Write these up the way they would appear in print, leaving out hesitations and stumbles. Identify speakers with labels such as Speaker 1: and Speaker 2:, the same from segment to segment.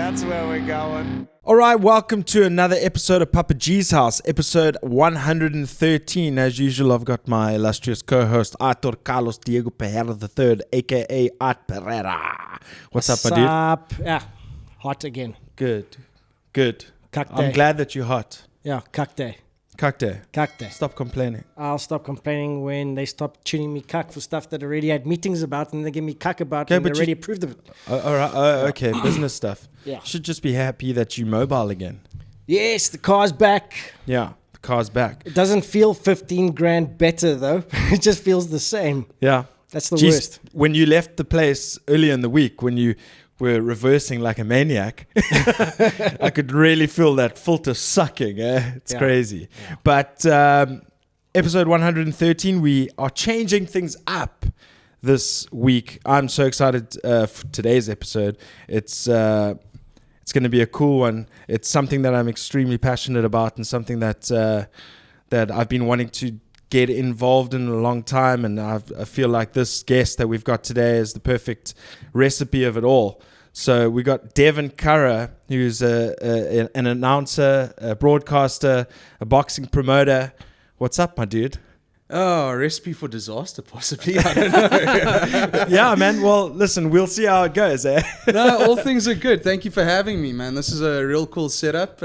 Speaker 1: That's where we're going. All right, welcome to another episode of Papa G's House, episode 113. As usual, I've got my illustrious co-host, Arthur Carlos Diego Pereira III, a.k.a. Art Pereira. What's up, my dude?
Speaker 2: Up? Yeah, hot again.
Speaker 1: Good.
Speaker 2: Cuck
Speaker 1: I'm
Speaker 2: day.
Speaker 1: glad that you're hot.
Speaker 2: Yeah, cuck day.
Speaker 1: Cuck day.
Speaker 2: Cuck day.
Speaker 1: Stop complaining.
Speaker 2: I'll stop complaining when they stop tuning me cuck for stuff that I already had meetings about and they give me cuck about
Speaker 1: Okay,
Speaker 2: and they
Speaker 1: but
Speaker 2: already approved of it.
Speaker 1: All right. Okay, business stuff.
Speaker 2: Yeah.
Speaker 1: Should just be happy that you're mobile again.
Speaker 2: Yes, the car's back.
Speaker 1: Yeah, the car's back.
Speaker 2: It doesn't feel 15 grand better though. It just feels the same.
Speaker 1: Yeah.
Speaker 2: That's the worst.
Speaker 1: When you left the place earlier in the week, when you were reversing like a maniac, I could really feel that filter sucking. It's crazy. Yeah. But episode 113, we are changing things up this week. I'm so excited for today's episode. It's going to be a cool one. It's something that I'm extremely passionate about and something that I've been wanting to get involved in a long time, and I feel like this guest that we've got today is the perfect recipe of it all. So we got Devon Currer, who's an announcer, a broadcaster, a boxing promoter. What's up, my dude?
Speaker 3: Oh, a recipe for disaster, possibly. I don't know.
Speaker 1: Yeah, man. Well, listen, we'll see how it goes.
Speaker 3: No, all things are good. Thank you for having me, man. This is a real cool setup.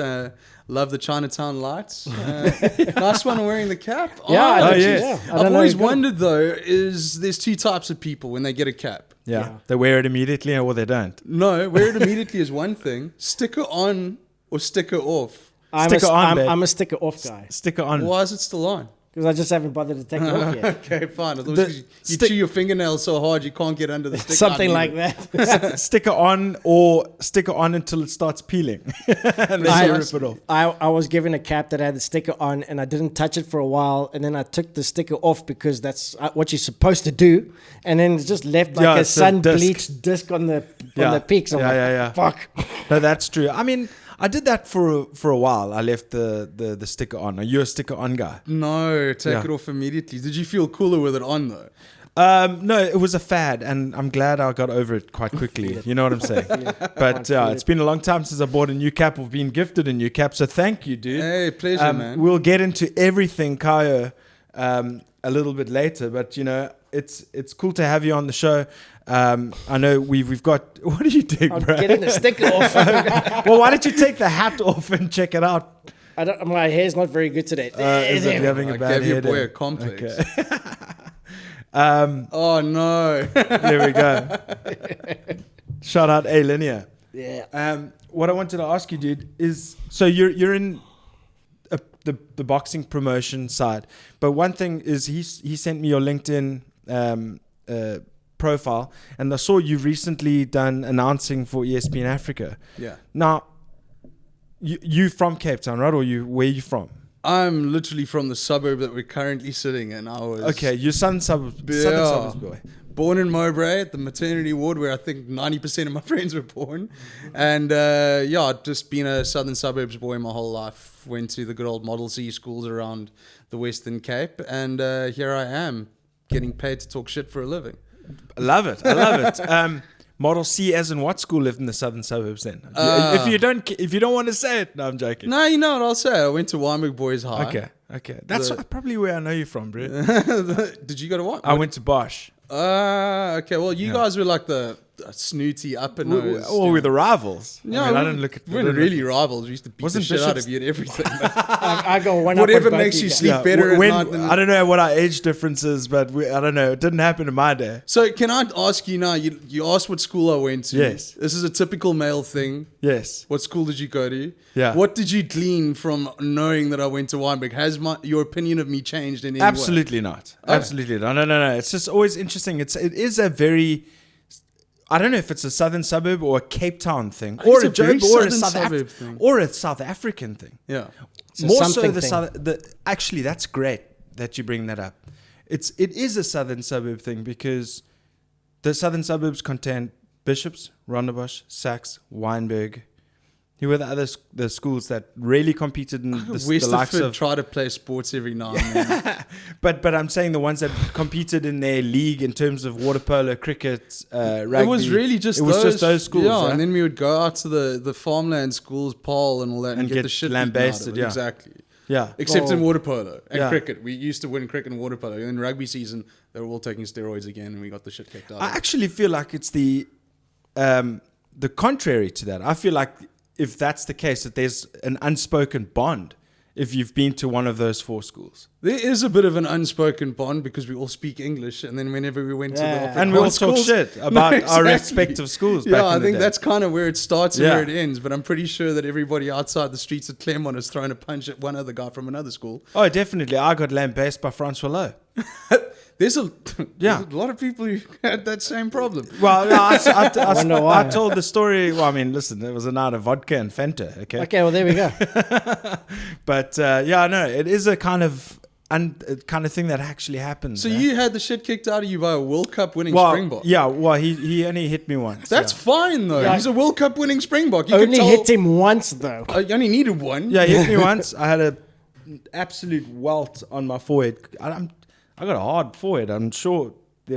Speaker 3: Love the Chinatown lights. Nice one wearing the cap.
Speaker 1: Yeah,
Speaker 3: I've always wondered, though, there's two types of people when they get a cap.
Speaker 1: Yeah. They wear it immediately or they don't.
Speaker 3: No, wear it immediately is one thing. Sticker on or sticker off.
Speaker 2: I'm a sticker off guy.
Speaker 1: Sticker on.
Speaker 3: Why is it still on?
Speaker 2: Because I just haven't bothered to take it off yet.
Speaker 3: Okay, fine. As long as you chew your fingernails so hard you can't get under the sticker.
Speaker 2: Something like that.
Speaker 1: Sticker on or sticker on until it starts peeling. And then you rip it off.
Speaker 2: I was given a cap that had the sticker on and I didn't touch it for a while, and then I took the sticker off because that's what you're supposed to do, and then it just left like a sun-bleached disc on the peak. So I'm like, fuck.
Speaker 1: No, that's true. I mean, I did that for a while. I left the sticker on. Are you a sticker on guy?
Speaker 3: No, take it off immediately. Did you feel cooler with it on though?
Speaker 1: No, it was a fad, and I'm glad I got over it quite quickly. You know what I'm saying? But it's been a long time since I bought a new cap or been gifted a new cap, so thank you, dude.
Speaker 3: Hey, pleasure, man.
Speaker 1: We'll get into everything, Kayo, a little bit later, but you know, it's cool to have you on the show. I know we've got. What do you think, bro?
Speaker 2: I'm getting the sticker off.
Speaker 1: Well, why don't you take the hat off and check it out?
Speaker 2: My hair's not very good today.
Speaker 1: Is it having a bad
Speaker 3: gave
Speaker 1: hair
Speaker 3: your boy
Speaker 1: day?
Speaker 3: a complex.
Speaker 1: Okay.
Speaker 3: Oh no!
Speaker 1: There we go. Shout out A Linear.
Speaker 2: Yeah.
Speaker 1: What I wanted to ask you, dude, is so you're in the boxing promotion side, but one thing is he sent me your LinkedIn profile, and I saw you've recently done announcing for ESPN Africa.
Speaker 3: Yeah.
Speaker 1: Now, you from Cape Town, right? Or where are you from?
Speaker 3: I'm literally from the suburb that we're currently sitting in.
Speaker 1: You're Southern Suburbs boy.
Speaker 3: Born in Mowbray at the maternity ward where I think 90% of my friends were born. And I've just been a Southern Suburbs boy my whole life. Went to the good old Model C schools around the Western Cape. And here I am getting paid to talk shit for a living.
Speaker 1: I love it. Model C as in what school lived in the Southern Suburbs then? If you don't want to say it, no, I'm joking.
Speaker 3: No, you know what I'll say. I went to Wynberg Boys High.
Speaker 1: Okay. That's probably where I know you from, bro.
Speaker 3: Did you go to what?
Speaker 1: I went to Bosch.
Speaker 3: Okay. Well, you guys were like the snooty upper nose.
Speaker 1: We're the rivals.
Speaker 3: No,
Speaker 1: I didn't look at.
Speaker 3: We weren't really rivals. We used to beat the shit out of you at everything.
Speaker 2: I go one
Speaker 3: whatever
Speaker 2: up
Speaker 3: makes you sleep better at night.
Speaker 1: I don't know what our age difference is, but I don't know. It didn't happen in my day.
Speaker 3: So can I ask you now? You asked what school I went to.
Speaker 1: Yes.
Speaker 3: This is a typical male thing.
Speaker 1: Yes.
Speaker 3: What school did you go to?
Speaker 1: Yeah.
Speaker 3: What did you glean from knowing that I went to Wynberg? Has your opinion of me changed in any way?
Speaker 1: Absolutely not. Absolutely not. No. It's just always interesting. It is a very. I don't know if it's a Southern suburb or a Cape Town thing, or a Joburg, or a South African thing.
Speaker 3: Yeah,
Speaker 1: more so actually, that's great that you bring that up. It is a Southern suburb thing because the Southern suburbs contain Bishops, Rondebosch, Sachs, Wynberg. Who were the schools that really competed in the likes of...
Speaker 3: try to play sports every now and then.
Speaker 1: But I'm saying the ones that competed in their league in terms of water polo, cricket, rugby.
Speaker 3: It was really just
Speaker 1: those schools.
Speaker 3: Yeah,
Speaker 1: right?
Speaker 3: and then we would go out to the farmland schools, Paul and all that, and get the shit
Speaker 1: lambasted. Yeah,
Speaker 3: exactly.
Speaker 1: Yeah,
Speaker 3: Except in water polo and cricket. We used to win cricket and water polo. In rugby season, they were all taking steroids again, and we got the shit kicked out.
Speaker 1: I actually feel like it's the contrary to that. I feel like if that's the case, that there's an unspoken bond if you've been to one of those 4 schools.
Speaker 3: There is a bit of an unspoken bond because we all speak English, and then whenever we went to the
Speaker 1: and we all talk shit about our respective schools.
Speaker 3: Yeah, I think that's kind of where it starts and where it ends. But I'm pretty sure that everybody outside the streets of Claremont has thrown a punch at one other guy from another school.
Speaker 1: Oh, definitely. I got lambasted by Francois Lowe.
Speaker 3: There's a lot of people who had that same problem.
Speaker 1: Well, I told the story. Well, I mean, listen, there was a night of vodka and Fanta. Okay,
Speaker 2: well, there we go.
Speaker 1: But it is a kind of thing that actually happens.
Speaker 3: So you had the shit kicked out of you by a World Cup winning Springbok.
Speaker 1: Yeah, well, he only hit me once.
Speaker 3: That's fine though. He's a World Cup winning Springbok. You
Speaker 2: only hit him once though.
Speaker 3: I only needed one.
Speaker 1: Yeah, he hit me once. I had an absolute welt on my forehead. I got a hard forehead. I'm sure he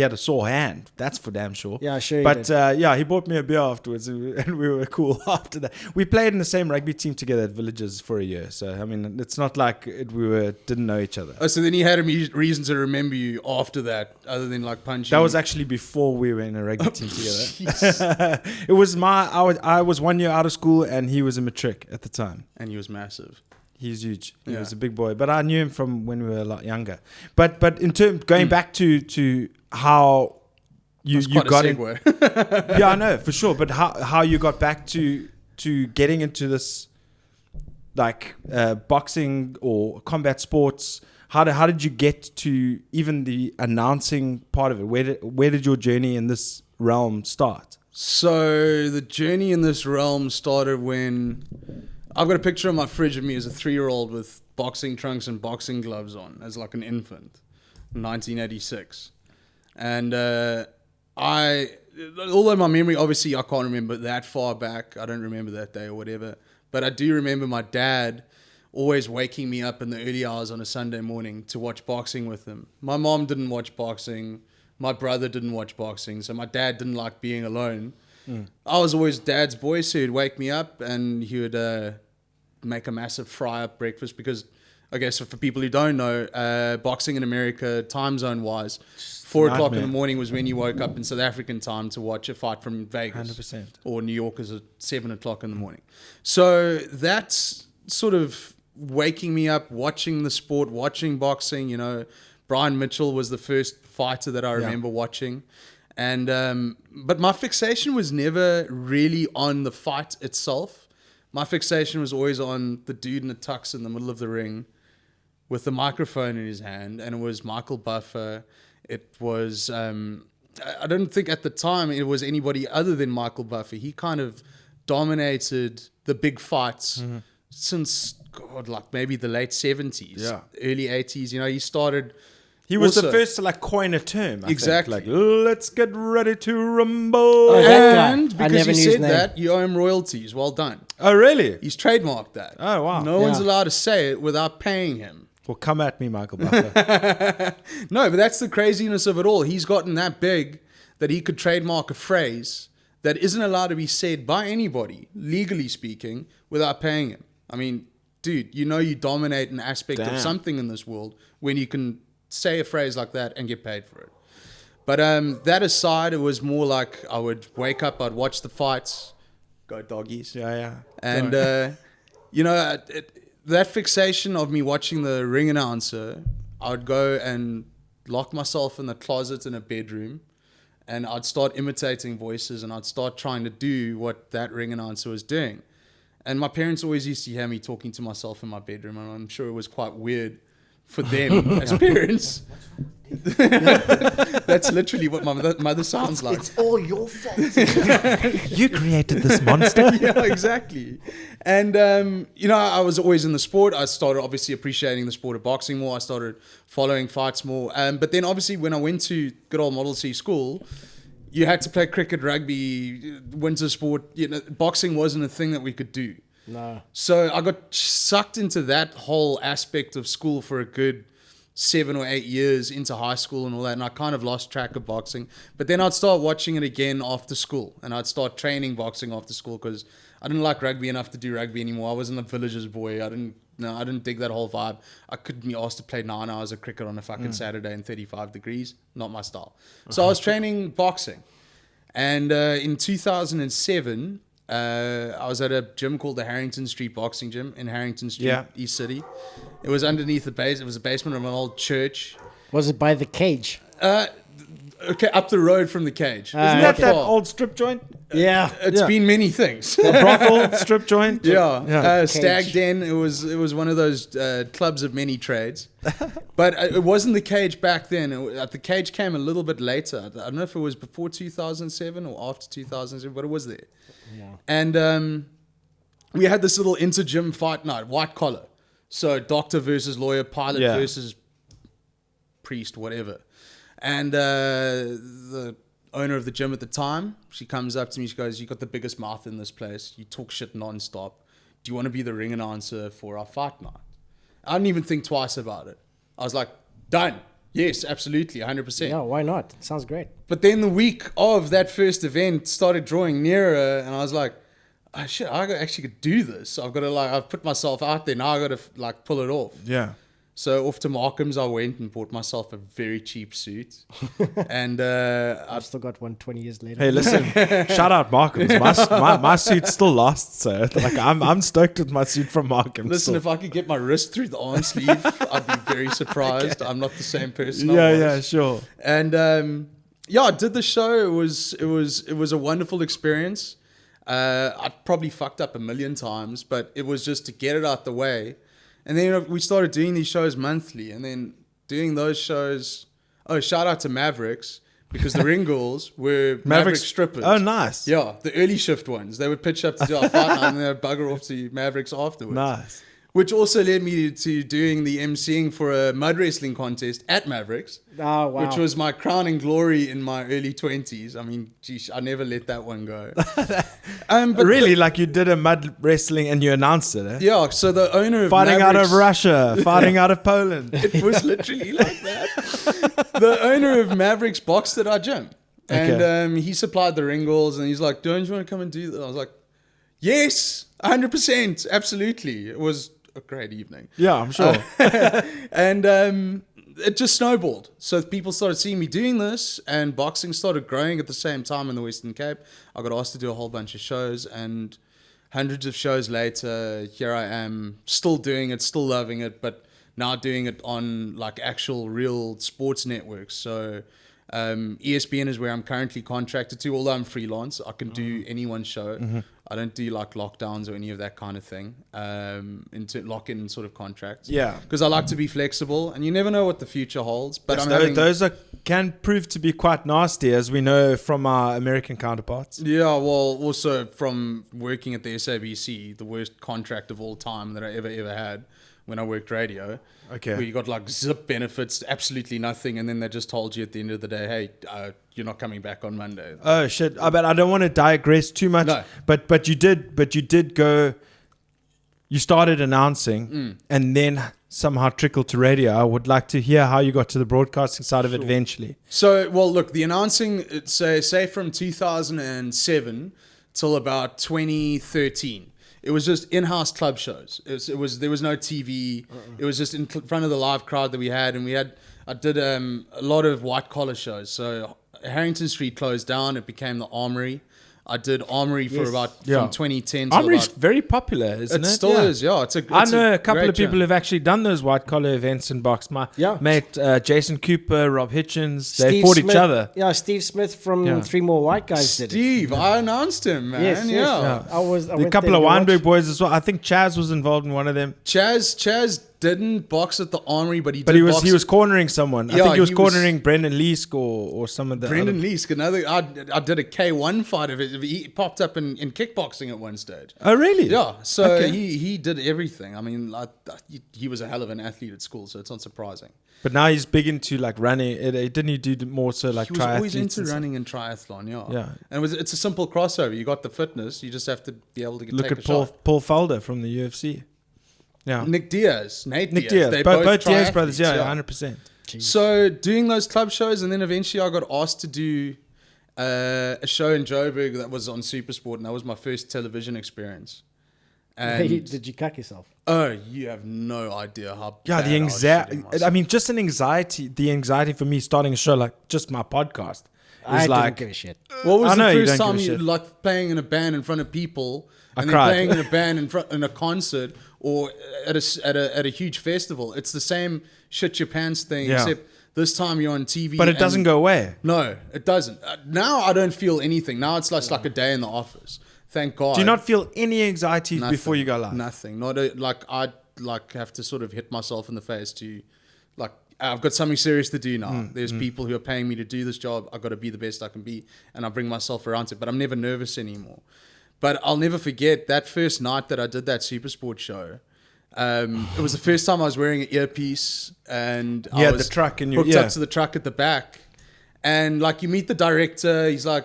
Speaker 1: had a sore hand. That's for damn sure.
Speaker 2: Yeah, sure.
Speaker 1: But he bought me a beer afterwards, and we were cool after that. We played in the same rugby team together at Villages for a year. So I mean, it's not like we didn't know each other.
Speaker 3: Oh, so then he had a reason to remember you after that, other than like punching.
Speaker 1: That was actually before we were in a rugby team together. It was I was 1 year out of school, and he was a matric at the time.
Speaker 3: And he was massive.
Speaker 1: He's huge. He was a big boy, but I knew him from when we were a lot younger. But in terms going back to how you got in, yeah, I know for sure. But how you got back to getting into this like boxing or combat sports? How did you get to even the announcing part of it? Where did your journey in this realm start?
Speaker 3: So the journey in this realm started when I've got a picture on my fridge of me as a 3-year-old with boxing trunks and boxing gloves on as like an infant, 1986. And although my memory, obviously I can't remember that far back. I don't remember that day or whatever. But I do remember my dad always waking me up in the early hours on a Sunday morning to watch boxing with him. My mom didn't watch boxing. My brother didn't watch boxing. So my dad didn't like being alone. I was always dad's boy, so he'd wake me up and he would make a massive fry-up breakfast because, okay, so for people who don't know, boxing in America, time zone-wise, 4 o'clock in the morning was when you woke up in South African time to watch a fight from Vegas.
Speaker 1: 100%.
Speaker 3: Or New York is at 7 o'clock in the morning. So that's sort of waking me up, watching the sport, watching boxing. You know, Brian Mitchell was the first fighter that I remember watching. And but my fixation was never really on the fight itself. My fixation was always on the dude in the tux in the middle of the ring with the microphone in his hand, and it was Michael Buffer. It was I don't think at the time it was anybody other than Michael Buffer. He kind of dominated the big fights since like maybe the late 70s, early 80s. You know, he started.
Speaker 1: He was the first to like coin a term. I
Speaker 3: exactly.
Speaker 1: Think. Like, let's get ready to rumble.
Speaker 2: Oh,
Speaker 3: and because he said that, you owe him royalties. Well done.
Speaker 1: Oh, really?
Speaker 3: He's trademarked that.
Speaker 1: Oh, wow.
Speaker 3: No one's allowed to say it without paying him.
Speaker 1: Well, come at me, Michael Buffer.
Speaker 3: No, but that's the craziness of it all. He's gotten that big that he could trademark a phrase that isn't allowed to be said by anybody, legally speaking, without paying him. I mean, dude, you know you dominate an aspect of something in this world when you can say a phrase like that and get paid for it. But that aside, it was more like I would wake up, I'd watch the fights, go doggies.
Speaker 1: Yeah.
Speaker 3: And, you know, that fixation of me watching the ring announcer, I would go and lock myself in the closet in a bedroom and I'd start imitating voices and I'd start trying to do what that ring announcer was doing. And my parents always used to hear me talking to myself in my bedroom, and I'm sure it was quite weird for them as parents. That's literally what my mother sounds like.
Speaker 2: It's all your fault.
Speaker 1: You created this monster.
Speaker 3: Yeah, exactly. And, you know, I was always in the sport. I started obviously appreciating the sport of boxing more. I started following fights more. But then obviously when I went to good old Model C school, you had to play cricket, rugby, winter sport. You know, boxing wasn't a thing that we could do.
Speaker 2: No.
Speaker 3: So I got sucked into that whole aspect of school for a good 7 or 8 years into high school and all that, and I kind of lost track of boxing. But then I'd start watching it again after school, and I'd start training boxing after school because I didn't like rugby enough to do rugby anymore. I wasn't a villager's boy. I didn't dig that whole vibe. I couldn't be asked to play 9 hours of cricket on a fucking Saturday in 35 degrees. Not my style. So I was training boxing. And in 2007, I was at a gym called the Harrington Street Boxing Gym in Harrington Street, East City. It was underneath the base. It was a basement of an old church.
Speaker 2: Was it by the cage?
Speaker 3: Okay, up the road from the cage.
Speaker 1: Isn't that old strip joint?
Speaker 2: Yeah.
Speaker 3: It's been many things.
Speaker 1: A brothel, strip joint?
Speaker 3: Stag Den. It was one of those clubs of many trades. But it wasn't the cage back then. The cage came a little bit later. I don't know if it was before 2007 or after 2007, but it was there. Yeah. And we had this little inter-gym fight night, white collar. So doctor versus lawyer, pilot versus priest, whatever. And the owner of the gym at the time, she comes up to me, she goes, "You got the biggest mouth in this place. You talk shit non-stop. Do you want to be the ring announcer for our fight night?" I didn't even think twice about it. I was like, done. Yes, absolutely, 100%.
Speaker 2: Yeah, why not? Sounds great.
Speaker 3: But then the week of that first event started drawing nearer, and I was like, oh, shit, I actually could do this. I've got to I've put myself out there. Now I got to pull it off.
Speaker 1: Yeah.
Speaker 3: So off to Markham's I went and bought myself a very cheap suit. And
Speaker 2: I've still got one 20 years later.
Speaker 1: Hey, listen, shout out Markham's. My suit still lasts, so I'm stoked with my suit from Markham's.
Speaker 3: Listen, if I could get my wrist through the arm sleeve, I'd be very surprised. Okay. I'm not the same person I was.
Speaker 1: Yeah, sure.
Speaker 3: And I did the show. It was a wonderful experience. I probably fucked up a million times, but it was just to get it out the way. And then we started doing these shows monthly, and then doing those shows. Oh, shout out to Mavericks, because the ring girls were Maverick strippers.
Speaker 1: Oh, nice.
Speaker 3: Yeah, the early shift ones. They would pitch up to do our fight night, and they would bugger off to Mavericks afterwards.
Speaker 1: Nice.
Speaker 3: Which also led me to doing the emceeing for a mud wrestling contest at Mavericks.
Speaker 2: Oh, wow.
Speaker 3: Which was my crowning glory in my early 20s. I mean, geez, I never let that one go.
Speaker 1: But really, you did a mud wrestling and you announced it, eh?
Speaker 3: Yeah, so the owner of
Speaker 1: Fighting
Speaker 3: Mavericks,
Speaker 1: out of Russia, fighting out of Poland.
Speaker 3: It was literally like that. The owner of Mavericks boxed at our gym. And he supplied the ring girls, and he's like, "Don't you want to come and do that?" I was like, "Yes, 100%, absolutely." It was a great evening.
Speaker 1: Yeah, I'm sure.
Speaker 3: And it just snowballed. So people started seeing me doing this, and boxing started growing at the same time in the Western Cape. I got asked to do a whole bunch of shows, and hundreds of shows later, here I am, still doing it, still loving it, but now doing it on actual real sports networks. So ESPN is where I'm currently contracted to, although I'm freelance. I can do anyone's show. Mm-hmm. I don't do lockdowns or any of that kind of thing, into lock-in sort of contracts.
Speaker 1: Yeah.
Speaker 3: Because I like to be flexible, and you never know what the future holds. But
Speaker 1: those can prove to be quite nasty, as we know from our American counterparts.
Speaker 3: Yeah, well, also from working at the SABC, the worst contract of all time that I ever had when I worked radio.
Speaker 1: Okay.
Speaker 3: Where you got zip benefits, absolutely nothing, and then they just told you at the end of the day, hey, you're not coming back on Monday.
Speaker 1: Oh shit! But I don't want to digress too much.
Speaker 3: No.
Speaker 1: But you did go. You started announcing, and then somehow trickled to radio. I would like to hear how you got to the broadcasting side of it eventually.
Speaker 3: So, well, look, the announcing, say from 2007 till about 2013. It was just in-house club shows. There was no TV. It was just in front of the live crowd that we had, and I did a lot of white collar shows. So Harrington Street closed down. It became the Armory. I did Armory for from 2010 to
Speaker 1: Armory's very popular, isn't it?
Speaker 3: It still is, yeah.
Speaker 1: I know a couple of people who've actually done those white collar events in box. My mate Jason Cooper, Rob Hitchens, they fought each other.
Speaker 2: Yeah, Steve Smith from Three More White Guys did it.
Speaker 3: Steve, I announced him, man.
Speaker 2: Yes.
Speaker 3: I
Speaker 2: went
Speaker 1: a couple of Weinberg boys as well. I think Chaz was involved in one of them.
Speaker 3: Chaz didn't box at the Armory, but he
Speaker 1: was cornering someone. I think he was cornering Brendan Leask or some of the
Speaker 3: Brendan Leask. I did a K1 fight of it. He popped up in kickboxing at one stage.
Speaker 1: Oh, really?
Speaker 3: Yeah. So he did everything. I mean, he was a hell of an athlete at school, so it's not surprising.
Speaker 1: But now he's big into running. Didn't he do more so
Speaker 3: he was always into running and triathlon, yeah. And it's a simple crossover. You got the fitness. You just have to be able to take a shot.
Speaker 1: Look at Paul Felder from the UFC. Yeah.
Speaker 3: Nick Diaz, Nate
Speaker 1: Nick
Speaker 3: Diaz.
Speaker 1: Diaz.
Speaker 3: They
Speaker 1: Both Diaz
Speaker 3: triathletes,
Speaker 1: brothers, yeah, 100%.
Speaker 3: So doing those club shows, and then eventually I got asked to do a show in Joburg that was on SuperSport, and that was my first television experience. And
Speaker 2: Did you cuck yourself?
Speaker 3: oh, you have no idea how.
Speaker 1: Yeah,
Speaker 3: bad
Speaker 1: the
Speaker 3: I was
Speaker 1: anxiety.
Speaker 3: shitting myself.
Speaker 1: I mean, just an anxiety. The anxiety for me starting a show like just my podcast
Speaker 2: I
Speaker 1: is
Speaker 2: didn't
Speaker 1: like.
Speaker 2: give a shit.
Speaker 3: What was
Speaker 1: I know
Speaker 3: the
Speaker 1: you
Speaker 3: first
Speaker 1: don't
Speaker 3: time
Speaker 1: give a
Speaker 3: you
Speaker 1: shit.
Speaker 3: like playing in a band in front of people,
Speaker 1: I
Speaker 3: and
Speaker 1: cried.
Speaker 3: then playing in a band in a concert or at a huge festival? It's the same shit your pants thing,
Speaker 1: Yeah.
Speaker 3: except this time you're on TV.
Speaker 1: But it doesn't go away.
Speaker 3: No, it doesn't. Now I don't feel anything. Now it's like a day in the office. Thank God.
Speaker 1: Do you not feel any anxiety
Speaker 3: Nothing.
Speaker 1: before you go live?
Speaker 3: Nothing. Not like I have to sort of hit myself in the face to like I've got something serious to do now. There's people who are paying me to do this job. I've got to be the best I can be, and I bring myself around to it. But I'm never nervous anymore. But I'll never forget that first night that I did that SuperSport show. It was the first time I was wearing an earpiece, and I
Speaker 1: Yeah,
Speaker 3: was
Speaker 1: the truck in your
Speaker 3: hooked
Speaker 1: ear.
Speaker 3: up to the truck at the back. And like you meet the director, he's like,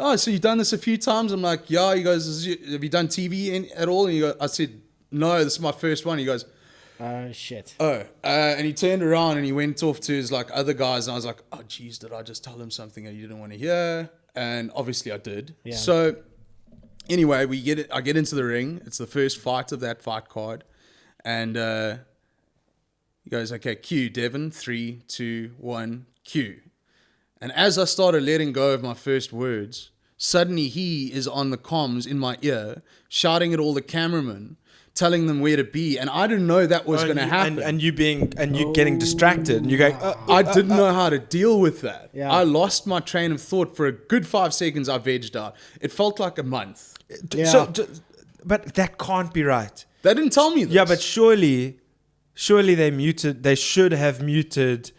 Speaker 3: "Oh, so you've done this a few times?" I'm like, "Yeah." He goes, "Have you done TV at all?" And I said, "No, this is my first one." He goes,
Speaker 2: Oh, shit.
Speaker 3: "Oh," and he turned around and he went off to his like other guys, and I was like, "Oh, geez, did I just tell him something that you didn't want to hear?" And obviously I did.
Speaker 2: Yeah.
Speaker 3: So anyway, I get into the ring. It's the first fight of that fight card, and he goes, "Okay, cue, Devon, 3, 2, 1, cue." And as I started letting go of my first words, suddenly he is on the comms in my ear, shouting at all the cameramen, telling them where to be. And I didn't know that was going to happen.
Speaker 1: And you getting distracted, and you going.
Speaker 3: I didn't know how to deal with that.
Speaker 2: Yeah.
Speaker 3: I lost my train of thought for a good 5 seconds. I vegged out. It felt like a month.
Speaker 2: Yeah.
Speaker 1: But that can't be right.
Speaker 3: They didn't tell me this.
Speaker 1: Yeah, but surely they should have muted,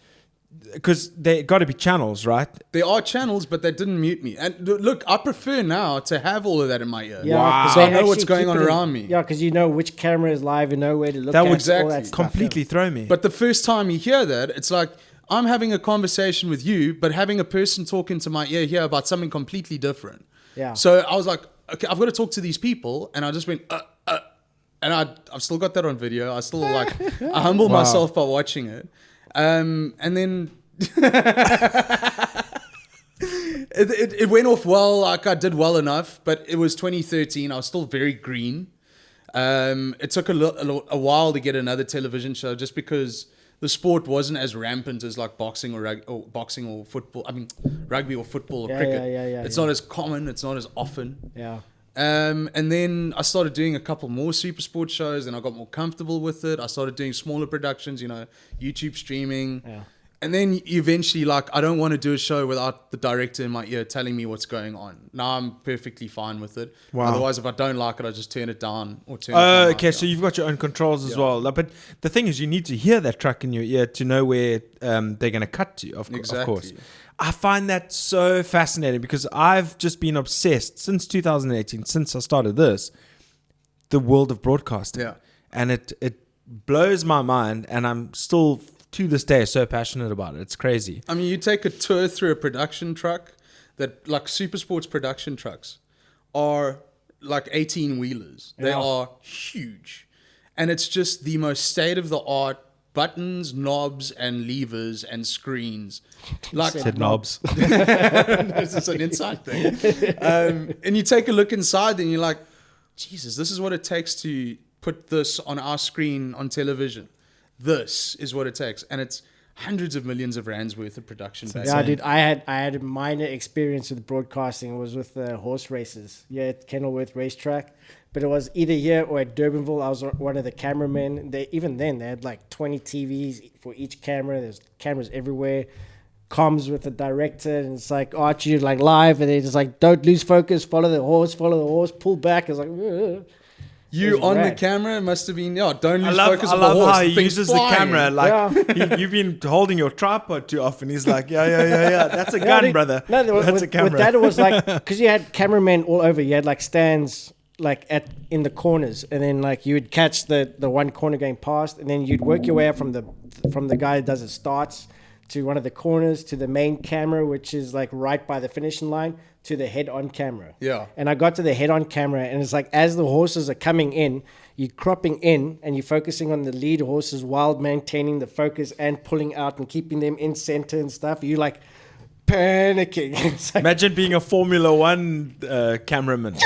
Speaker 1: because they got to be channels, right?
Speaker 3: there are channels, but they didn't mute me. And look, I prefer now to have all of that in my ear.
Speaker 2: Yeah,
Speaker 1: Wow.
Speaker 2: 'cause
Speaker 3: So
Speaker 2: they
Speaker 3: I know what's
Speaker 2: actually
Speaker 3: going
Speaker 2: keep
Speaker 3: on
Speaker 2: it in-
Speaker 3: around me.
Speaker 2: Yeah, because you know which camera is live and know where to look
Speaker 1: That
Speaker 2: at.
Speaker 1: would
Speaker 2: all that stuff,
Speaker 1: completely throw me.
Speaker 3: But the first time you hear that, it's like I'm having a conversation with you, but having a person talk into my ear here about something completely different.
Speaker 2: Yeah.
Speaker 3: So I was like, okay, I've got to talk to these people, and I just went, and I've still got that on video. I still like, I humbled
Speaker 1: Wow.
Speaker 3: myself by watching it, and then it went off well. Like I did well enough, but it was 2013. I was still very green. It took a while to get another television show, just because the sport wasn't as rampant as like boxing or football. I mean, rugby or football or
Speaker 2: Yeah,
Speaker 3: cricket.
Speaker 2: yeah,
Speaker 3: It's not as common. It's not as often.
Speaker 2: Yeah.
Speaker 3: And then I started doing a couple more SuperSport shows, and I got more comfortable with it. I started doing smaller productions, YouTube streaming.
Speaker 2: Yeah.
Speaker 3: And then eventually, like, I don't want to do a show without the director in my ear telling me what's going on. Now I'm perfectly fine with it.
Speaker 1: Wow.
Speaker 3: Otherwise, if I don't like it, I just turn it down or turn it down.
Speaker 1: Okay, so you've got your own controls as
Speaker 3: Yeah.
Speaker 1: well. But the thing is, you need to hear that truck in your ear to know where they're going to cut to, of course. I find that so fascinating, because I've just been obsessed since 2018, since I started this, the world of broadcasting.
Speaker 3: Yeah.
Speaker 1: And it blows my mind, and I'm still, to this day, so passionate about it. It's crazy.
Speaker 3: I mean, you take a tour through a production truck that, like, SuperSports production trucks are like 18-wheelers. They
Speaker 2: Yeah.
Speaker 3: are huge. And it's just the most state-of-the-art buttons, knobs, and levers and screens. Like,
Speaker 1: Said knobs.
Speaker 3: this is an inside thing. And you take a look inside and you're like, Jesus, this is what it takes to put this on our screen on television. This is what it takes. And it's hundreds of millions of rands worth of production.
Speaker 2: Yeah, dude, I had a minor experience with broadcasting. It was with the horse races. Yeah, at Kenilworth Racetrack. But it was either here or at Durbanville. I was one of the cameramen. Even then, they had like 20 TVs for each camera. There's cameras everywhere. Comms with the director. And it's like, Archie, you're like live. And they're just like, don't lose focus. Follow the horse, pull back. It's like, ugh.
Speaker 3: You
Speaker 2: was
Speaker 3: on the
Speaker 2: rad.
Speaker 3: camera must have been, don't
Speaker 1: I
Speaker 3: lose
Speaker 1: love
Speaker 3: focus on the
Speaker 1: how
Speaker 3: horse.
Speaker 1: he
Speaker 3: The thing's
Speaker 1: uses the
Speaker 3: flying.
Speaker 1: camera. Like, you've been holding your tripod too often. He's like, yeah. That's a
Speaker 2: Yeah,
Speaker 1: gun,
Speaker 2: dude.
Speaker 1: brother.
Speaker 2: No,
Speaker 1: That's
Speaker 2: with,
Speaker 1: a camera.
Speaker 2: with that, it was like, because you had cameramen all over. You had like stands like in the corners, and then like you would catch the one corner going past, and then you'd work your way up from the guy that does it starts to one of the corners, to the main camera, which is like right by the finishing line, to the head-on camera.
Speaker 3: Yeah.
Speaker 2: And I got to the head-on camera, and it's like as the horses are coming in, you're cropping in and you're focusing on the lead horses while maintaining the focus and pulling out and keeping them in center and stuff. You're like panicking. It's like,
Speaker 1: Imagine being a Formula One cameraman.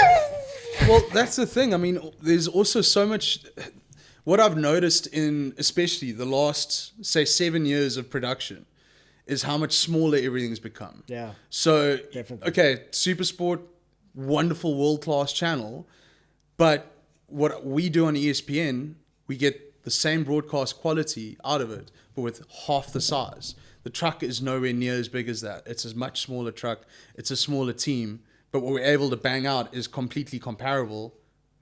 Speaker 3: Well, that's the thing. I mean, there's also so much. What I've noticed in especially the last, say, 7 years of production is how much smaller everything's become.
Speaker 2: Yeah.
Speaker 3: So,
Speaker 2: Definitely.
Speaker 3: okay, Supersport, wonderful world-class channel, but what we do on ESPN, we get the same broadcast quality out of it, but with half the size. The truck is nowhere near as big as that. It's a much smaller truck. It's a smaller team, but what we're able to bang out is completely comparable,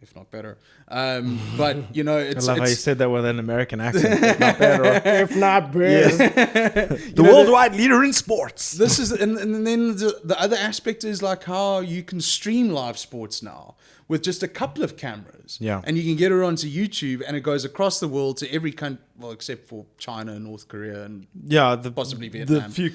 Speaker 3: if not better. But you know, it's
Speaker 1: I love how you said that with an American accent. If not better.
Speaker 2: if not better.
Speaker 1: The worldwide leader in sports.
Speaker 3: This is, and then the other aspect is like how you can stream live sports now with just a couple of cameras.
Speaker 1: Yeah.
Speaker 3: And you can get it onto YouTube, and it goes across the world to every country, well, except for China and North Korea and possibly Vietnam.
Speaker 1: The few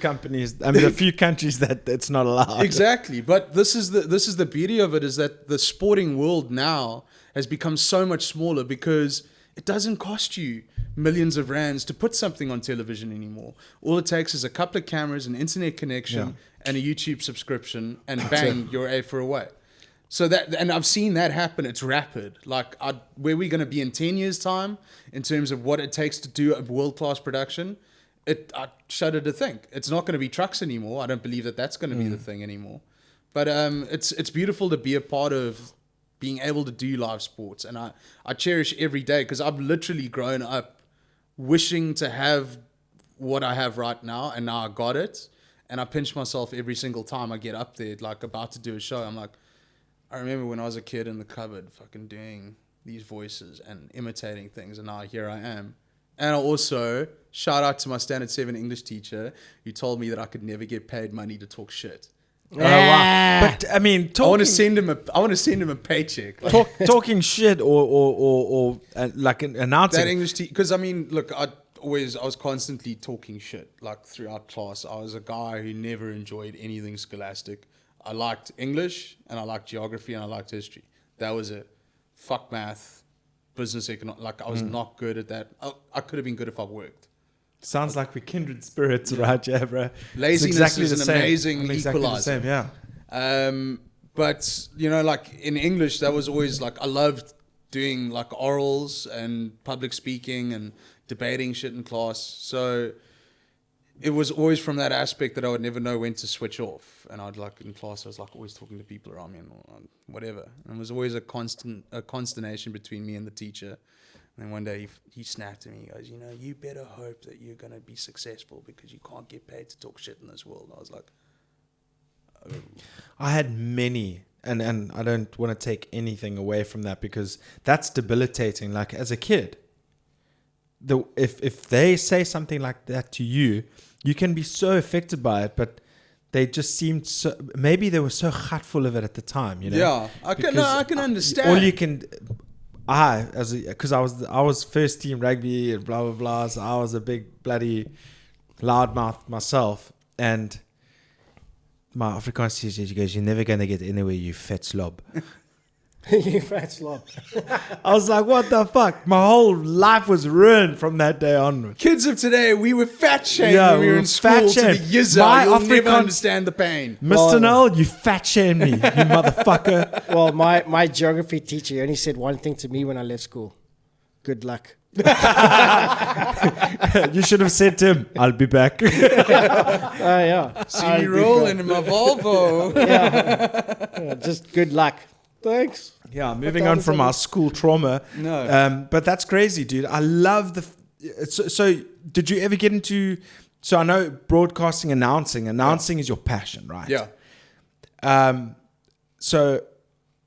Speaker 1: countries that it's not allowed.
Speaker 3: Exactly. But this is the beauty of it, is that the sporting world now has become so much smaller because it doesn't cost you millions of rands to put something on television anymore. All it takes is a couple of cameras, an internet connection, and a YouTube subscription, and bang, you're A for away. So that, and I've seen that happen. It's rapid. Like, where we're going to be in 10 years' time in terms of what it takes to do a world-class production, I shudder to think. It's not going to be trucks anymore. I don't believe that that's going to be the thing anymore. But it's beautiful to be a part of being able to do live sports. And I cherish every day, because I've literally grown up wishing to have what I have right now, and now I got it. And I pinch myself every single time I get up there, like about to do a show. I'm like, I remember when I was a kid in the cupboard fucking doing these voices and imitating things, and now here I am. And I also, shout out to my Standard 7 English teacher who told me that I could never get paid money to talk shit.
Speaker 1: Wow. But I mean,
Speaker 3: I want to send him a paycheck. Like,
Speaker 1: talking shit or like announcing.
Speaker 3: that English teacher, because I mean, look, I was constantly talking shit like throughout class. I was a guy who never enjoyed anything scholastic. I liked English, and I liked geography, and I liked history. That was it. Fuck math, business, economics. Like, I was not good at that. I could have been good if I worked.
Speaker 1: Sounds like we're kindred spirits, right? Yeah, bro.
Speaker 3: Laziness is an amazing
Speaker 1: exactly
Speaker 3: equalizer.
Speaker 1: The same, yeah.
Speaker 3: But, you know, like in English, that was always like, I loved doing like orals and public speaking and debating shit in class. So it was always from that aspect that I would never know when to switch off. And I'd like, in class, I was like always talking to people around me and whatever. And it was always a consternation between me and the teacher. And then one day he snapped at me. He goes, you know, you better hope that you're going to be successful, because you can't get paid to talk shit in this world. I was like, oh.
Speaker 1: I had many, and I don't want to take anything away from that, because that's debilitating. Like, as a kid, if they say something like that to you, you can be so affected by it, but they just seemed so, maybe they were so full of it at the time, you know?
Speaker 3: Yeah, I can understand.
Speaker 1: All you can, because I was first team rugby and blah, blah, blah, so I was a big bloody loudmouth myself, and my Afrikaans teacher goes, you're never going to get anywhere, you fat slob.
Speaker 2: You fat slob.
Speaker 1: I was like, what the fuck? My whole life was ruined from that day onward.
Speaker 3: Kids of today, we were fat shamed when we were in school
Speaker 1: fat
Speaker 3: to the
Speaker 1: shamed.
Speaker 3: yizza. You'll never understand the pain.
Speaker 1: Mr. Noel, you fat shamed me, you motherfucker.
Speaker 2: Well, my geography teacher only said one thing to me when I left school. Good luck.
Speaker 1: You should have said to him, I'll be back.
Speaker 2: Yeah.
Speaker 3: See me rolling in my Volvo.
Speaker 2: Yeah, just good luck. Thanks.
Speaker 1: Yeah, moving on from our school trauma.
Speaker 3: No.
Speaker 1: But that's crazy, dude. I love so did you ever get into, so I know broadcasting, announcing is your passion, right?
Speaker 3: Yeah.
Speaker 1: So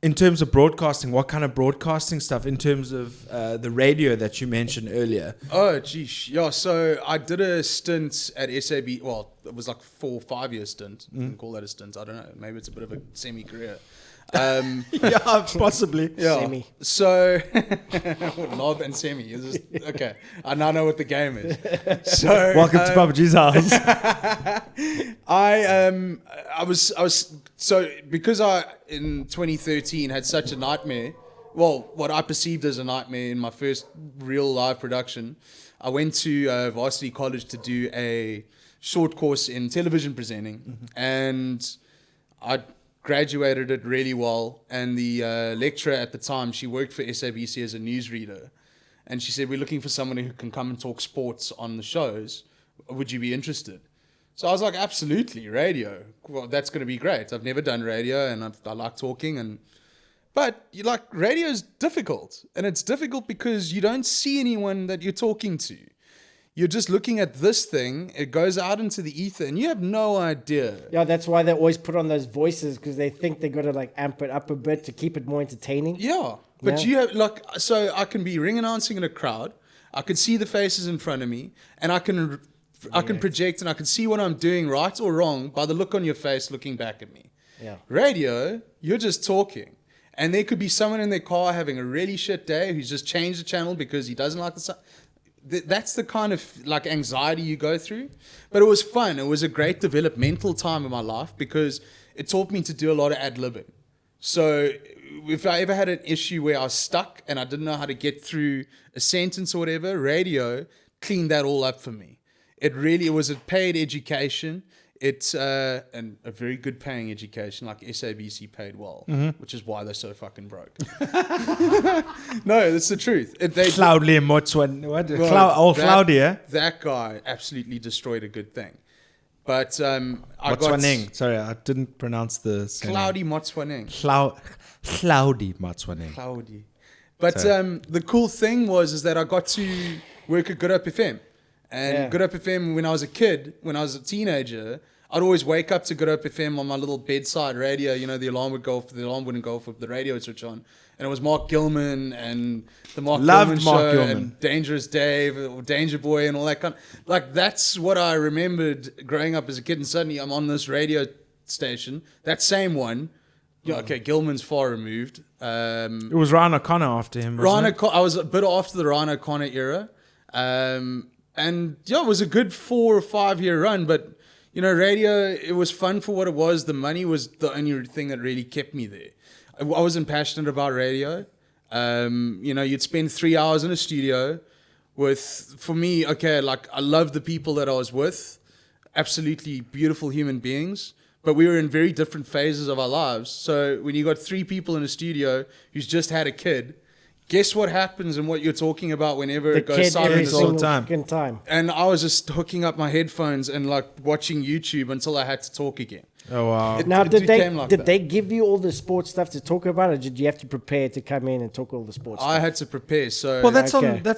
Speaker 1: in terms of broadcasting, what kind of broadcasting stuff in terms of the radio that you mentioned earlier?
Speaker 3: Oh, geez. Yeah, so I did a stint at SAB. Well, it was like 4 or 5 year stint. You can call that a stint. I don't know. Maybe it's a bit of a semi-career.
Speaker 1: Yeah, possibly.
Speaker 3: Yeah.
Speaker 2: Semi.
Speaker 3: So, lob and semi. It's just, okay. I now know what the game is. So,
Speaker 1: Welcome to Papa G's house.
Speaker 3: I was so because I in 2013 had such a nightmare. Well, what I perceived as a nightmare in my first real live production. I went to Varsity College to do a short course in television presenting, and I graduated it really well. And the lecturer at the time, she worked for SABC as a newsreader, and she said, "We're looking for someone who can come and talk sports on the shows. Would you be interested?" So I was like, "Absolutely, radio. Well, that's going to be great. I've never done radio, and I like talking." But radio is difficult, and it's difficult because you don't see anyone that you're talking to. You're just looking at this thing. It goes out into the ether, and you have no idea.
Speaker 2: Yeah, that's why they always put on those voices, because they think they got to amp it up a bit to keep it more entertaining.
Speaker 3: Yeah, but you have so I can be ring announcing in a crowd. I can see the faces in front of me, and I can project, and I can see what I'm doing right or wrong by the look on your face looking back at me.
Speaker 2: Yeah.
Speaker 3: Radio, you're just talking. And there could be someone in their car having a really shit day who's just changed the channel because he doesn't like the sound. That's the kind of anxiety you go through. But it was fun. It was a great developmental time in my life because it taught me to do a lot of ad-libbing. So if I ever had an issue where I was stuck and I didn't know how to get through a sentence or whatever, radio cleaned that all up for me. It was a paid education. It's and a very good paying education, like SABC paid well, which is why they're so fucking broke. No, that's the truth.
Speaker 1: Cloudly and Claudia.
Speaker 3: That guy absolutely destroyed a good thing. But
Speaker 1: Motswaneng. Sorry, I didn't pronounce the surname.
Speaker 3: Cloudy Motswaneng.
Speaker 1: Cloudy Motswaneng.
Speaker 3: Cloudy. But the cool thing is that I got to work at Good Hope FM. And Good Hope FM, when I was a kid, when I was a teenager, I'd always wake up to Good Hope FM on my little bedside radio. The alarm would go off, the alarm wouldn't go off, the radio would switch on. And it was Mark Gilman and the Mark Gilman show and Dangerous Dave or Danger Boy and all that kind of, that's what I remembered growing up as a kid. And suddenly I'm on this radio station, that same one. Yeah, okay, Gilman's far removed.
Speaker 1: It was Ryan O'Connor after him, wasn't it?
Speaker 3: I was a bit after the Ryan O'Connor era. And it was a good 4 or 5 year run, but radio, it was fun for what it was. The money was the only thing that really kept me there. I wasn't passionate about radio. You'd spend 3 hours in a studio for me, I love the people that I was with, absolutely beautiful human beings, but we were in very different phases of our lives. So when you got 3 people in a studio who's just had a kid, guess what happens and what you're talking about whenever it goes silent
Speaker 1: all the time.
Speaker 3: And I was just hooking up my headphones and watching YouTube until I had to talk again.
Speaker 1: Oh wow!
Speaker 2: Did they give you all the sports stuff to talk about, or did you have to prepare to come in and talk all the sports?
Speaker 3: I had to prepare. So
Speaker 1: that's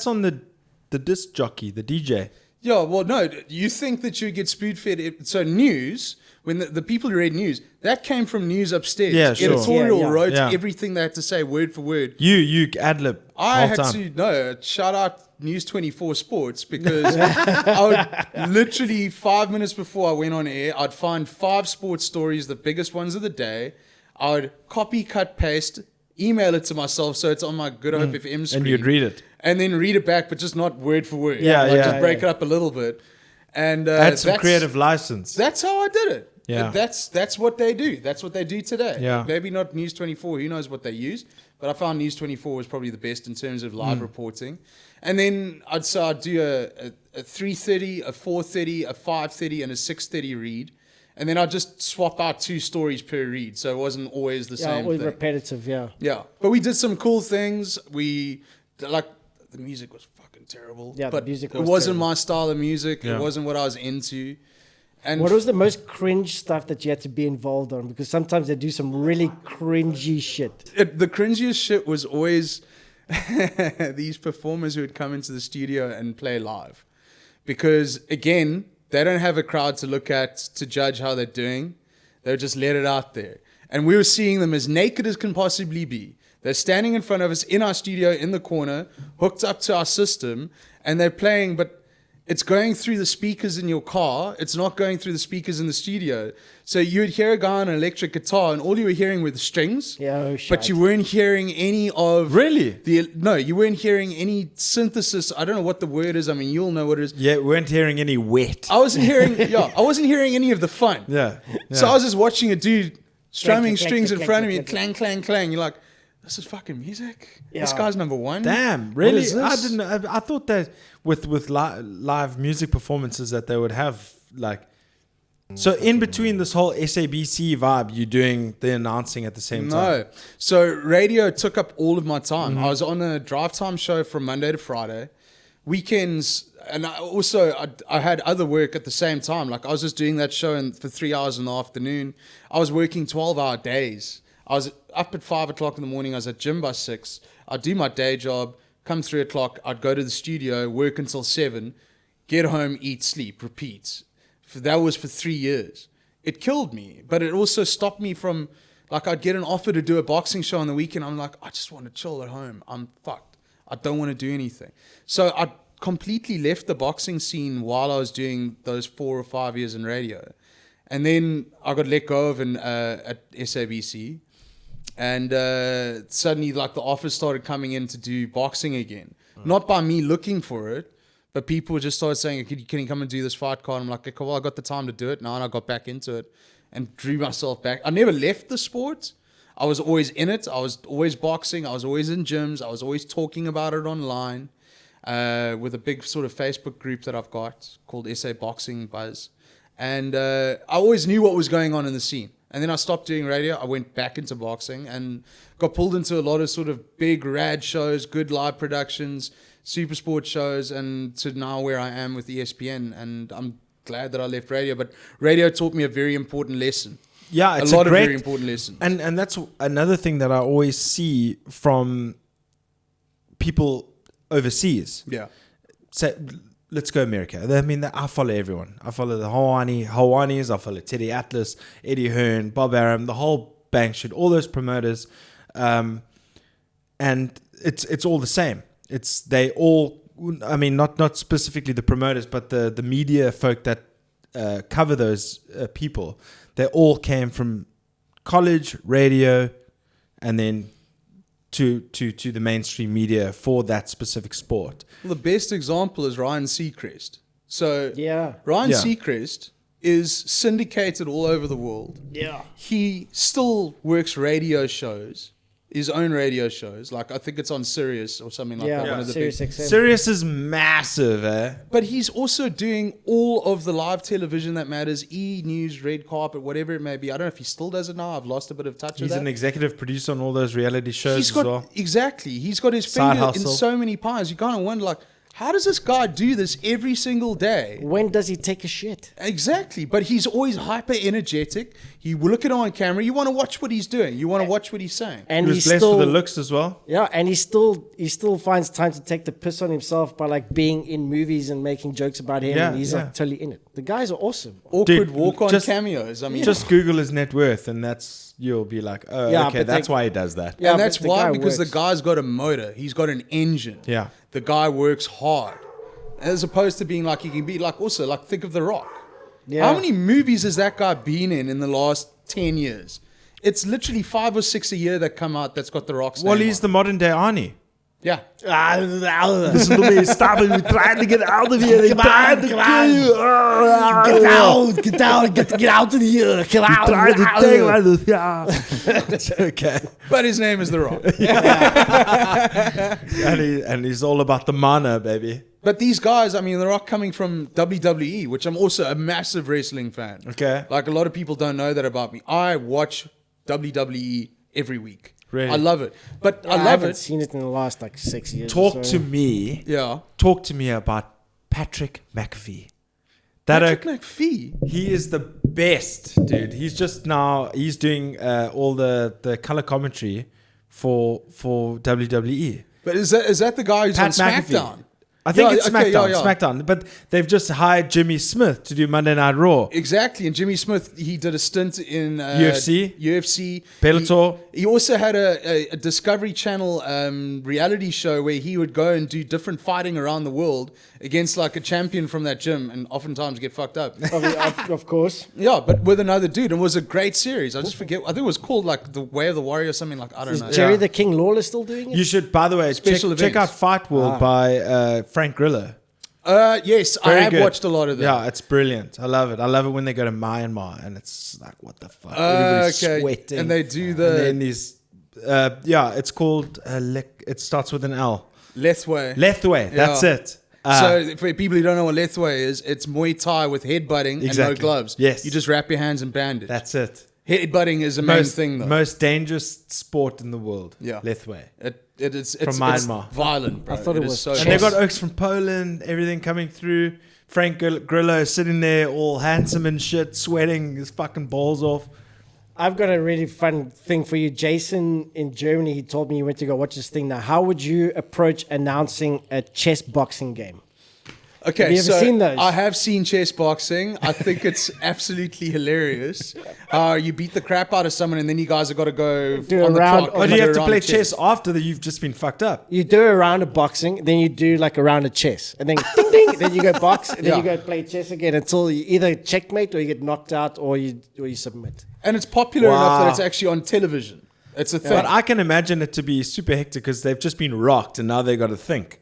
Speaker 1: on the disc jockey, the DJ.
Speaker 3: Yeah, well, no, you think that you get spoon-fed. So news, when the people who read news, that came from news upstairs.
Speaker 1: Yeah, sure.
Speaker 3: Editorial wrote everything they had to say word for word.
Speaker 1: You ad-lib
Speaker 3: I had to, shout out News 24 Sports, because I would literally 5 minutes before I went on air, I'd find 5 sports stories, the biggest ones of the day. I would copy, cut, paste, email it to myself so it's on my Good Hope FM screen.
Speaker 1: And you'd read it.
Speaker 3: And then read it back, but just not word for word.
Speaker 1: Just
Speaker 3: break it up a little bit. And
Speaker 1: had some creative license.
Speaker 3: That's how I did it.
Speaker 1: Yeah.
Speaker 3: That's what they do. That's what they do today.
Speaker 1: Yeah.
Speaker 3: Maybe not News 24. Who knows what they use? But I found News 24 was probably the best in terms of live reporting. And then I'd do a 3:30, a 4:30, a 5:30, and a 6:30 read. And then I'd just swap out 2 stories per read. So it wasn't always the same
Speaker 2: always
Speaker 3: thing.
Speaker 2: Repetitive,
Speaker 3: Yeah. But we did some cool things. The music was fucking terrible.
Speaker 2: Yeah,
Speaker 3: but
Speaker 2: the music
Speaker 3: it wasn't my style of music. It wasn't what I was into. And
Speaker 2: what was the most cringe stuff that you had to be involved on? Because sometimes they do some really cringy shit.
Speaker 3: The cringiest shit was always these performers who would come into the studio and play live. Because, again, they don't have a crowd to look at to judge how they're doing. They'll just let it out there. And we were seeing them as naked as can possibly be. They're standing in front of us in our studio in the corner, hooked up to our system, and they're playing, but it's going through the speakers in your car. It's not going through the speakers in the studio. So you'd hear a guy on an electric guitar, and all you were hearing were the strings.
Speaker 2: Yeah, oh, shit.
Speaker 3: But you weren't hearing any of
Speaker 1: Really?
Speaker 3: No, you weren't hearing any synthesis. I don't know what the word is. I mean, you'll know what it is.
Speaker 1: Yeah, we weren't hearing any wet.
Speaker 3: I wasn't hearing. I wasn't hearing any of the fun.
Speaker 1: Yeah.
Speaker 3: So I was just watching a dude strumming
Speaker 2: Clank,
Speaker 3: strings
Speaker 2: clank,
Speaker 3: in
Speaker 2: clank,
Speaker 3: front of me,
Speaker 2: clank,
Speaker 3: clang, clang, clang. You're like, this is fucking music. This
Speaker 2: Yeah.
Speaker 3: guy's number one.
Speaker 1: Damn, really?
Speaker 3: is this?
Speaker 1: I didn't know. I thought that with live music performances that they would have like. So in between this whole SABC vibe, you're doing the announcing at the same time.
Speaker 3: No. So radio took up all of my time. I was on a drive time show from Monday to Friday. Weekends, and I had other work at the same time. Like I was just doing that show for 3 hours in the afternoon. I was working 12-hour days. I was up at 5 o'clock in the morning. I was at gym by 6. I'd do my day job, come 3 o'clock. I'd go to the studio, work until 7, get home, eat, sleep, repeat. That was for 3 years. It killed me, but it also stopped me from, like, I'd get an offer to do a boxing show on the weekend. I'm like, I just want to chill at home. I'm fucked. I don't want to do anything. So I completely left the boxing scene while I was doing those 4 or 5 years in radio. And then I got let go of at SABC. And suddenly, like, the offers started coming in to do boxing again. Not by me looking for it, but people just started saying, can you come and do this fight card? I'm like, okay, well, I got the time to do it now, and I got back into it and drew myself back. I never left the sport. I was always in it. I was always boxing. I was always in gyms. I was always talking about it online with a big sort of Facebook group that I've got called SA Boxing Buzz. And I always knew what was going on in the scene. And then I stopped doing radio. I went back into boxing and got pulled into a lot of sort of big rad shows, good live productions, super sport shows, and to now where I am with ESPN. And I'm glad that I left radio. But radio taught me a very important lesson.
Speaker 1: Yeah, it's
Speaker 3: a lot
Speaker 1: great,
Speaker 3: of very important lessons.
Speaker 1: And that's another thing that I always see from people overseas.
Speaker 3: Yeah.
Speaker 1: So let's go America. I mean, I follow everyone. I follow the Hawaiians. I follow Teddy Atlas, Eddie Hearn, Bob Arum, the whole bang shit, all those promoters. And it's all the same. They all, I mean, not specifically the promoters, but the media folk that cover those people. They all came from college, radio, and then to the mainstream media for that specific sport.
Speaker 3: Well, the best example is Ryan Seacrest. So Ryan
Speaker 1: Yeah.
Speaker 3: Seacrest is syndicated all over the world.
Speaker 2: Yeah.
Speaker 3: He still works radio shows, his own radio shows. Like I think it's on Sirius or something like that. One of the
Speaker 2: Sirius
Speaker 3: big.
Speaker 2: XM.
Speaker 1: Sirius is massive, eh?
Speaker 3: But he's also doing all of the live television that matters, E-News, Red Carpet, whatever it may be. I don't know if he still does it now. I've lost a bit of touch with
Speaker 1: He's
Speaker 3: that.
Speaker 1: an executive producer on all those reality shows
Speaker 3: He's got,
Speaker 1: as well.
Speaker 3: Exactly. He's got his
Speaker 1: Side
Speaker 3: finger in
Speaker 1: hustle.
Speaker 3: so many pies. You kind of wonder, like, how does this guy do this every single day?
Speaker 2: When does he take a shit?
Speaker 3: Exactly. But he's always hyper energetic. You look at him on camera. You want to watch what he's doing. You want to watch what he's saying.
Speaker 2: And
Speaker 1: He was
Speaker 2: he's
Speaker 1: blessed
Speaker 2: still
Speaker 1: with the looks as well.
Speaker 2: Yeah, and he still finds time to take the piss on himself by like being in movies and making jokes about him,
Speaker 1: Yeah,
Speaker 2: and he's
Speaker 1: yeah.
Speaker 2: like totally in it. The guys are awesome.
Speaker 3: Awkward
Speaker 1: Dude,
Speaker 3: walk-on
Speaker 1: just-
Speaker 3: cameos. I mean,
Speaker 1: Just Google his net worth, and you'll be like, oh,
Speaker 2: Yeah,
Speaker 1: okay,
Speaker 2: but
Speaker 1: that's
Speaker 2: they-
Speaker 1: why he does that.
Speaker 2: Yeah,
Speaker 3: and that's
Speaker 2: but the
Speaker 3: why,
Speaker 2: guy
Speaker 3: because
Speaker 2: works.
Speaker 3: the guy's got a motor. He's got an engine.
Speaker 1: Yeah.
Speaker 3: The guy works hard. As opposed to being like, he can be like, also, like, think of The Rock.
Speaker 2: Yeah.
Speaker 3: How many movies has that guy been in the last 10 years? It's literally 5 or 6 a year that come out that's got The Rock's
Speaker 1: Well,
Speaker 3: name
Speaker 1: he's
Speaker 3: on.
Speaker 1: the modern day Arnie.
Speaker 3: Yeah.
Speaker 1: This is the way stopping. We're trying to get out of here.
Speaker 2: Get out of here. Get out.
Speaker 1: Okay.
Speaker 3: But his name is The Rock.
Speaker 1: And he's all about the mana, baby.
Speaker 3: But these guys, I mean, The Rock coming from WWE, which I'm also a massive wrestling fan.
Speaker 1: Okay.
Speaker 3: Like, a lot of people don't know that about me. I watch WWE every week.
Speaker 1: Really?
Speaker 3: I love it. But I
Speaker 2: I
Speaker 3: love
Speaker 2: haven't
Speaker 3: it.
Speaker 2: seen it in the last like 6 years.
Speaker 1: Talk
Speaker 2: or
Speaker 1: to
Speaker 2: so.
Speaker 1: me.
Speaker 3: Yeah.
Speaker 1: Talk to me about Patrick McAfee.
Speaker 3: Patrick McPhee.
Speaker 1: He is the best, dude. He's doing all the color commentary for WWE.
Speaker 3: But is that the guy who's
Speaker 1: Pat
Speaker 3: on
Speaker 1: McAfee.
Speaker 3: SmackDown?
Speaker 1: I think it's
Speaker 3: okay,
Speaker 1: SmackDown.
Speaker 3: yeah.
Speaker 1: SmackDown. But they've just hired Jimmy Smith to do Monday Night Raw.
Speaker 3: Exactly, and Jimmy Smith, he did a stint in
Speaker 1: UFC, Bellator.
Speaker 3: He also had a Discovery Channel reality show where he would go and do different fighting around the world against like a champion from that gym, and oftentimes get fucked up.
Speaker 2: Of course.
Speaker 3: Yeah, but with another dude, and it was a great series. I just forget. I think it was called like The Way of the Warrior or something like. I don't know.
Speaker 2: Is Jerry the King Lawler still doing it?
Speaker 1: You should, by the way, check out Fight World by Frank Grillo.
Speaker 3: Yes,
Speaker 1: Very
Speaker 3: I have
Speaker 1: good.
Speaker 3: watched a lot of them.
Speaker 1: Yeah, it's brilliant. I love it. I love it when they go to Myanmar and it's like, what the fuck? Everybody's sweating.
Speaker 3: And they do
Speaker 1: And then these, it's called, it starts with an L.
Speaker 3: Lethway.
Speaker 1: Lethway, that's it.
Speaker 3: So for people who don't know what Lethway is, it's Muay Thai with headbutting and no gloves.
Speaker 1: Yes.
Speaker 3: You just wrap your hands and bandage.
Speaker 1: That's it.
Speaker 3: Headbutting is the main thing, though.
Speaker 1: Most dangerous sport in the world.
Speaker 3: Yeah.
Speaker 1: Lethway.
Speaker 3: It's
Speaker 1: Myanmar.
Speaker 3: violent, bro.
Speaker 2: I thought it was
Speaker 3: so
Speaker 1: And they got oaks from Poland, everything coming through. Frank Grillo sitting there all handsome and shit, sweating his fucking balls off.
Speaker 2: I've got a really fun thing for you. Jason in Germany, he told me he went to go watch this thing. Now, how would you approach announcing a chess boxing game?
Speaker 3: Okay,
Speaker 2: have you ever seen those?
Speaker 3: I have seen chess boxing. I think it's absolutely hilarious. You beat the crap out of someone, and then you guys have got to go
Speaker 2: Do
Speaker 3: on
Speaker 2: a
Speaker 3: the
Speaker 2: round-
Speaker 3: clock.
Speaker 1: Or
Speaker 3: and
Speaker 1: do you
Speaker 3: do
Speaker 1: have
Speaker 3: a
Speaker 1: to
Speaker 3: round
Speaker 1: play
Speaker 3: of
Speaker 1: chess after that you've just been fucked up?
Speaker 2: You do a round of boxing, then you do like a round of chess, and then ding ding, then you go box, and then you go play chess again until you either checkmate or you get knocked out or you submit.
Speaker 3: And it's popular enough that
Speaker 1: Wow.
Speaker 3: it's actually on television. It's a thing.
Speaker 1: But I can imagine it to be super hectic because they've just been rocked and now they've got to think.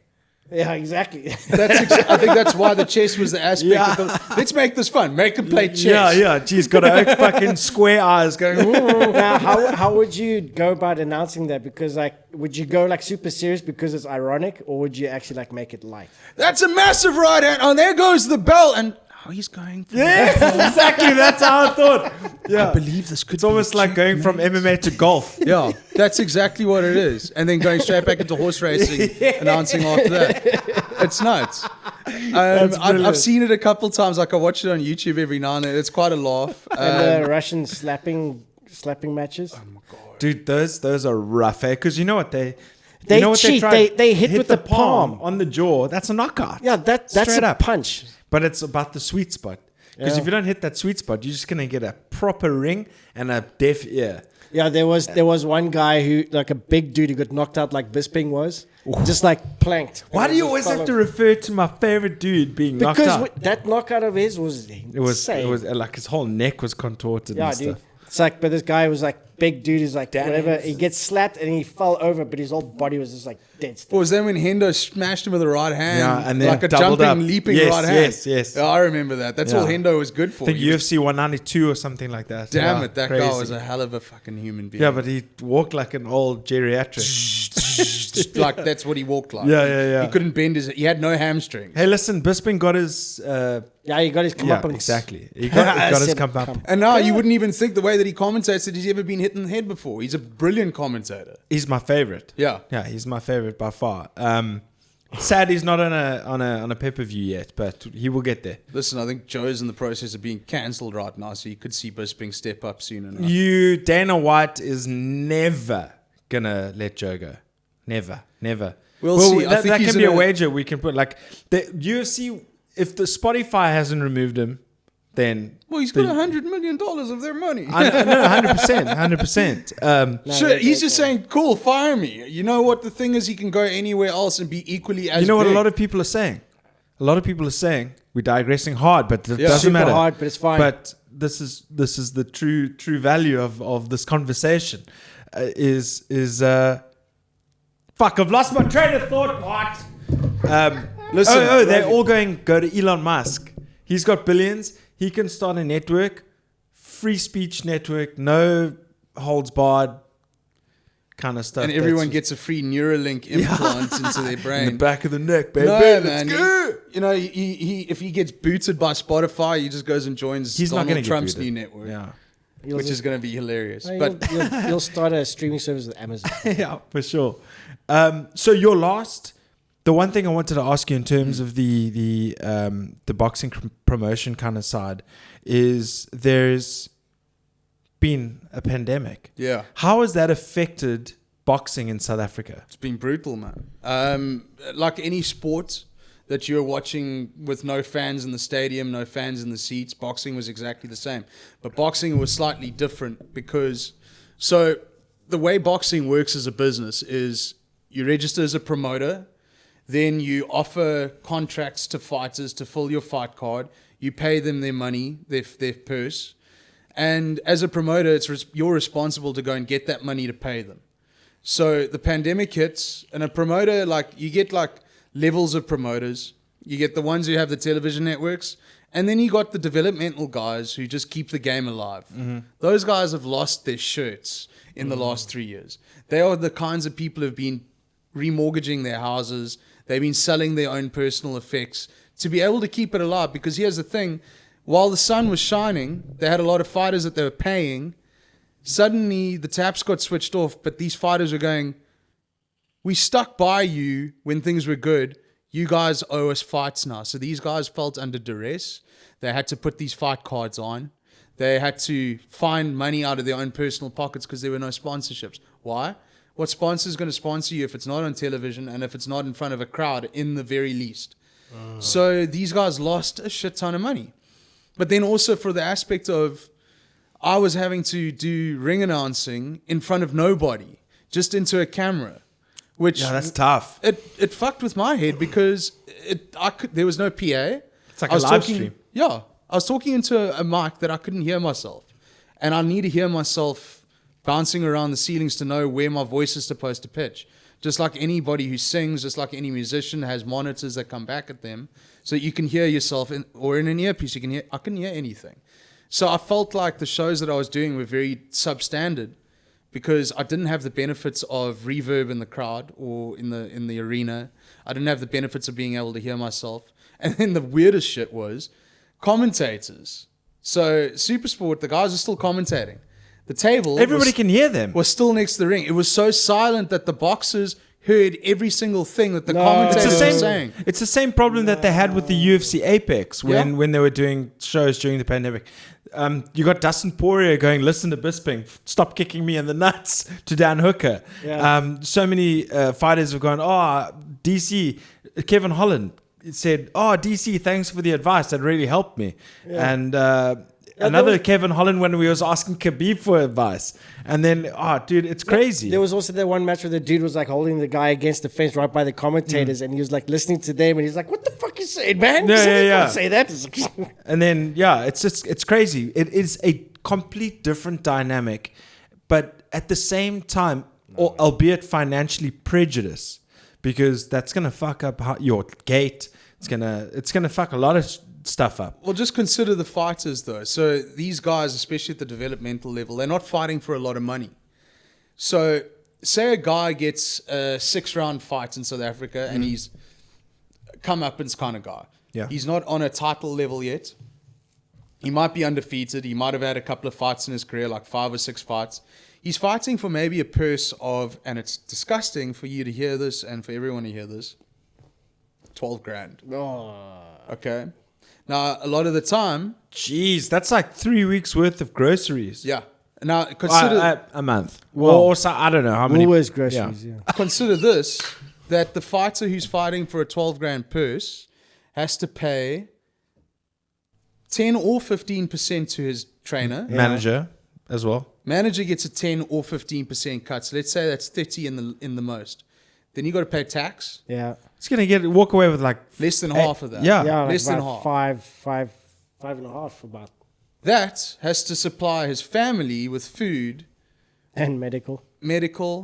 Speaker 2: Yeah, exactly.
Speaker 3: I think that's why the chess was the aspect.
Speaker 1: Yeah.
Speaker 3: Let's make this fun. Make them play chess.
Speaker 1: Yeah. Geez, got a fucking square eyes going. "Ooh."
Speaker 2: Now, how would you go about announcing that? Because like, would you go like super serious because it's ironic, or would you actually like make it light?
Speaker 3: That's a massive right hand. Oh, there goes the bell. And he's going.
Speaker 1: Yes, exactly. That's how I thought. Yeah.
Speaker 3: I believe this could
Speaker 1: It's almost like going from MMA to golf.
Speaker 3: Yeah, that's exactly what it is. And then going straight back into horse racing, announcing after that. It's nuts. I've seen it a couple times. Like I watch it on YouTube every now and then. It's quite a laugh.
Speaker 2: And the Russian slapping matches.
Speaker 1: Dude, those are rough, eh? Because you know what they
Speaker 2: cheat. They hit with the palm
Speaker 1: on the jaw. That's a knockout.
Speaker 2: Yeah, that's
Speaker 1: Straight
Speaker 2: a
Speaker 1: up.
Speaker 2: punch.
Speaker 1: But it's about the sweet spot. Because if you don't hit that sweet spot, you're just gonna get a proper ring and a deaf ear.
Speaker 2: Yeah, there was one guy who, like a big dude who got knocked out like Bisping was, just like planked.
Speaker 1: Why do you always have to refer to my favorite dude being knocked out?
Speaker 2: Because that knockout of his was insane.
Speaker 1: It was like his whole neck was contorted
Speaker 2: Yeah,
Speaker 1: and
Speaker 2: dude.
Speaker 1: stuff.
Speaker 2: It's like, but this guy was like big dude. He's like whatever. He gets slapped and he fell over, but his whole body was just like dead still.
Speaker 3: What was that when Hendo smashed him with the right hand?
Speaker 1: Yeah, and then
Speaker 3: like a
Speaker 1: doubled
Speaker 3: jumping,
Speaker 1: up.
Speaker 3: leaping
Speaker 1: Yes,
Speaker 3: right hand.
Speaker 1: yes.
Speaker 3: Yeah, I remember that. That's all
Speaker 1: Yeah.
Speaker 3: Hendo was good for.
Speaker 1: I think
Speaker 3: He was-
Speaker 1: UFC 192 or something like that.
Speaker 3: Damn
Speaker 1: Yeah,
Speaker 3: it, that
Speaker 1: crazy.
Speaker 3: guy was a hell of a fucking human being.
Speaker 1: Yeah, but he walked like an old geriatric.
Speaker 3: like that's what he walked like.
Speaker 1: Yeah.
Speaker 3: He couldn't bend his. He had no hamstrings.
Speaker 1: Hey, listen, Bisping got his.
Speaker 2: Yeah, he got his comeuppance.
Speaker 1: Exactly. He got his
Speaker 2: Said
Speaker 1: comeuppance.
Speaker 3: And now you wouldn't even think the way that he commentates that he's ever been hit in the head before. He's a brilliant commentator.
Speaker 1: He's my favorite.
Speaker 3: Yeah.
Speaker 1: Yeah, he's my favorite by far. Sad he's not on a pay-per-view yet, but he will get there.
Speaker 3: Listen, I think Joe's in the process of being cancelled right now, so you could see Bisping step up soon enough.
Speaker 1: Dana White is never gonna let Joe go. Never.
Speaker 3: We'll see. I
Speaker 1: That,
Speaker 3: think
Speaker 1: that
Speaker 3: he's
Speaker 1: can be a
Speaker 3: in a-
Speaker 1: wager we can put. Like the UFC, if the Spotify hasn't removed him, then
Speaker 3: Well, he's got $100 million of their money.
Speaker 1: 100%.
Speaker 3: Sure, he's just saying, cool, fire me. You know what? The thing is, he can go anywhere else and be equally as
Speaker 1: You know what a
Speaker 3: big.
Speaker 1: lot of people are saying? A lot of people are saying we're digressing hard, but it doesn't
Speaker 2: Super
Speaker 1: matter.
Speaker 2: hard, but it's fine.
Speaker 1: But this is the true value of this conversation. Fuck! I've lost my train of thought. What?
Speaker 3: Listen,
Speaker 1: they're all go to Elon Musk. He's got billions. He can start a network, free speech network, no holds barred kind of stuff.
Speaker 3: and everyone gets a free Neuralink implant into their brain.
Speaker 1: in the back of the neck, baby.
Speaker 3: No,
Speaker 1: Let's
Speaker 3: man.
Speaker 1: go.
Speaker 3: He if he gets booted by Spotify, he just goes and joins
Speaker 1: He's not
Speaker 3: Donald
Speaker 1: going to get
Speaker 3: Trump's
Speaker 1: booted.
Speaker 3: new network,
Speaker 1: Yeah.
Speaker 3: which is going to be hilarious.
Speaker 2: No,
Speaker 3: But
Speaker 2: you'll start a streaming service with Amazon.
Speaker 1: Yeah, for sure. So your the one thing I wanted to ask you in terms of the boxing promotion kind of side is there's been a pandemic.
Speaker 3: yeah,
Speaker 1: How has that affected boxing in South Africa?
Speaker 3: it's been brutal, man. Like any sport, that you were watching with no fans in the stadium, no fans in the seats. Boxing was exactly the same. But boxing was slightly different because, so the way boxing works as a business is you register as a promoter, then you offer contracts to fighters to fill your fight card. You pay them their money, their purse. And as a promoter, you're responsible to go and get that money to pay them. So the pandemic hits, and a promoter, like, you get like levels of promoters. You get the ones who have the television networks, and then you got the developmental guys who just keep the game alive. Mm-hmm. Those guys have lost their shirts in the last 3 years. They are the kinds of people who have been remortgaging their houses. They've been selling their own personal effects to be able to keep it alive. Because here's the thing, while the sun was shining, they had a lot of fighters that they were paying. Suddenly, the taps got switched off, but these fighters were going, we stuck by you when things were good. You guys owe us fights now. So these guys felt under duress. They had to put these fight cards on. They had to find money out of their own personal pockets because there were no sponsorships. Why? What sponsor is going to sponsor you if it's not on television and if it's not in front of a crowd, in the very least? So these guys lost a shit ton of money. But then also for the aspect of, I was having to do ring announcing in front of nobody, just into a camera, which
Speaker 1: that's tough.
Speaker 3: It fucked with my head because there was no PA.
Speaker 1: It's like a live stream.
Speaker 3: Yeah, I was talking into a mic that I couldn't hear myself, and I need to hear myself bouncing around the ceilings to know where my voice is supposed to pitch. Just like anybody who sings, just like any musician has monitors that come back at them, so you can hear yourself or in an earpiece. I can hear anything. So I felt like the shows that I was doing were very substandard because I didn't have the benefits of reverb in the crowd or in the arena. I didn't have the benefits of being able to hear myself. And then the weirdest shit was commentators. So SuperSport, the guys are still commentating. The table,
Speaker 1: everybody can hear them,
Speaker 3: was still next to the ring. It was so silent that the boxers heard every single thing that the commentators were saying.
Speaker 1: It's the same problem that they had with the UFC Apex when they were doing shows during the pandemic. You got Dustin Poirier going, listen to Bisping, stop kicking me in the nuts, to Dan Hooker. Yeah. So many fighters have gone, DC, Kevin Holland said, DC, thanks for the advice. That really helped me. Yeah. And another Kevin Holland when we was asking Khabib for advice. And then, dude, it's crazy.
Speaker 2: There was also that one match where the dude was like holding the guy against the fence right by the commentators and he was like listening to them and he's like, what the fuck you saying, man? Don't say that.
Speaker 1: And then, it's crazy. It is a complete different dynamic. But at the same time, albeit financially prejudice, because that's going to fuck up your gate. It's gonna fuck a lot of stuff up.
Speaker 3: Well, just consider the fighters though. So these guys, especially at the developmental level, they're not fighting for a lot of money. So say a guy gets a 6-round fight in South Africa and he's come-uppance kind of guy.
Speaker 1: Yeah.
Speaker 3: He's not on a title level yet. He might be undefeated. He might have had a couple of fights in his career, like 5 or 6 fights. He's fighting for maybe a purse of, and it's disgusting for you to hear this and for everyone to hear this, 12 grand. Okay. Now, a lot of the time...
Speaker 1: Jeez, that's like 3 weeks worth of groceries.
Speaker 3: Yeah. Now, consider...
Speaker 1: a month. Well, or so, I don't know how many...
Speaker 2: Always groceries, yeah.
Speaker 3: Consider this, that the fighter who's fighting for a 12 grand purse has to pay 10 or 15% to his trainer.
Speaker 1: Yeah. Manager as well.
Speaker 3: Manager gets a 10 or 15% cut. So let's say that's 30 in the most. Then you got to pay tax.
Speaker 2: Yeah.
Speaker 1: It's going to walk away with like...
Speaker 3: less than half of that.
Speaker 1: Yeah.
Speaker 2: Like
Speaker 3: less than half.
Speaker 2: Five and a half about.
Speaker 3: That has to supply his family with food.
Speaker 2: And medical.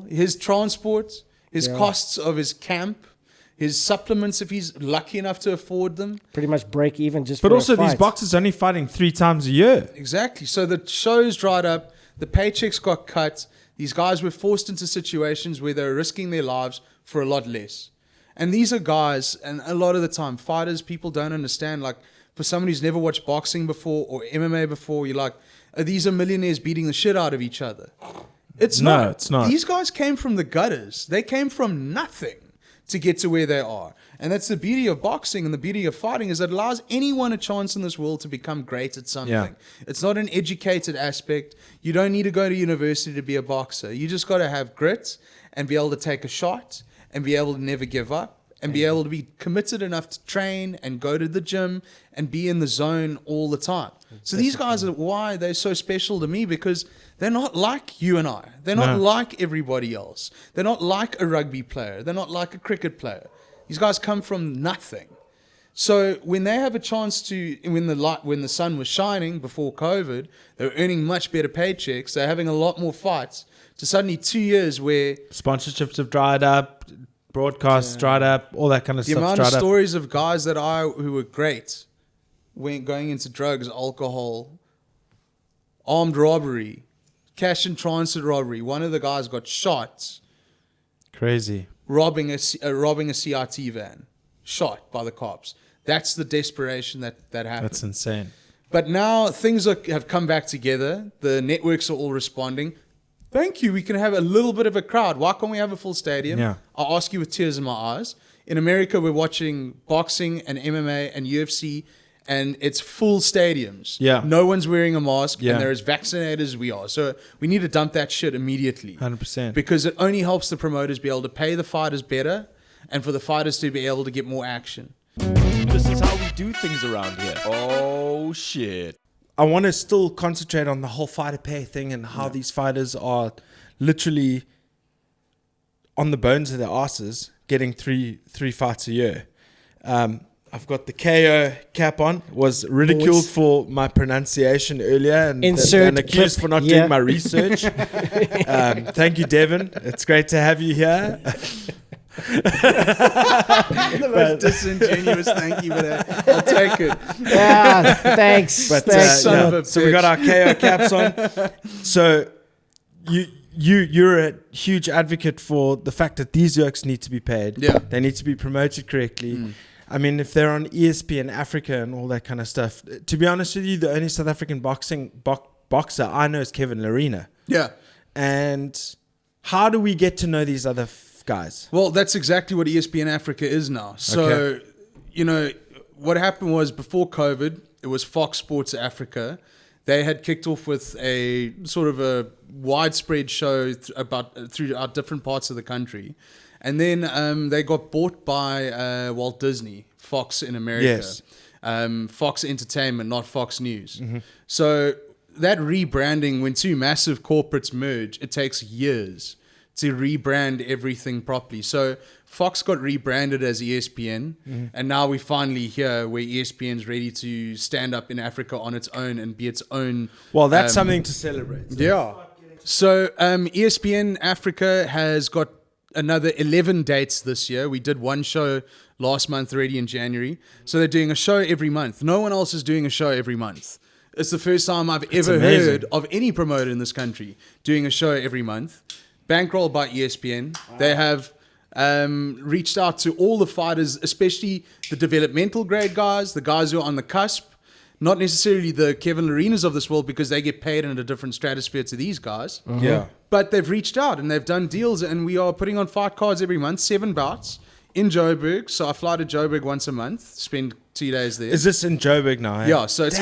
Speaker 3: His transport, his costs of his camp, his supplements if he's lucky enough to afford them.
Speaker 2: Pretty much break even just
Speaker 1: but
Speaker 2: for
Speaker 1: also
Speaker 2: a fight.
Speaker 1: These boxers only fighting 3 times a year.
Speaker 3: Exactly. So the show's dried up. The paychecks got cut. These guys were forced into situations where they were risking their lives for a lot less. And these are guys, and a lot of the time, fighters, people don't understand. Like, for somebody who's never watched boxing before or MMA before, you're like, these are millionaires beating the shit out of each other. It's not.
Speaker 1: It's not.
Speaker 3: These guys came from the gutters. They came from nothing to get to where they are. And that's the beauty of boxing and the beauty of fighting, is it allows anyone a chance in this world to become great at something. Yeah. It's not an educated aspect. You don't need to go to university to be a boxer. You just got to have grit and be able to take a shot and be able to never give up and be able to be committed enough to train and go to the gym and be in the zone all the time. So these guys are why they're so special to me, because they're not like you and I. They're not like everybody else. They're not like a rugby player. They're not like a cricket player. These guys come from nothing. So when they have a chance to, when the sun was shining before COVID, they were earning much better paychecks. They're having a lot more fights. To suddenly 2 years where
Speaker 1: sponsorships have dried up, broadcasts dried up, all that kind of stuff.
Speaker 3: The amount of stories of guys who were great when going into drugs, alcohol, armed robbery, cash and transit robbery. One of the guys got shot.
Speaker 1: Crazy.
Speaker 3: Robbing a CRT van, shot by the cops. That's the desperation that happened.
Speaker 1: That's insane.
Speaker 3: But now things have come back together. The networks are all responding. Thank you. We can have a little bit of a crowd. Why can't we have a full stadium?
Speaker 1: Yeah.
Speaker 3: I'll ask you with tears in my eyes. In America, we're watching boxing and MMA and UFC, and it's full stadiums.
Speaker 1: Yeah.
Speaker 3: No one's wearing a mask,
Speaker 1: Yeah.
Speaker 3: and they're as vaccinated as we are. So we need to dump that shit immediately.
Speaker 1: 100%.
Speaker 3: Because it only helps the promoters be able to pay the fighters better and for the fighters to be able to get more action.
Speaker 4: This is how we do things around here. Oh, shit.
Speaker 1: I want to still concentrate on the whole fighter pay thing and how these fighters are literally on the bones of their asses getting three fights a year. I've got the Kayo cap on. Was ridiculed for my pronunciation earlier and accused for not doing my research. Thank you, Devon. It's great to have you here.
Speaker 3: The most disingenuous thank you, but I'll take it.
Speaker 2: Yeah, thanks.
Speaker 1: But,
Speaker 2: thanks.
Speaker 3: son of a
Speaker 1: so we got our KO caps on. So you're a huge advocate for the fact that these yokes need to be paid.
Speaker 3: Yeah.
Speaker 1: They need to be promoted correctly. I mean, if they're on ESPN Africa and all that kind of stuff, to be honest with you, the only South African boxer I know is Kevin Larina.
Speaker 3: Yeah.
Speaker 1: And how do we get to know these other guys?
Speaker 3: Well, that's exactly what ESPN Africa is now. So, what happened was before COVID, it was Fox Sports Africa. They had kicked off with a sort of a widespread show throughout different parts of the country. And then they got bought by Walt Disney, Fox in America.
Speaker 1: Yes.
Speaker 3: Fox Entertainment, not Fox News. Mm-hmm. So that rebranding, when two massive corporates merge, it takes years to rebrand everything properly. So Fox got rebranded as ESPN, and now we're finally here where ESPN's ready to stand up in Africa on its own and be its own.
Speaker 1: Well, that's something to celebrate.
Speaker 3: Yeah. So ESPN Africa has got another 11 dates this year. We did one show last month already in January. So they're doing a show every month. No one else is doing a show every month. It's the first time I've ever heard of any promoter in this country doing a show every month. Bankrolled by ESPN. Wow. They have reached out to all the fighters, especially the developmental grade guys, the guys who are on the cusp. Not necessarily the Kevin Larinas of this world, because they get paid in a different stratosphere to these guys.
Speaker 1: Mm-hmm. Yeah.
Speaker 3: But they've reached out and they've done deals, and we are putting on fight cards every month, 7 bouts in Joburg. So I fly to Joburg once a month, spend 2 days there.
Speaker 1: Is this in Joburg now? Eh?
Speaker 3: Yeah, so it's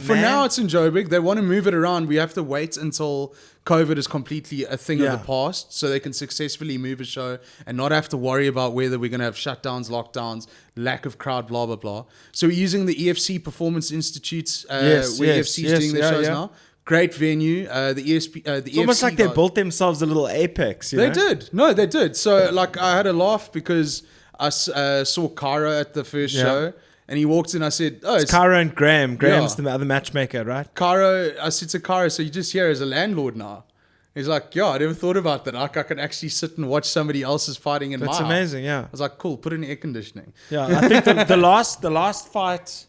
Speaker 3: for now it's in Joburg. They want to move it around. We have to wait until COVID is completely a thing of the past, so they can successfully move a show and not have to worry about whether we're going to have shutdowns, lockdowns, lack of crowd, blah, blah, blah. So we're using the EFC Performance Institute, where EFC is doing their shows now. Great venue. It's
Speaker 1: almost like they built themselves a little apex.
Speaker 3: They did. No, they did. So like I had a laugh because I saw Currer at the first show. And he walked in, I said, it's
Speaker 1: Kayo and Graham. Graham's the other matchmaker, right?
Speaker 3: Kayo, I said to Kayo, so you're just here as a landlord now? He's like, I never thought about that. Like, I can actually sit and watch somebody else's fighting in my house.
Speaker 1: That's amazing, yeah.
Speaker 3: I was like, cool, put in air conditioning.
Speaker 1: Yeah, I think the last fight,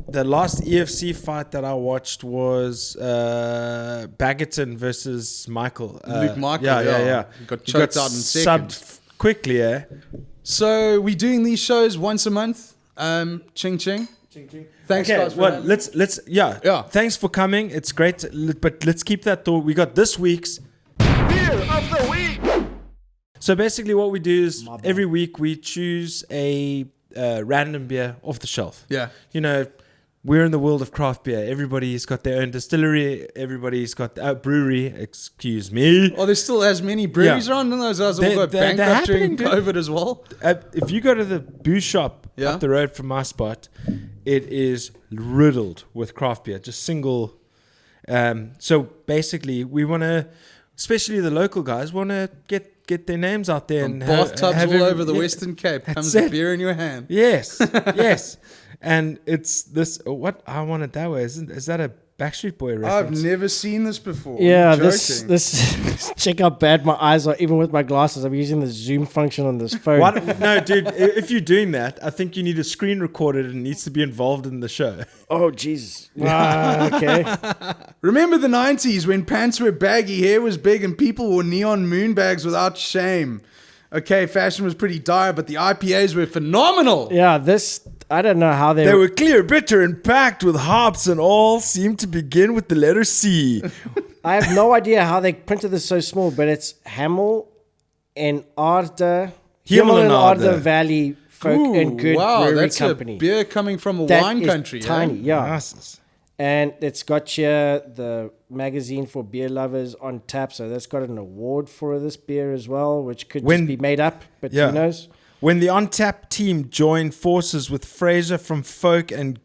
Speaker 1: the last EFC fight that I watched was Bagatton versus Michael.
Speaker 3: Luke Michael,
Speaker 1: yeah.
Speaker 3: He got choked out in seconds.
Speaker 1: Subbed quickly, eh?
Speaker 3: So we're doing these shows once a month. Ching ching. Thanks, guys.
Speaker 1: Well, let's Thanks for coming. It's great, but let's keep that thought. We got this week's
Speaker 4: Beer of the week.
Speaker 1: So basically, what we do is every week we choose a random beer off the shelf.
Speaker 3: Yeah.
Speaker 1: we're in the world of craft beer. Everybody's got their own distillery. Everybody's got brewery. Excuse me.
Speaker 3: Oh, there's still as many breweries
Speaker 1: Yeah.
Speaker 3: around. And those guys all got bankrupt during COVID as well.
Speaker 1: If you go to the booze shop
Speaker 3: Yeah.
Speaker 1: up the road from my spot, it is riddled with craft beer. Just single. So basically, we want to, especially the local guys, want to get their names out there and
Speaker 3: Bathtubs
Speaker 1: have
Speaker 3: all over the
Speaker 1: yeah.
Speaker 3: Western Cape. Comes
Speaker 1: That's
Speaker 3: a
Speaker 1: it.
Speaker 3: beer in your hand.
Speaker 1: Yes, yes. And it's this. What I want it that way. Is that a Backstreet Boy reference?
Speaker 3: I've never seen this before.
Speaker 2: Yeah,
Speaker 3: You're
Speaker 2: this
Speaker 3: joking.
Speaker 2: check how bad my eyes are. Even with my glasses, I'm using the zoom function on this phone.
Speaker 1: No, dude. If you're doing that, I think you need to screen record it and it needs to be involved in the show.
Speaker 2: Oh, Jesus. Okay.
Speaker 3: Remember the 90s when pants were baggy, hair was big, and people wore neon moon bags without shame. Okay, fashion was pretty dire, but the IPAs were phenomenal.
Speaker 2: Yeah, I don't know how
Speaker 1: They were clear, bitter, and packed with hops, and all seemed to begin with the letter C.
Speaker 2: I have no idea how they printed this so small, but it's Hamel and Arde. Hamel and Arde Valley Folk and Good Brewery
Speaker 3: that's
Speaker 2: Company.
Speaker 3: a beer coming from a
Speaker 2: That
Speaker 3: wine
Speaker 2: is
Speaker 3: country.
Speaker 2: tiny, yeah.
Speaker 1: Glasses.
Speaker 2: And it's got here the magazine for beer lovers on tap, so that's got an award for this beer as well, which could just be made up, but
Speaker 1: Yeah.
Speaker 2: who knows?
Speaker 1: When the On-Tap team joined forces with Fraser from Folk and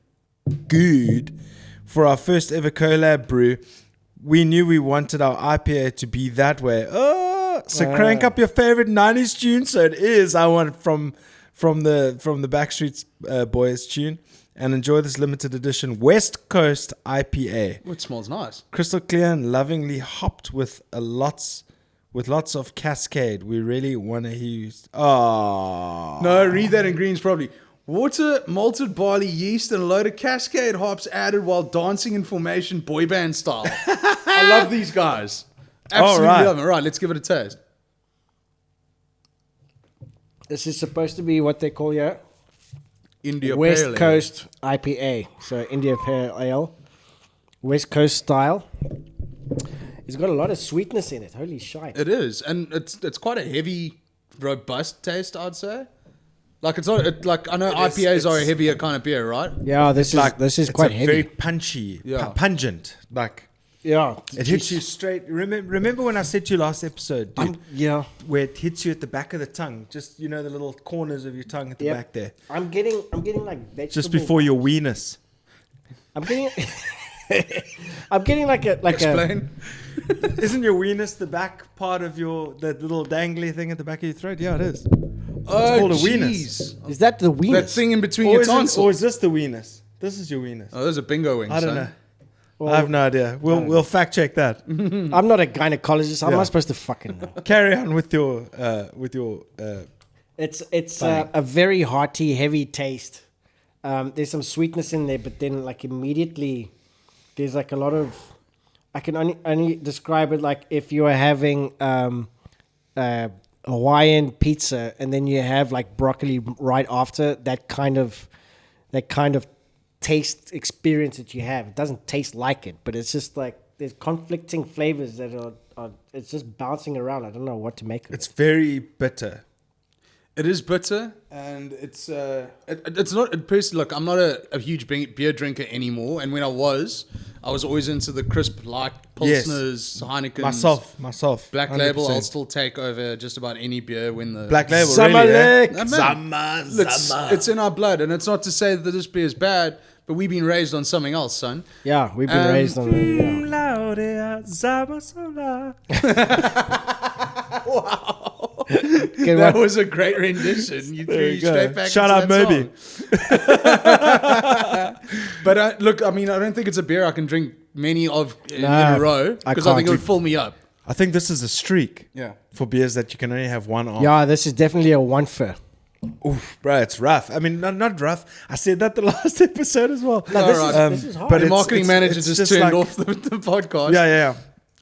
Speaker 1: Good for our first ever collab brew, we knew we wanted our IPA to be that way. So crank up your favorite 90s tune. So it is. I want it from the Backstreet Boys tune. And enjoy this limited edition West Coast IPA.
Speaker 3: It smells nice.
Speaker 1: Crystal clear and lovingly hopped with lots of Cascade. We really want to hear you. Oh.
Speaker 3: No, read that in greens probably. Water, malted barley, yeast, and a load of Cascade hops added while dancing in formation, boy band style. I love these guys. Absolutely
Speaker 1: right.
Speaker 3: love them. Right, let's give it a taste.
Speaker 2: This is supposed to be what they call here
Speaker 3: India
Speaker 2: West
Speaker 3: Pale Ale.
Speaker 2: Coast IPA. So India Pale Ale. West Coast style. It's got a lot of sweetness in it. Holy shite.
Speaker 3: It is, and it's quite a heavy, robust taste, I'd say. Like it's not like I know IPAs are a heavier kind of beer, right?
Speaker 2: Yeah, this is quite
Speaker 1: it's
Speaker 2: heavy.
Speaker 1: very punchy,
Speaker 3: Yeah.
Speaker 1: Pungent. Like
Speaker 2: Yeah.
Speaker 1: it hits you straight. Remember when I said to you last episode, dude,
Speaker 2: Yeah.
Speaker 1: where it hits you at the back of the tongue, just the little corners of your tongue at the
Speaker 2: Yep.
Speaker 1: back there,
Speaker 2: I'm getting like vegetable.
Speaker 1: just before your weenus.
Speaker 2: I'm getting I'm getting like a
Speaker 3: Explain.
Speaker 1: Isn't your weenus the back part of that little dangly thing at the back of your throat? Yeah, it is.
Speaker 3: Oh,
Speaker 1: called a
Speaker 3: jeez.
Speaker 1: weenus.
Speaker 2: Is that the weenus?
Speaker 3: That thing in between
Speaker 1: Or
Speaker 3: your
Speaker 1: is,
Speaker 3: tonsils.
Speaker 1: this the weenus? This is your weenus.
Speaker 3: Oh, those are bingo wings.
Speaker 1: I don't
Speaker 3: son.
Speaker 1: know. I have no idea. We'll fact check that.
Speaker 2: I'm not a gynecologist. How am
Speaker 1: Yeah.
Speaker 2: I supposed to fucking know?
Speaker 1: Carry on with your
Speaker 2: It's a very hearty, heavy taste. There's some sweetness in there, but then like immediately there's like a lot of. I can only describe it like if you are having Hawaiian pizza and then you have like broccoli right after that kind of taste experience that you have. It doesn't taste like it, but it's just like there's conflicting flavors that are it's just bouncing around. I don't know what to make of it.
Speaker 1: It's very bitter.
Speaker 3: It is bitter, and it's not. Personally, look, I'm not a huge beer drinker anymore. And when I was always into the crisp, light Pilsners, Heineken.
Speaker 1: Myself.
Speaker 3: Black Label,
Speaker 1: 100%.
Speaker 3: I'll still take over just about any beer when the
Speaker 1: Black Label,
Speaker 2: Summer
Speaker 1: really, eh?
Speaker 2: Lake.
Speaker 3: It's in our blood, and it's not to say that this beer is bad, but we've been raised on something else, son.
Speaker 2: Yeah, we've been raised on it.
Speaker 3: Wow.
Speaker 2: Okay,
Speaker 3: That
Speaker 2: well,
Speaker 3: was a great rendition. You threw you
Speaker 1: go.
Speaker 3: straight back
Speaker 1: Shout
Speaker 3: into
Speaker 1: out
Speaker 3: that
Speaker 1: Moby.
Speaker 3: song. But look, I mean, I don't think it's a beer I can drink many of in
Speaker 2: Nah,
Speaker 3: a row
Speaker 2: I
Speaker 3: because I think
Speaker 2: can't.
Speaker 3: it would fill me up.
Speaker 1: I think this is a streak
Speaker 3: Yeah.
Speaker 1: for beers that you can only have one of.
Speaker 2: yeah, this is definitely a one for.
Speaker 1: Oof, bro, it's rough. I mean, not rough. I said that the last episode as well.
Speaker 2: No, this,
Speaker 3: Alright.
Speaker 2: this is hard.
Speaker 1: but
Speaker 3: The
Speaker 1: it's-
Speaker 3: marketing
Speaker 1: it's-
Speaker 3: manager
Speaker 1: it's
Speaker 3: just
Speaker 1: just
Speaker 3: turned
Speaker 1: like-
Speaker 3: off the podcast.
Speaker 1: Yeah.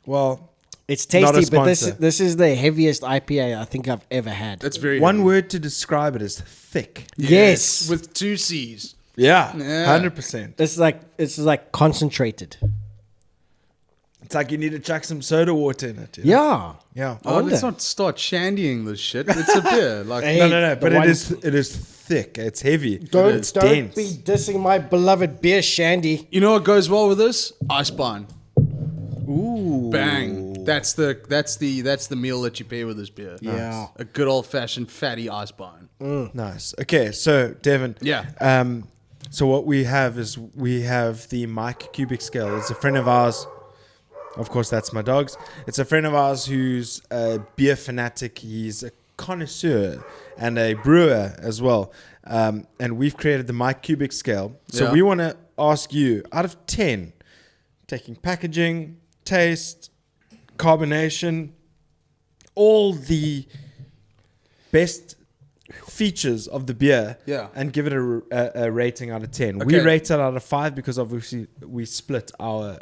Speaker 1: Well,
Speaker 2: it's
Speaker 1: not a
Speaker 2: tasty, but
Speaker 1: sponsor.
Speaker 2: this is the heaviest IPA I think I've ever had.
Speaker 3: That's very
Speaker 1: one
Speaker 3: heavy.
Speaker 1: word to describe it is thick.
Speaker 2: Yes.
Speaker 3: With 2 C's.
Speaker 1: Yeah,
Speaker 3: Yeah.
Speaker 1: 100%.
Speaker 2: It's like concentrated.
Speaker 1: It's like you need to chuck some soda water in it.
Speaker 2: Yeah.
Speaker 1: Yeah.
Speaker 3: Oh,
Speaker 2: wonder.
Speaker 3: let's not start shandying this shit. It's a beer. Like
Speaker 2: Hey,
Speaker 1: No.
Speaker 2: the
Speaker 1: But
Speaker 2: one-
Speaker 1: it is thick. thick. It's heavy.
Speaker 2: Don't
Speaker 1: It's dense.
Speaker 2: be dissing my beloved beer shandy.
Speaker 3: You know what goes well with this? Icebarn.
Speaker 1: Ooh.
Speaker 3: Bang. That's the meal that you pair with this beer.
Speaker 2: Yeah.
Speaker 3: A good old fashioned fatty Icebarn.
Speaker 1: Nice. Okay, so Devon.
Speaker 3: Yeah.
Speaker 1: So what we have is we have the Mike cubic scale. It's a friend of ours. Of course, that's my dog's. It's a friend of ours who's a beer fanatic. He's a connoisseur and a brewer as well. And we've created the Mike cubic scale. So we want to ask you, out of 10, taking packaging, taste, carbonation, all the best features of the beer, and give it a rating out of 10.
Speaker 3: Okay.
Speaker 1: We rate it out of 5 because obviously we split our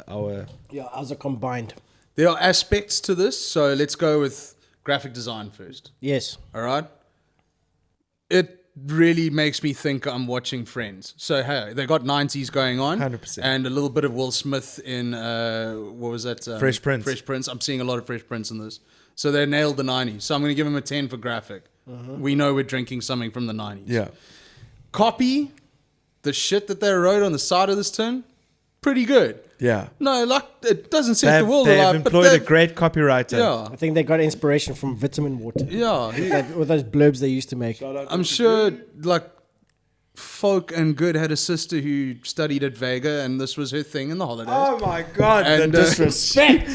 Speaker 2: Yeah, ours are combined.
Speaker 3: There are aspects to this, so let's go with graphic design first.
Speaker 2: Yes.
Speaker 3: All right. It really makes me think I'm watching Friends. So hey, they got 90s going on,
Speaker 1: 100%.
Speaker 3: and a little bit of Will Smith in what was that?
Speaker 1: Fresh Prince.
Speaker 3: Fresh Prince. I'm seeing a lot of Fresh Prince in this. So they nailed the 90s. So I'm going to give them a 10 for graphic. We know we're drinking something from the 90s.
Speaker 1: Yeah.
Speaker 3: Copy, the shit that they wrote on the side of this tin, pretty good.
Speaker 1: Yeah.
Speaker 3: No, like it doesn't set the world
Speaker 1: They've
Speaker 3: alight.
Speaker 1: employed a great copywriter.
Speaker 3: Yeah,
Speaker 2: I think they got inspiration from vitamin water.
Speaker 3: yeah.
Speaker 2: With those blurbs they used to make.
Speaker 3: I'm sure, like, Folk and Good had a sister who studied at Vega, and this was her thing in the holidays.
Speaker 1: Oh my God,
Speaker 3: And,
Speaker 1: the disrespect.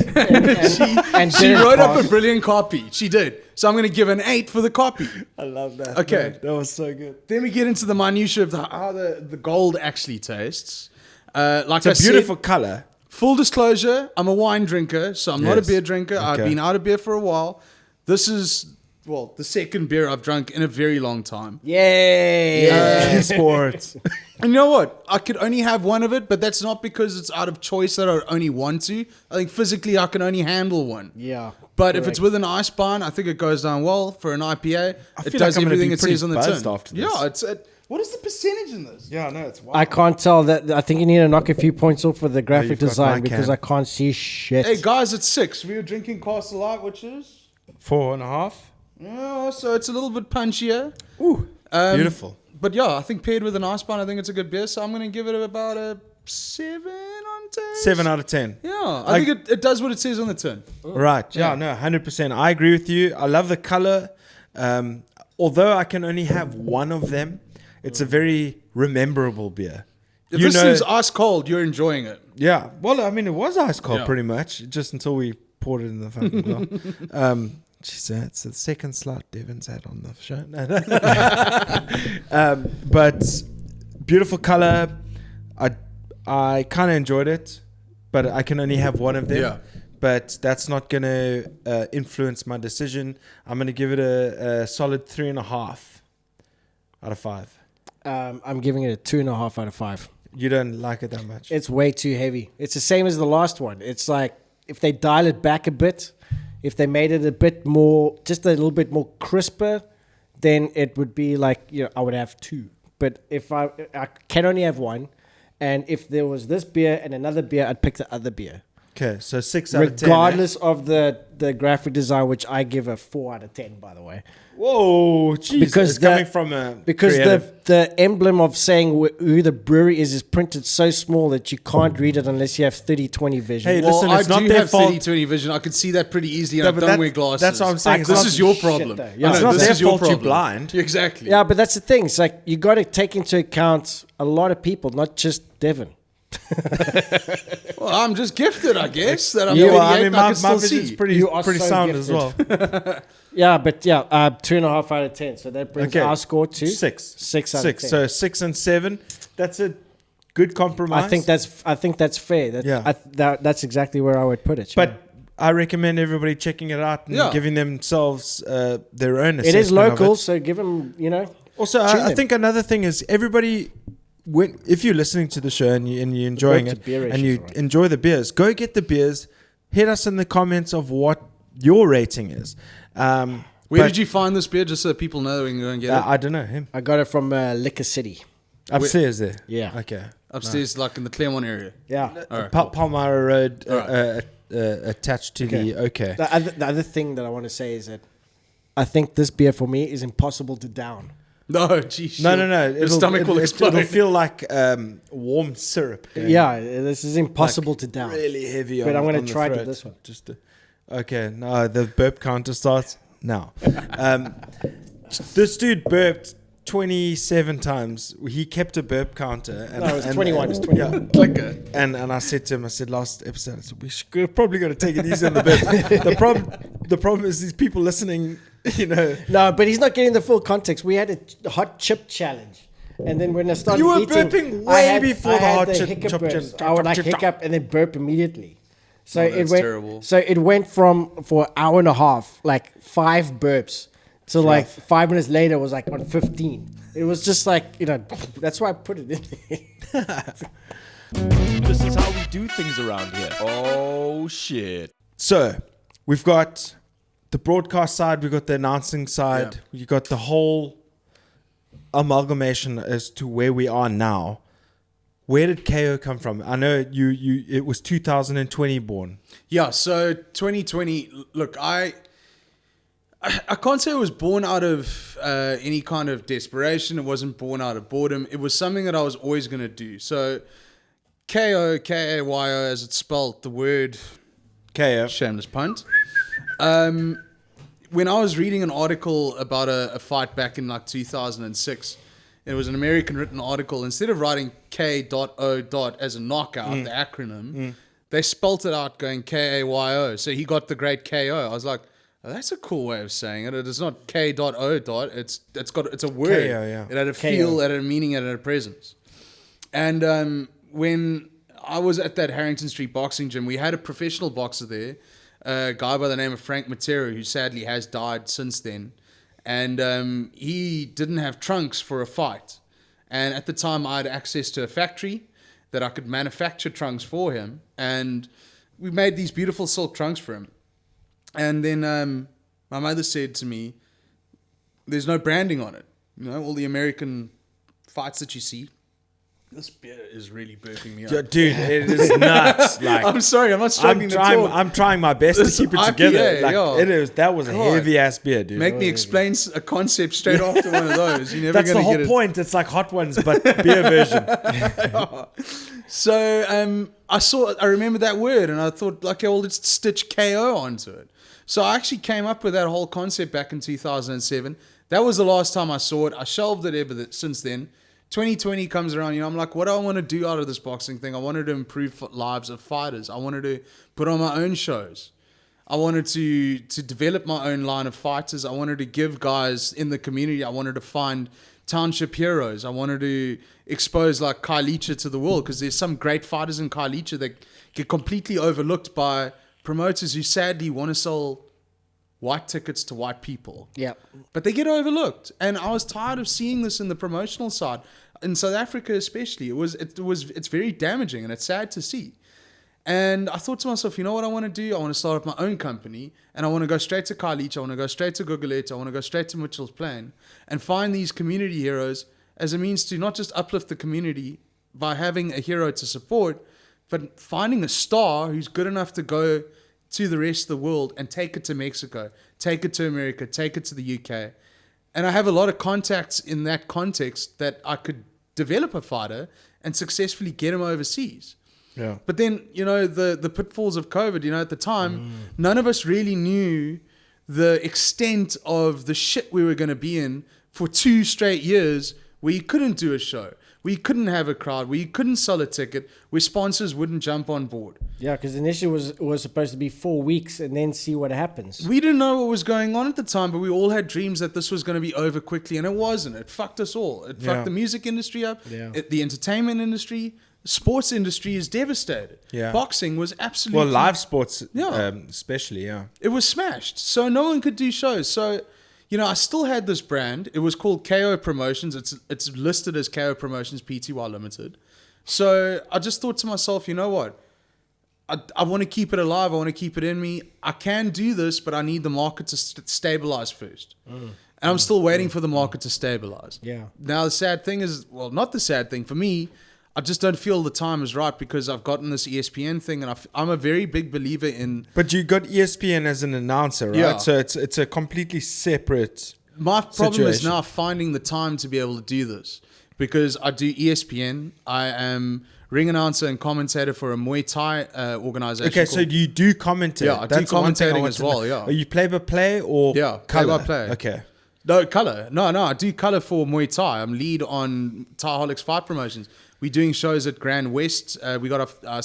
Speaker 2: And
Speaker 3: She
Speaker 2: didn't
Speaker 3: wrote up
Speaker 2: pass.
Speaker 3: a brilliant copy. She did. So I'm going to give an 8 for the copy.
Speaker 1: I love that.
Speaker 3: Okay.
Speaker 1: man. That was so good.
Speaker 3: Then we get into the minutiae of how the gold actually tastes. Like
Speaker 1: It's a
Speaker 3: I
Speaker 1: beautiful
Speaker 3: said,
Speaker 1: color.
Speaker 3: full disclosure, I'm a wine drinker, so I'm not a
Speaker 1: Yes.
Speaker 3: beer drinker. I've
Speaker 1: Okay.
Speaker 3: been out of beer for a while. This is, well, the second beer I've drunk in a very long time.
Speaker 2: Yay!
Speaker 1: Sports.
Speaker 3: And you know what? I could only have one of it, but that's not because it's out of choice that I only want to. I think physically I can only handle one.
Speaker 2: Yeah.
Speaker 3: But if it's with an ice barn, I think it goes down well for an IPA. It
Speaker 1: feel
Speaker 3: does
Speaker 1: like I'm gonna
Speaker 3: everything
Speaker 1: be
Speaker 3: it
Speaker 1: pretty
Speaker 3: says on the
Speaker 1: buzzed
Speaker 3: tin.
Speaker 1: after this.
Speaker 3: Yeah, what is the percentage in this?
Speaker 1: Yeah, no, it's wild.
Speaker 2: I can't tell that. I think you need to knock a few points off for the graphic
Speaker 1: you've got
Speaker 2: design
Speaker 1: my
Speaker 2: because
Speaker 1: can.
Speaker 2: I can't see shit.
Speaker 3: Hey guys, it's 6. We were drinking Castle Light, which is
Speaker 1: 4.5.
Speaker 3: yeah, so it's a little bit punchier.
Speaker 1: Ooh, beautiful.
Speaker 3: But yeah, I think paired with an ice barn, I think it's a good beer. So I'm going to give it about a 7 on 10.
Speaker 1: 7 out of 10.
Speaker 3: Yeah, I think it does what it says on the tin.
Speaker 1: Right. Yeah, no, 100%. I agree with you. I love the color. Although I can only have one of them, it's a very rememberable beer.
Speaker 3: If this is ice cold, you're enjoying it.
Speaker 1: Yeah. Well, I mean, it was ice cold
Speaker 3: Yeah.
Speaker 1: pretty much, just until we poured it in the fucking glass. Jeez, it's the second slot Devon's had on the show. But beautiful color. I kind of enjoyed it, but I can only have one of them.
Speaker 3: Yeah.
Speaker 1: But that's not going to influence my decision. I'm going to give it a solid 3.5 out of 5.
Speaker 2: I'm giving it a 2.5 out of 5.
Speaker 1: You don't like it that much?
Speaker 2: It's way too heavy. It's the same as the last one. It's like if they dial it back a bit, if they made it a bit more, just a little bit more crisper, then it would be like, I would have 2. But if I can only have one, and if there was this beer and another beer, I'd pick the other beer.
Speaker 1: Okay, so 6 out of 10.
Speaker 2: Regardless of the graphic design, which I give a 4 out of 10, by the way.
Speaker 1: Whoa, jeez.
Speaker 2: Because
Speaker 1: it's coming from a creative.
Speaker 2: the emblem of saying who the brewery is printed so small that you can't read it unless you have 30/20 vision.
Speaker 1: Hey,
Speaker 3: Well,
Speaker 1: listen,
Speaker 3: I
Speaker 1: it's not
Speaker 3: do
Speaker 1: their
Speaker 3: have
Speaker 1: fault.
Speaker 3: 30/20 vision. I can see that pretty easily,
Speaker 1: No,
Speaker 3: and I
Speaker 1: but
Speaker 3: don't wear glasses.
Speaker 1: that's what I'm saying. It's
Speaker 3: This
Speaker 1: not
Speaker 3: is your
Speaker 2: shit,
Speaker 3: problem.
Speaker 2: though.
Speaker 3: I
Speaker 2: Yeah,
Speaker 3: know,
Speaker 1: it's not
Speaker 3: this
Speaker 1: their
Speaker 3: is your
Speaker 1: fault you're
Speaker 3: problem.
Speaker 1: blind.
Speaker 3: Exactly.
Speaker 2: Yeah, but that's the thing. It's like you got to take into account a lot of people, not just Devon.
Speaker 3: Well, I'm just gifted, I guess. That I'm
Speaker 1: Yeah,
Speaker 3: 38
Speaker 1: well, I mean,
Speaker 3: and I
Speaker 1: my
Speaker 3: can still
Speaker 1: vision's
Speaker 3: see.
Speaker 1: pretty
Speaker 2: You are so
Speaker 1: sound as
Speaker 2: gifted.
Speaker 1: well.
Speaker 2: Yeah, but 2.5 out of 10. So that brings
Speaker 1: Okay.
Speaker 2: our score to
Speaker 1: 6.
Speaker 2: 6 out of 10.
Speaker 1: So 6 and 7. That's a good compromise.
Speaker 2: I think that's fair.
Speaker 1: Yeah.
Speaker 2: That's exactly where I would put it.
Speaker 1: But I recommend everybody checking it out and
Speaker 3: Yeah.
Speaker 1: giving themselves their own assessment
Speaker 2: it is
Speaker 1: of
Speaker 2: local,
Speaker 1: it.
Speaker 2: so give them,
Speaker 1: Also,
Speaker 2: tune
Speaker 1: I
Speaker 2: in.
Speaker 1: think another thing is everybody, if you're listening to the show and you're enjoying
Speaker 2: to
Speaker 1: it
Speaker 2: beer
Speaker 1: and
Speaker 2: issues,
Speaker 1: you
Speaker 2: right?
Speaker 1: enjoy the beers, go get the beers. Hit us in the comments of what your rating is.
Speaker 3: Where did you find this beer, just so people know we can go and get it?
Speaker 1: I don't know him.
Speaker 2: I got it from Liquor City.
Speaker 1: Upstairs there.
Speaker 2: Yeah.
Speaker 1: Okay.
Speaker 3: Upstairs, like in the Claremont area.
Speaker 2: Yeah.
Speaker 3: All right,
Speaker 1: Palmyra Road,
Speaker 3: All right.
Speaker 1: attached to the. Okay.
Speaker 2: The other thing that I want to say is that I think this beer for me is impossible to down.
Speaker 3: No, geez.
Speaker 1: No.
Speaker 3: Your stomach will explode.
Speaker 1: It'll feel like warm syrup.
Speaker 2: Yeah, this is impossible to down.
Speaker 1: Really heavy.
Speaker 2: But I'm
Speaker 1: going
Speaker 2: going
Speaker 1: to
Speaker 2: to try to this one.
Speaker 1: Okay, now the burp counter starts now. This dude burped 27 times. He kept a burp counter. And,
Speaker 2: No, it was 21. It's 21.
Speaker 1: Yeah.
Speaker 3: Clicker.
Speaker 1: And I said to him, I said last episode, I said, we're probably going to take it easy on the burp. The problem is these people listening,
Speaker 2: No, but he's not getting the full context. We had a hot chip challenge. And then when I started
Speaker 1: You were
Speaker 2: eating,
Speaker 1: burping way before
Speaker 2: I
Speaker 1: the
Speaker 2: had
Speaker 1: hot
Speaker 2: the
Speaker 1: chip-
Speaker 2: hiccup
Speaker 1: chop,
Speaker 2: burps.
Speaker 1: chop,
Speaker 2: I would
Speaker 1: chop,
Speaker 2: like
Speaker 1: chop,
Speaker 2: hiccup and then burp immediately. So
Speaker 3: That's terrible.
Speaker 2: So it went for an hour and a half, like 5 burps. So like 5 minutes later it was like on 15. It was just like, that's why I put it in there.
Speaker 4: This is how we do things around here. Oh, shit.
Speaker 1: So we've got the broadcast side, we've got the announcing side, you got the whole amalgamation as to where we are now. Where did Kayo come from? I know you it was 2020 born.
Speaker 3: Yeah, so 2020, look, I can't say it was born out of any kind of desperation. It wasn't born out of boredom. It was something that I was always going to do. So Kayo, Kayo, as it's spelled, the word
Speaker 1: Kayo.
Speaker 3: shameless punt. When I was reading an article about a fight back in like 2006, it was an American written article. Instead of writing K.O. as a knockout, the acronym, they spelt it out going Kayo. So he got the great KO. I was like, oh, that's a cool way of saying it. It is not K.O. It's a word.
Speaker 1: Kayo, yeah.
Speaker 3: It had a feel, it had a meaning, it had a presence. And when I was at that Harrington Street boxing gym, we had a professional boxer there, a guy by the name of Frank Matera, who sadly has died since then. And he didn't have trunks for a fight. And at the time, I had access to a factory that I could manufacture trunks for him. And we made these beautiful silk trunks for him. And then my mother said to me, there's no branding on it. All the American fights that you see. This beer is really burping me up.
Speaker 1: Dude, it is nuts. Like,
Speaker 3: I'm sorry, I'm not struggling to talk.
Speaker 1: I'm trying my best to
Speaker 3: This
Speaker 1: keep it
Speaker 3: IPA,
Speaker 1: together. Like,
Speaker 3: yeah.
Speaker 1: that was a
Speaker 3: God.
Speaker 1: heavy ass beer, dude.
Speaker 3: Make me explain a concept straight after one of those. You're never
Speaker 1: That's the
Speaker 3: going to
Speaker 1: whole
Speaker 3: get it.
Speaker 1: point. It's like Hot Ones, but beer version.
Speaker 3: So I remember that word and I thought, okay, well, let's stitch KO onto it. So I actually came up with that whole concept back in 2007. That was the last time I saw it. I shelved it ever since then. 2020 comes around, I'm like, what do I want to do out of this boxing thing? I wanted to improve lives of fighters. I wanted to put on my own shows. I wanted to develop my own line of fighters. I wanted to give guys in the community. I wanted to find township heroes. I wanted to expose like Kailicha to the world because there's some great fighters in Kailicha that get completely overlooked by promoters who sadly want to sell white tickets to white people.
Speaker 2: Yeah.
Speaker 3: But they get overlooked. And I was tired of seeing this in the promotional side. In South Africa especially, it's very damaging and it's sad to see. And I thought to myself, you know what I want to do? I want to start up my own company and I want to go straight to Kailicha, I want to go straight to Gugulethu, I want to go straight to Mitchell's Plain and find these community heroes as a means to not just uplift the community by having a hero to support, but finding a star who's good enough to go to the rest of the world and take it to Mexico, take it to America, take it to the UK. And I have a lot of contacts in that context that I could develop a fighter and successfully get him overseas.
Speaker 1: Yeah.
Speaker 3: But then, the pitfalls of COVID, at the time, none of us really knew the extent of the shit we were going to be in for 2 straight years where you couldn't do a show, where you couldn't have a crowd, where you couldn't sell a ticket, where sponsors wouldn't jump on board.
Speaker 2: Yeah, because initially it was supposed to be 4 weeks and then see what happens.
Speaker 3: We didn't know what was going on at the time, but we all had dreams that this was going to be over quickly, and it wasn't. It fucked us all. It fucked the music industry up, the entertainment industry, sports industry is devastated.
Speaker 1: Yeah.
Speaker 3: Boxing was absolutely...
Speaker 1: Well, live sports, especially, yeah.
Speaker 3: It was smashed. So no one could do shows. So, I still had this brand. It was called Kayo Promotions. It's listed as Kayo Promotions Pty Limited. So I just thought to myself, you know what? I want to keep it alive. I want to keep it in me. I can do this, but I need the market to stabilize first. And I'm still waiting for the market to stabilize.
Speaker 2: Yeah.
Speaker 3: Now, the sad thing is, well, not the sad thing for me, I just don't feel the time is right because I've gotten this ESPN thing and I'm a very big believer in...
Speaker 1: But you got ESPN as an announcer, right?
Speaker 3: Yeah.
Speaker 1: So it's a completely separate
Speaker 3: my problem is
Speaker 1: situation.
Speaker 3: now finding the time to be able to do this because I do ESPN. I am ring announcer and commentator for a Muay Thai organization.
Speaker 1: Okay, so you do commentate.
Speaker 3: Yeah, I do
Speaker 1: That's the one thing I
Speaker 3: commentating
Speaker 1: want
Speaker 3: as
Speaker 1: to know.
Speaker 3: well, yeah.
Speaker 1: Are you play-by-play or color?
Speaker 3: play-by-play.
Speaker 1: Okay.
Speaker 3: No, color. No, I do color for Muay Thai. I'm lead on Thai-holics Fight Promotions. We're doing shows at Grand West. We got a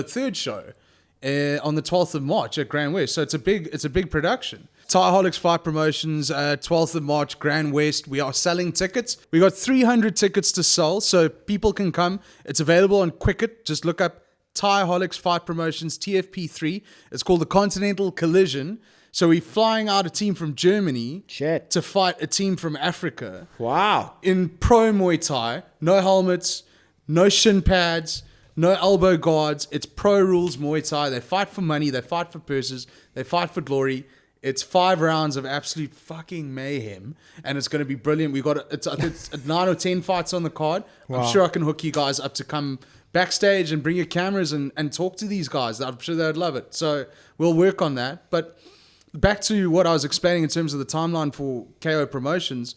Speaker 3: third show on the 12th of March at Grand West. So it's a big production. Thai-holics Fight Promotions, 12th of March, Grand West. We are selling tickets. We got 300 tickets to sell, so people can come. It's available on Quicket. Just look up Thai-holics Fight Promotions, TFP3. It's called the Continental Collision. So we're flying out a team from Germany to fight a team from Africa.
Speaker 1: Wow.
Speaker 3: In pro Muay Thai, no helmets, no shin pads, no elbow guards. It's pro rules Muay Thai. They fight for money. They fight for purses. They fight for glory. It's 5 rounds of absolute fucking mayhem, and it's going to be brilliant. We got it's 9 or 10 fights on the card.
Speaker 1: Wow.
Speaker 3: I'm sure I can hook you guys up to come backstage and bring your cameras and talk to these guys. I'm sure they'd love it. So we'll work on that. But back to what I was explaining in terms of the timeline for KO Promotions.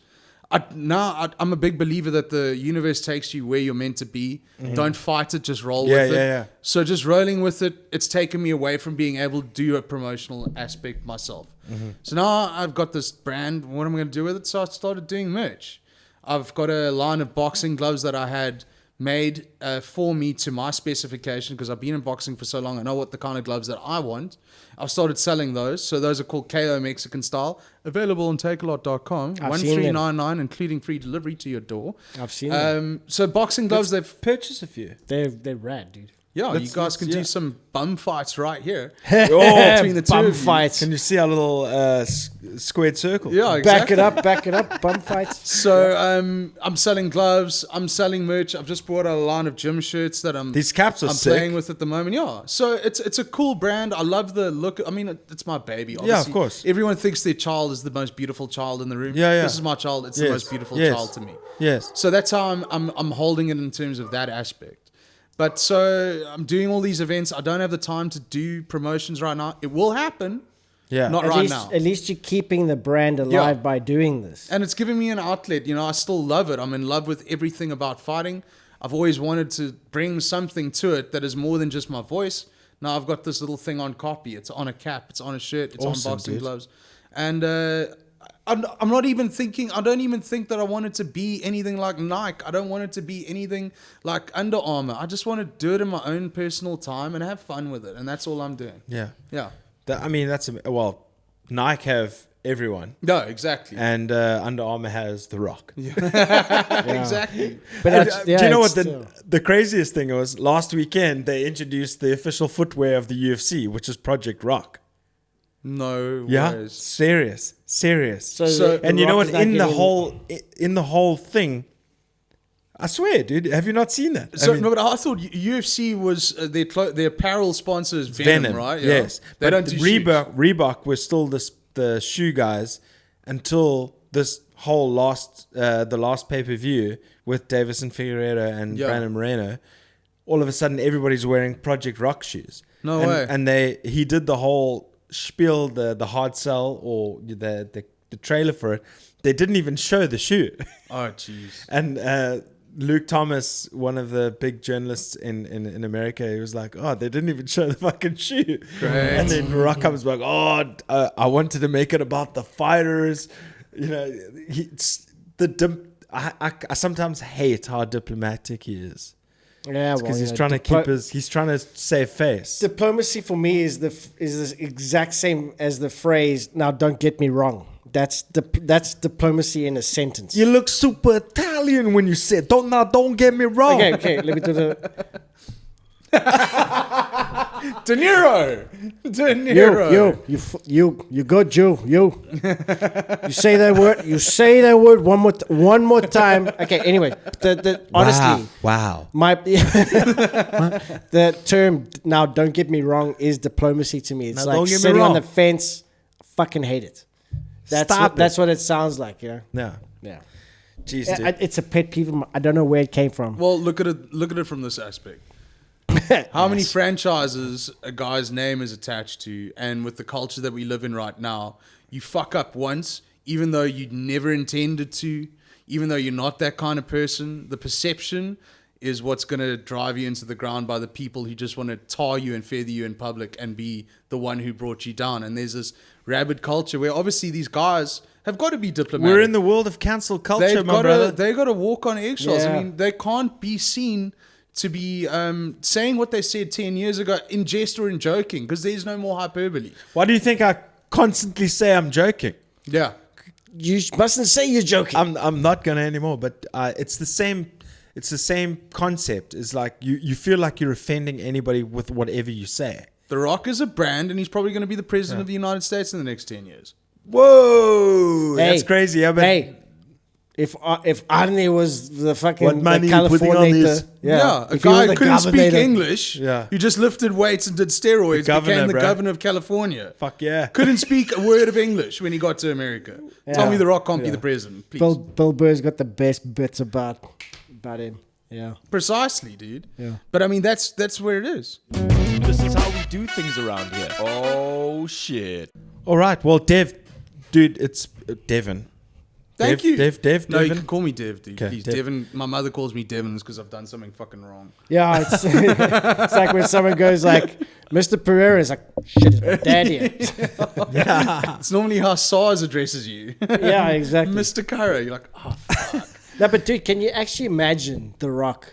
Speaker 3: I'm a big believer that the universe takes you where you're meant to be. Mm-hmm. Don't fight it, just roll with it. Yeah. So just rolling with it, it's taken me away from being able to do a promotional aspect myself. Mm-hmm. So now I've got this brand. What am I going to do with it? So I started doing merch. I've got a line of boxing gloves that I had made for me to my specification because I've been in boxing for so long. I know what the kind of gloves that I want. I've started selling those. So those are called KO Mexican Style. Available on takealot.com. 1399, including free delivery to your door.
Speaker 2: I've seen them.
Speaker 3: So boxing gloves, they've
Speaker 1: purchased a few.
Speaker 2: They're rad, dude.
Speaker 3: Yeah, you guys can do some bum fights right here.
Speaker 2: Between the two
Speaker 3: bum
Speaker 2: fights.
Speaker 1: Can you see our little squared circle?
Speaker 3: Yeah, exactly.
Speaker 2: Back it up, bum fights.
Speaker 3: So I'm selling gloves. I'm selling merch. I've just bought a line of gym shirts that
Speaker 1: These caps are sick.
Speaker 3: playing with at the moment. Yeah, so it's a cool brand. I love the look. I mean, it's my baby. Obviously,
Speaker 1: yeah, of course.
Speaker 3: Everyone thinks their child is the most beautiful child in the room.
Speaker 1: Yeah.
Speaker 3: This is my child. It's the most beautiful child to me.
Speaker 1: Yes.
Speaker 3: So that's how I'm holding it in terms of that aspect. But so I'm doing all these events. I don't have the time to do promotions right now. It will happen.
Speaker 1: Yeah.
Speaker 3: Not
Speaker 2: at
Speaker 3: right
Speaker 2: least,
Speaker 3: now.
Speaker 2: At least you're keeping the brand alive by doing this.
Speaker 3: And it's giving me an outlet. You know, I still love it. I'm in love with everything about fighting. I've always wanted to bring something to it that is more than just my voice. Now I've got this little thing on copy. It's on a cap. It's on a shirt. It's
Speaker 1: awesome,
Speaker 3: on boxing
Speaker 1: dude.
Speaker 3: gloves. And I'm not even thinking, I don't even think that I want it to be anything like Nike. I don't want it to be anything like Under Armour. I just want to do it in my own personal time and have fun with it. And that's all I'm doing.
Speaker 1: Yeah.
Speaker 3: Yeah.
Speaker 1: Nike have everyone.
Speaker 3: No, exactly.
Speaker 1: And Under Armour has The Rock.
Speaker 3: Exactly.
Speaker 2: But
Speaker 1: do you know what the craziest thing was? Last weekend, they introduced the official footwear of the UFC, which is Project Rock.
Speaker 3: No
Speaker 1: Yeah,
Speaker 3: worries.
Speaker 1: serious.
Speaker 3: So
Speaker 1: And you know what? In the whole thing, I swear, dude, have you not seen that?
Speaker 3: So, no, but I thought UFC was their apparel sponsor is Venom, right? Yeah.
Speaker 1: Yes,
Speaker 3: They
Speaker 1: but
Speaker 3: don't do
Speaker 1: Reebok was still the shoe guys until this whole the last pay-per-view with Davison Figueiredo and Brandon Moreno. All of a sudden, everybody's wearing Project Rock shoes.
Speaker 3: No way.
Speaker 1: And he did the whole spiel, the hard sell or the trailer for it. They didn't even show the shoe.
Speaker 3: Oh, jeez.
Speaker 1: And Luke Thomas, one of the big journalists in America, he was like, "Oh, they didn't even show the fucking shoe."
Speaker 3: Great.
Speaker 1: And then Rock comes back, I wanted to make it about the fighters. You know, I sometimes hate how diplomatic he is.
Speaker 2: Yeah,
Speaker 1: because he's trying to he's trying to save face.
Speaker 2: Diplomacy for me is the exact same as the phrase. Now, don't get me wrong. That's diplomacy in a sentence.
Speaker 1: You look super Italian when you say don't get me wrong.
Speaker 2: Okay. Let me do the.
Speaker 3: De Niro.
Speaker 2: You go, Joe. You say that word. You say that word one more time. Okay. Anyway, honestly,
Speaker 1: wow.
Speaker 2: The term now, don't get me wrong, is diplomacy to me. It's
Speaker 1: now,
Speaker 2: like sitting on the fence. I fucking hate it. That's what it sounds like. You know.
Speaker 1: Yeah.
Speaker 2: Yeah.
Speaker 1: Jeez, dude.
Speaker 2: It's a pet peeve. I don't know where it came from.
Speaker 3: Well, look at it from this aspect. How many franchises a guy's name is attached to, and with the culture that we live in right now, you fuck up once, even though you never intended to, even though you're not that kind of person, the perception is what's going to drive you into the ground by the people who just want to tar you and feather you in public and be the one who brought you down. And there's this rabid culture where obviously these guys have got to be diplomatic.
Speaker 1: We're in the world of cancel culture, my brother.
Speaker 3: They've got to walk on eggshells.
Speaker 2: Yeah.
Speaker 3: I mean, they can't be seen to be saying what they said 10 years ago in jest or in joking, because there's no more hyperbole.
Speaker 1: Why do you think I constantly say I'm joking?
Speaker 3: Yeah.
Speaker 2: You mustn't say you're joking.
Speaker 1: I'm not gonna anymore. But it's the same. It's the same concept. It's like you feel like you're offending anybody with whatever you say.
Speaker 3: The Rock is a brand, and he's probably going to be the president of the United States in the next 10 years.
Speaker 1: Whoa,
Speaker 2: Hey,
Speaker 1: that's crazy. Yeah, but
Speaker 2: hey, if Arnie was the fucking
Speaker 1: What money
Speaker 2: the
Speaker 1: you putting on this?
Speaker 3: Yeah, a
Speaker 2: if he was
Speaker 3: guy
Speaker 2: the
Speaker 3: who couldn't speak
Speaker 2: governor-
Speaker 3: English,
Speaker 1: Yeah.
Speaker 3: who just lifted weights and did steroids,
Speaker 1: governor,
Speaker 3: became the
Speaker 1: bro.
Speaker 3: governor of California.
Speaker 1: fuck yeah.
Speaker 3: Couldn't speak a word of English when he got to America. Tell me The Rock can't be the president, please.
Speaker 2: Bill Burr's got the best bits about him. Yeah.
Speaker 3: Precisely, dude.
Speaker 2: Yeah.
Speaker 3: But I mean, that's where it is.
Speaker 4: This is how we do things around here. Oh shit.
Speaker 1: All right. Well, dude, it's Devon.
Speaker 3: Thank
Speaker 1: Dev,
Speaker 3: you.
Speaker 1: Dev,
Speaker 3: No, you
Speaker 1: Devon.
Speaker 3: can call me Dev, dude.
Speaker 1: Okay,
Speaker 3: Please,
Speaker 1: Dev.
Speaker 3: Devon. My mother calls me Devon because I've done something fucking wrong.
Speaker 2: Yeah, it's, it's like when someone goes like, Mr. Pereira is like, shit, is my dad here?
Speaker 3: It's normally how SARS addresses you.
Speaker 2: Yeah, exactly.
Speaker 3: Mr. Currer. You're like, oh, fuck.
Speaker 2: No, but dude, can you actually imagine The Rock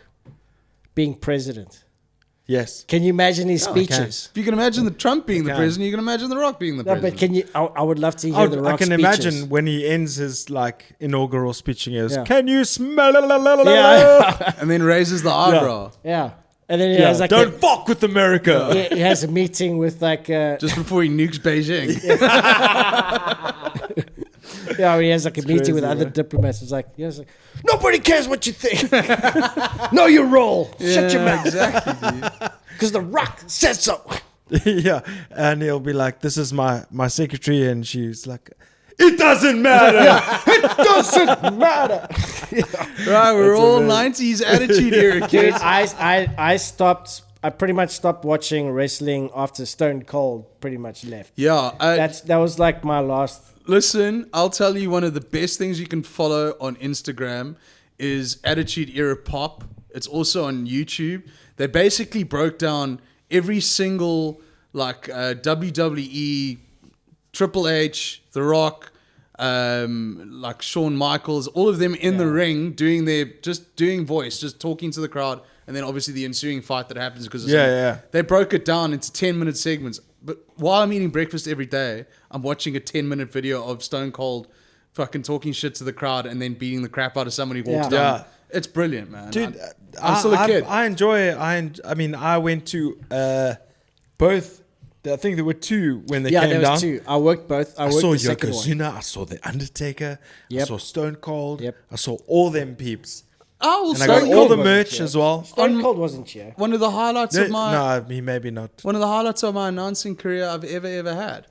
Speaker 2: being president?
Speaker 1: Yes.
Speaker 2: Can you imagine his
Speaker 1: I can.
Speaker 2: speeches?
Speaker 3: If you can imagine the Trump being the
Speaker 1: can.
Speaker 3: president, you can imagine The Rock being the
Speaker 2: No,
Speaker 3: president.
Speaker 2: but can you? I would love to hear The Rock
Speaker 1: I can
Speaker 2: speeches.
Speaker 1: imagine when he ends his like inaugural speech and he goes,
Speaker 2: Yeah.
Speaker 1: "Can you smell it?"
Speaker 2: Yeah,
Speaker 3: And then raises the eyebrow
Speaker 2: yeah. And then he
Speaker 1: Yeah,
Speaker 2: has like
Speaker 1: don't fuck with America.
Speaker 2: he has a meeting with like
Speaker 3: just before he nukes Beijing.
Speaker 2: yeah, he has like a meeting with
Speaker 1: crazy,
Speaker 2: other
Speaker 1: bro.
Speaker 2: diplomats. It's like, yeah, it's like nobody cares what you think. Know your role. Shut your mouth.
Speaker 3: Exactly, dude.
Speaker 2: Because The Rock said so.
Speaker 1: Yeah, and he'll be like, "This is my secretary," and she's like, "It doesn't matter."
Speaker 2: It doesn't matter.
Speaker 3: Right, we're
Speaker 1: That's
Speaker 3: all
Speaker 1: amazing.
Speaker 3: 90s attitude era,
Speaker 2: Dude,
Speaker 3: kids.
Speaker 2: I pretty much stopped watching wrestling after Stone Cold pretty much left.
Speaker 3: Yeah,
Speaker 2: That was like my last.
Speaker 3: listen, I'll tell you one of the best things you can follow on Instagram is Attitude Era Pop. It's also on YouTube. They basically broke down every single like WWE, Triple H, The Rock, like Shawn Michaels, all of them in the ring doing voice, just talking to the crowd, and then obviously the ensuing fight that happens because they broke it down into 10-minute segments. But while I'm eating breakfast every day, I'm watching a 10-minute video of Stone Cold fucking talking shit to the crowd and then beating the crap out of somebody who walks
Speaker 2: Yeah.
Speaker 3: down.
Speaker 1: Yeah.
Speaker 3: It's brilliant, man.
Speaker 1: Dude,
Speaker 3: I'm still a kid.
Speaker 1: I enjoy it. I mean, I went to both. I think there were two when they
Speaker 2: Yeah,
Speaker 1: came
Speaker 2: there
Speaker 1: down.
Speaker 2: was two. I worked both. I
Speaker 1: I
Speaker 2: worked
Speaker 1: saw
Speaker 2: the second one.
Speaker 1: Yokozuna. I saw The Undertaker. I
Speaker 2: Yep.
Speaker 1: saw Stone Cold.
Speaker 2: Yep.
Speaker 1: I saw all them peeps.
Speaker 3: Oh,
Speaker 1: And I got
Speaker 3: Stone
Speaker 1: all
Speaker 3: Cold
Speaker 1: the
Speaker 3: was-
Speaker 1: merch as well.
Speaker 2: Stone Cold wasn't here.
Speaker 3: One of the highlights of my
Speaker 1: No, he maybe not.
Speaker 3: one of the highlights of my announcing career I've ever had.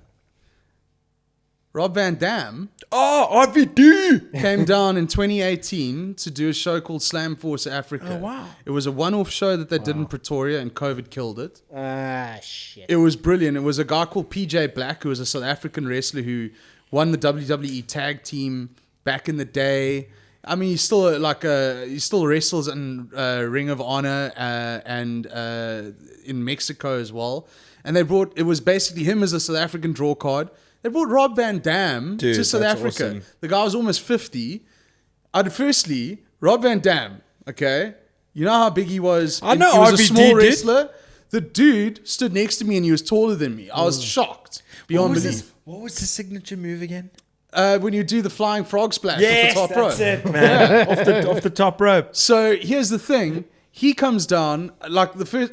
Speaker 3: Rob Van Dam
Speaker 1: Oh, RVD!
Speaker 3: came down in 2018 to do a show called Slam Force Africa.
Speaker 1: Oh, wow.
Speaker 3: It was a one-off show that they did in Pretoria, and COVID killed it.
Speaker 2: Ah, shit.
Speaker 3: It was brilliant. It was a guy called PJ Black, who was a South African wrestler who won the WWE tag team back in the day. I mean, he still wrestles in Ring of Honor and in Mexico as well. And it was basically him as a South African draw card. They brought Rob Van Dam
Speaker 1: Dude,
Speaker 3: to South
Speaker 1: that's
Speaker 3: Africa.
Speaker 1: awesome.
Speaker 3: The guy was almost 50. Firstly, Rob Van Dam, okay? You know how big he was?
Speaker 1: I know
Speaker 3: He was a
Speaker 1: RVD,
Speaker 3: small
Speaker 1: dude.
Speaker 3: wrestler. The dude stood next to me and he was taller than me. I was shocked beyond belief.
Speaker 1: What was the signature move again?
Speaker 3: When you do the flying frog splash off the top rope.
Speaker 1: it, man. off the top rope.
Speaker 3: So here's the thing. He comes down, like the first,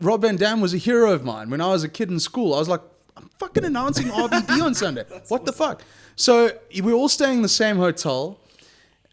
Speaker 3: Rob Van Dam was a hero of mine. When I was a kid in school, I was like, I'm fucking announcing RVD on Sunday. What the fuck? So we were all staying in the same hotel.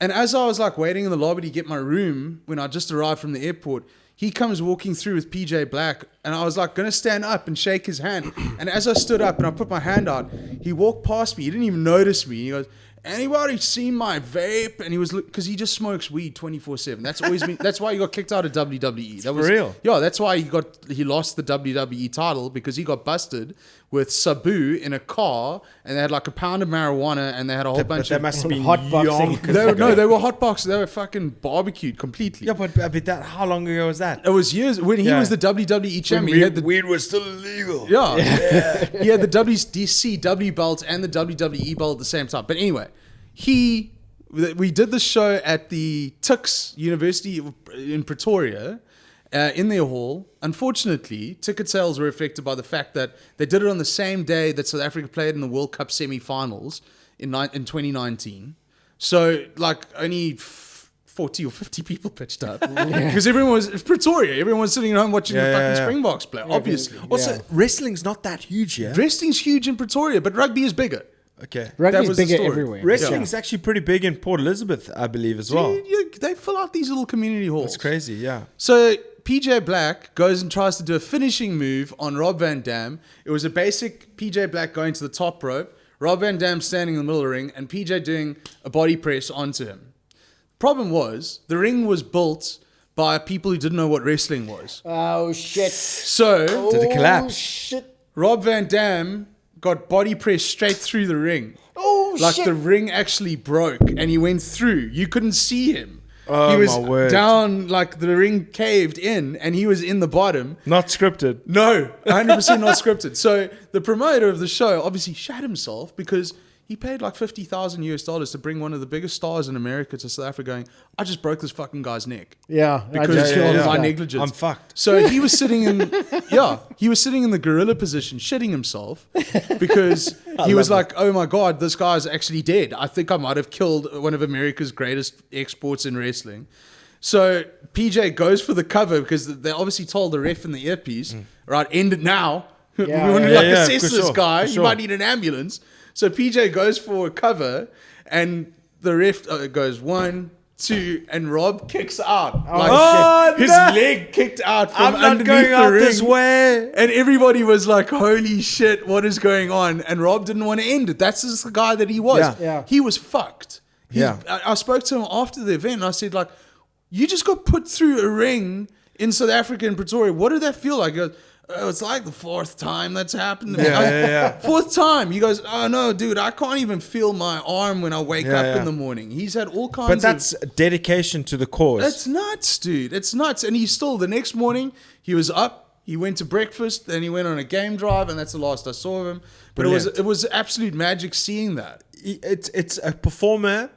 Speaker 3: And as I was like waiting in the lobby to get my room when I just arrived from the airport, he comes walking through with PJ Black, and I was like going to stand up and shake his hand. And as I stood up and I put my hand out, he walked past me. He didn't even notice me. He goes, anybody seen my vape? And he was, because he just smokes weed 24/7. That's always been, that's why he got kicked out of WWE. That was
Speaker 1: for real?
Speaker 3: Yeah, that's why he lost the WWE title, because he got busted with Sabu in a car, and they had like a pound of marijuana, and they had a whole bunch
Speaker 1: That
Speaker 3: of
Speaker 1: must have been
Speaker 2: hotboxing.
Speaker 3: they were hotboxed. They were fucking barbecued completely.
Speaker 1: Yeah, but that, how long ago was that?
Speaker 3: It was years when he was the WWE champion. He had the
Speaker 4: Weed was still illegal.
Speaker 3: Yeah. He had the WCW belt and the WWE belt at the same time. But anyway, we did the show at the Tux University in Pretoria, in their hall. Unfortunately, ticket sales were affected by the fact that they did it on the same day that South Africa played in the World Cup semi-finals in 2019. So, like, only 40 or 50 people pitched up. Because everyone was Pretoria. Everyone was sitting at home watching the fucking Springboks play, obviously.
Speaker 1: Also, wrestling's not that huge here.
Speaker 3: Wrestling's huge in Pretoria, but rugby is bigger.
Speaker 1: Okay.
Speaker 2: Rugby's
Speaker 3: was the
Speaker 2: bigger
Speaker 3: story.
Speaker 2: everywhere.
Speaker 1: Wrestling's actually pretty big in Port Elizabeth, I believe, as well.
Speaker 3: They fill out these little community halls.
Speaker 1: It's crazy, yeah.
Speaker 3: So PJ Black goes and tries to do a finishing move on Rob Van Dam. It was a basic PJ Black going to the top rope, Rob Van Dam standing in the middle of the ring, and PJ doing a body press onto him. Problem was, the ring was built by people who didn't know what wrestling was.
Speaker 2: Oh, shit.
Speaker 3: So
Speaker 1: Did it collapse?
Speaker 2: Oh, shit.
Speaker 3: Rob Van Dam got body pressed straight through the ring.
Speaker 2: Oh,
Speaker 3: Like
Speaker 2: shit.
Speaker 3: the ring actually broke and he went through. You couldn't see him.
Speaker 1: Oh,
Speaker 3: he was
Speaker 1: my word.
Speaker 3: down, like the ring caved in and he was in the bottom.
Speaker 1: Not scripted.
Speaker 3: No, 100% not scripted. So the promoter of the show obviously shat himself because he paid like $50,000 to bring one of the biggest stars in America to South Africa going, I just broke this fucking guy's neck.
Speaker 2: Yeah. I
Speaker 3: Because
Speaker 2: just killed
Speaker 3: of
Speaker 2: this
Speaker 3: my
Speaker 2: guy.
Speaker 3: negligence.
Speaker 1: I'm fucked.
Speaker 3: So he was sitting in, he was sitting in the gorilla position, shitting himself because he was like, oh my God, this guy's actually dead. I think I might have killed one of America's greatest exports in wrestling. So PJ goes for the cover because they obviously told the ref in the earpiece, right, end it now.
Speaker 2: Yeah,
Speaker 3: we want to
Speaker 2: yeah,
Speaker 3: like
Speaker 1: yeah,
Speaker 3: assess
Speaker 1: for
Speaker 3: this
Speaker 1: sure,
Speaker 3: guy.
Speaker 1: for
Speaker 3: He
Speaker 1: sure.
Speaker 3: might need an ambulance. So PJ goes for a cover and the ref goes 1, 2, and Rob kicks out.
Speaker 1: Oh,
Speaker 3: his
Speaker 1: no.
Speaker 3: leg kicked out from
Speaker 1: I'm not
Speaker 3: underneath
Speaker 1: going
Speaker 3: the
Speaker 1: out
Speaker 3: ring.
Speaker 1: this way.
Speaker 3: And everybody was like, holy shit, what is going on? And Rob didn't want to end it. That's just the guy that he was.
Speaker 1: Yeah.
Speaker 2: Yeah.
Speaker 3: He was fucked.
Speaker 1: Yeah.
Speaker 3: I spoke to him after the event and I said, like, you just got put through a ring in South Africa in Pretoria. What did that feel like? He goes, oh, it's like the 4th time that's happened to me.
Speaker 1: Yeah.
Speaker 3: 4th time. He goes, oh no, dude, I can't even feel my arm when I wake up
Speaker 1: Yeah.
Speaker 3: in the morning. He's had all kinds
Speaker 1: But
Speaker 3: of...
Speaker 1: that's dedication to the cause.
Speaker 3: It's nuts, dude. It's nuts. And he's still, the next morning, he was up, he went to breakfast, then he went on a game drive, and that's the last I saw of him. But
Speaker 1: Brilliant.
Speaker 3: it was absolute magic seeing that.
Speaker 1: It's a performer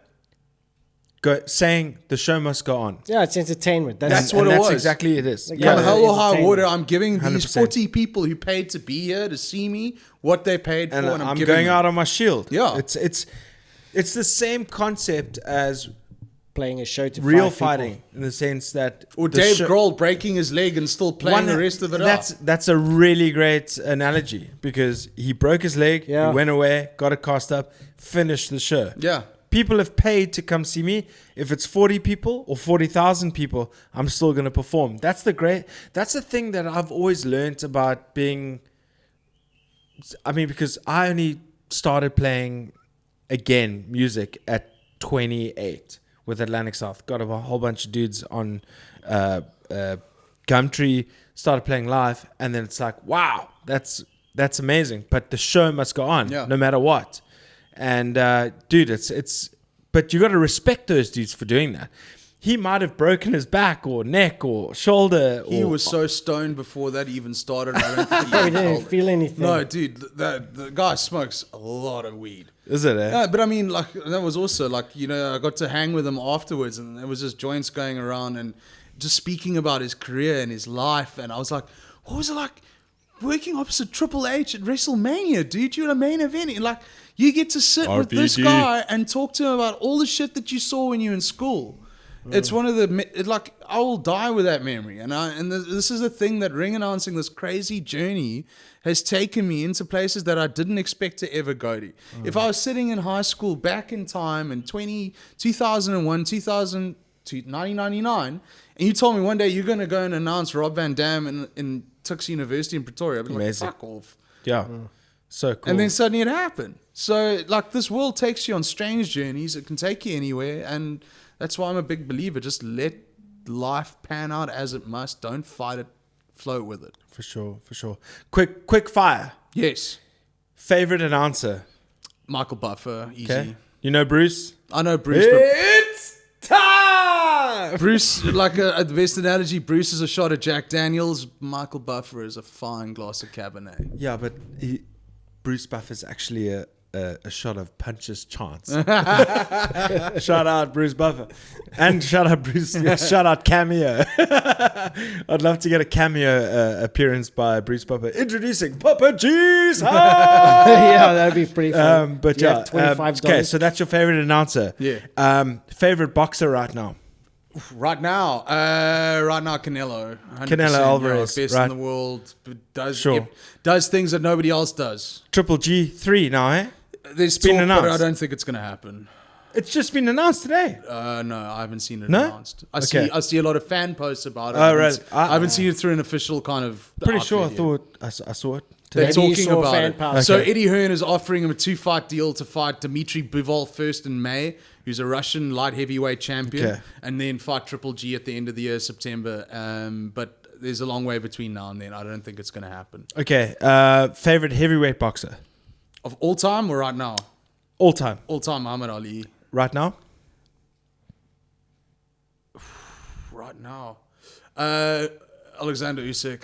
Speaker 1: saying the show must go on.
Speaker 2: Yeah, it's entertainment.
Speaker 3: That's what
Speaker 1: and
Speaker 3: it
Speaker 1: that's
Speaker 3: was.
Speaker 1: exactly it is.
Speaker 2: Like,
Speaker 3: Come
Speaker 2: Yeah.
Speaker 3: hell or high
Speaker 2: entertainment.
Speaker 3: water, I'm giving these
Speaker 1: 100%.
Speaker 3: 40 people who paid to be here to see me what they paid for,
Speaker 1: And
Speaker 3: and
Speaker 1: I'm
Speaker 3: giving
Speaker 1: going
Speaker 3: them.
Speaker 1: out on my shield.
Speaker 3: Yeah.
Speaker 1: It's the same concept as
Speaker 2: Playing a show to
Speaker 1: real
Speaker 2: 5 people.
Speaker 1: fighting in the sense that
Speaker 3: Or
Speaker 1: the
Speaker 3: Dave
Speaker 1: show-
Speaker 3: Grohl breaking his leg and still playing the rest of it
Speaker 1: that's a really great analogy because he broke his leg,
Speaker 2: Yeah.
Speaker 1: he went away, got it cast up, finished the show.
Speaker 3: Yeah.
Speaker 1: People have paid to come see me. If it's 40 people or 40,000 people, I'm still going to perform. That's the thing that I've always learned about being, because I only started playing again music at 28 with Atlantic South. Got a whole bunch of dudes on Gumtree, started playing live, and then it's like, wow, that's amazing. But the show must go on, no matter what. And dude, but you got to respect those dudes for doing that. He might have broken his back or neck or shoulder.
Speaker 3: He was so stoned before that even started. I don't think he
Speaker 2: He
Speaker 3: even
Speaker 2: didn't
Speaker 3: felt it.
Speaker 2: feel anything.
Speaker 3: No, dude, the guy smokes a lot of weed.
Speaker 1: Is it?
Speaker 3: Yeah, but I mean, like, that was also, like, I got to hang with him afterwards, and there was just joints going around and just speaking about his career and his life, and I was like, what was it like working opposite Triple H at WrestleMania, dude? You're in a main event, and, like, you get to sit with this
Speaker 4: RVD.
Speaker 3: guy and talk to him about all the shit that you saw when you were in school. It's one of the, I will die with that memory. And this is a thing that ring announcing, this crazy journey, has taken me into places that I didn't expect to ever go to. If I was sitting in high school back in time in 2001, 1999, and you told me one day you're going to go and announce Rob Van Dam in Tux University in Pretoria, I'd be like,
Speaker 1: Amazing.
Speaker 3: fuck off.
Speaker 1: Yeah. So cool.
Speaker 3: And then suddenly it happened. So, like, this world takes you on strange journeys. It can take you anywhere. And that's why I'm a big believer. Just let life pan out as it must. Don't fight it. Float with it.
Speaker 1: For sure. Quick fire.
Speaker 3: Yes.
Speaker 1: Favorite announcer?
Speaker 3: Michael Buffer. Easy.
Speaker 1: Okay. You know Bruce?
Speaker 3: I know Bruce.
Speaker 1: It's time!
Speaker 3: Bruce, like the best analogy, Bruce is a shot of Jack Daniels. Michael Buffer is a fine glass of Cabernet.
Speaker 1: Yeah, but Bruce Buffer's actually a shot of Punch's Chance. Shout out Bruce Buffer. And shout out Cameo. I'd love to get a cameo appearance by Bruce Buffer. Introducing Papa G's house.
Speaker 2: Yeah, that'd be pretty fun.
Speaker 1: But
Speaker 2: You
Speaker 1: yeah,
Speaker 2: have $25.
Speaker 1: okay, so that's your favorite announcer.
Speaker 3: Yeah.
Speaker 1: Favorite boxer right now?
Speaker 3: Right now, Canelo. 100%,
Speaker 1: Canelo Alvarez,
Speaker 3: best
Speaker 1: right.
Speaker 3: in the world.
Speaker 1: Sure.
Speaker 3: Does things that nobody else does.
Speaker 1: Triple G3 now, eh?
Speaker 3: There's
Speaker 1: been
Speaker 3: talk, but
Speaker 1: announced.
Speaker 3: I don't think it's going to happen.
Speaker 1: It's just been announced today.
Speaker 3: No, I haven't seen it
Speaker 1: No?
Speaker 3: announced. I
Speaker 1: Okay.
Speaker 3: see a lot of fan posts about it.
Speaker 1: Oh, really?
Speaker 3: I haven't seen it through an official kind of.
Speaker 1: Pretty
Speaker 3: outlet
Speaker 1: sure I
Speaker 3: yet.
Speaker 1: thought I saw it
Speaker 3: They're
Speaker 1: today.
Speaker 2: Maybe you
Speaker 3: talking
Speaker 2: saw
Speaker 3: about
Speaker 2: fan
Speaker 3: it.
Speaker 2: power.
Speaker 3: So
Speaker 1: Okay.
Speaker 3: Eddie Hearn is offering him a 2-fight deal to fight Dmitry Bivol first in May, who's a Russian light heavyweight champion,
Speaker 1: Okay.
Speaker 3: and then fight Triple G at the end of the year, September. But there's a long way between now and then. I don't think it's going to happen.
Speaker 1: Okay, favorite heavyweight boxer?
Speaker 3: Of all time or right now?
Speaker 1: All time.
Speaker 3: All time, Muhammad Ali.
Speaker 1: Right now?
Speaker 3: Right now. Alexander Usyk.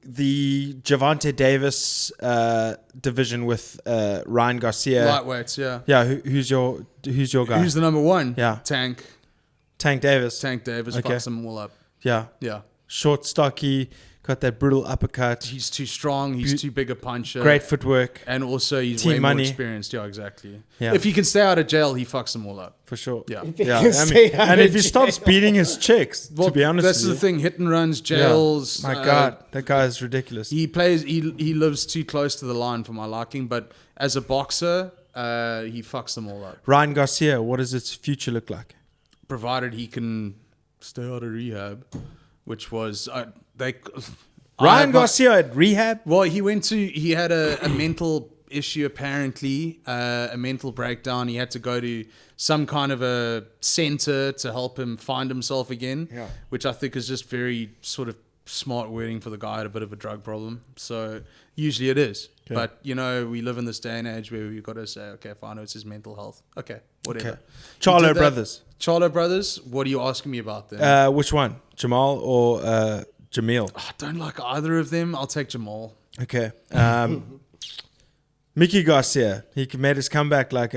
Speaker 1: The Gervonta Davis division with Ryan Garcia.
Speaker 3: Lightweights, yeah.
Speaker 1: Yeah, who's your guy?
Speaker 3: Who's the number one?
Speaker 1: Yeah.
Speaker 3: Tank
Speaker 1: Davis.
Speaker 3: Davis
Speaker 1: Okay.
Speaker 3: fucks them all up.
Speaker 1: Yeah.
Speaker 3: Yeah.
Speaker 1: Short, stocky, got that brutal uppercut.
Speaker 3: He's too strong. He's too big a puncher.
Speaker 1: Great footwork.
Speaker 3: And also, he's
Speaker 1: Team
Speaker 3: way
Speaker 1: money.
Speaker 3: more experienced. Yeah, exactly.
Speaker 1: Yeah.
Speaker 3: If he can stay out of jail, he fucks them all up.
Speaker 1: For sure.
Speaker 3: Yeah.
Speaker 1: Yeah.
Speaker 2: can stay out
Speaker 1: and
Speaker 2: of
Speaker 1: if he stops beating his chicks,
Speaker 3: Well,
Speaker 1: to be honest
Speaker 3: that's
Speaker 1: with
Speaker 3: the
Speaker 1: you.
Speaker 3: thing. Hit and runs,
Speaker 1: Yeah.
Speaker 3: jails.
Speaker 1: My God, that guy is ridiculous.
Speaker 3: He plays. He lives too close to the line for my liking. But as a boxer, he fucks them all up.
Speaker 1: Ryan Garcia, what does its future look like?
Speaker 3: Provided he can stay out of rehab, which was
Speaker 1: Ryan Garcia at rehab?
Speaker 3: Well, he had a mental issue, apparently, a mental breakdown. He had to go to some kind of a center to help him find himself again, which I think is just very sort of smart wording for the guy who had a bit of a drug problem. So usually it is.
Speaker 1: Okay.
Speaker 3: But, we live in this day and age where we've got to say, okay, fine, it's his mental health. Okay, whatever.
Speaker 1: Okay.
Speaker 3: He
Speaker 1: Charlo
Speaker 3: did that.
Speaker 1: brothers.
Speaker 3: Charlo brothers, what are you asking me about them?
Speaker 1: Which one? Jamal or Jamil?
Speaker 3: I don't like either of them. I'll take Jamal.
Speaker 1: Okay. Mickey Garcia. He made his comeback like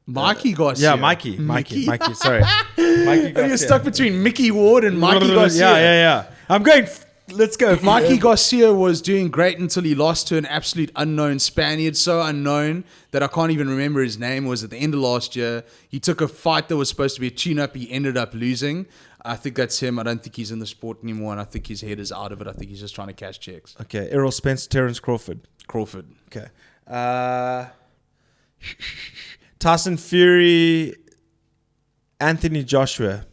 Speaker 3: Mikey Garcia.
Speaker 1: Yeah, Mikey. Sorry. Mikey Garcia.
Speaker 3: You're stuck between Mickey Ward and Mikey Garcia.
Speaker 1: Yeah. I'm going. Let's go.
Speaker 3: Mikey Garcia was doing great until he lost to an absolute unknown Spaniard, so unknown that I can't even remember his name. It was at the end of last year. He took a fight that was supposed to be a tune-up. He ended up losing. I think that's him. I don't think he's in the sport anymore, and I think his head is out of it. I think he's just trying to cash checks.
Speaker 1: Okay. Errol Spence, Terence Crawford. Okay. Tyson Fury, Anthony Joshua.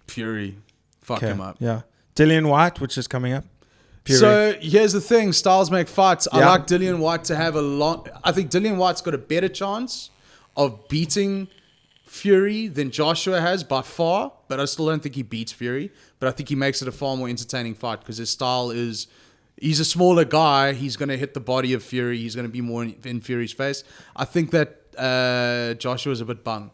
Speaker 3: Fury. Fuck
Speaker 1: Okay.
Speaker 3: him up.
Speaker 1: Yeah. Dillian White, which is coming up. Fury.
Speaker 3: So here's the thing: styles make fights. I
Speaker 1: Yeah.
Speaker 3: like Dillian White to have a long. I think Dillian White's got a better chance of beating Fury than Joshua has by far, but I still don't think he beats Fury. But I think he makes it a far more entertaining fight because his style is. He's a smaller guy. He's going to hit the body of Fury. He's going to be more in Fury's face. I think that Joshua's a bit bung,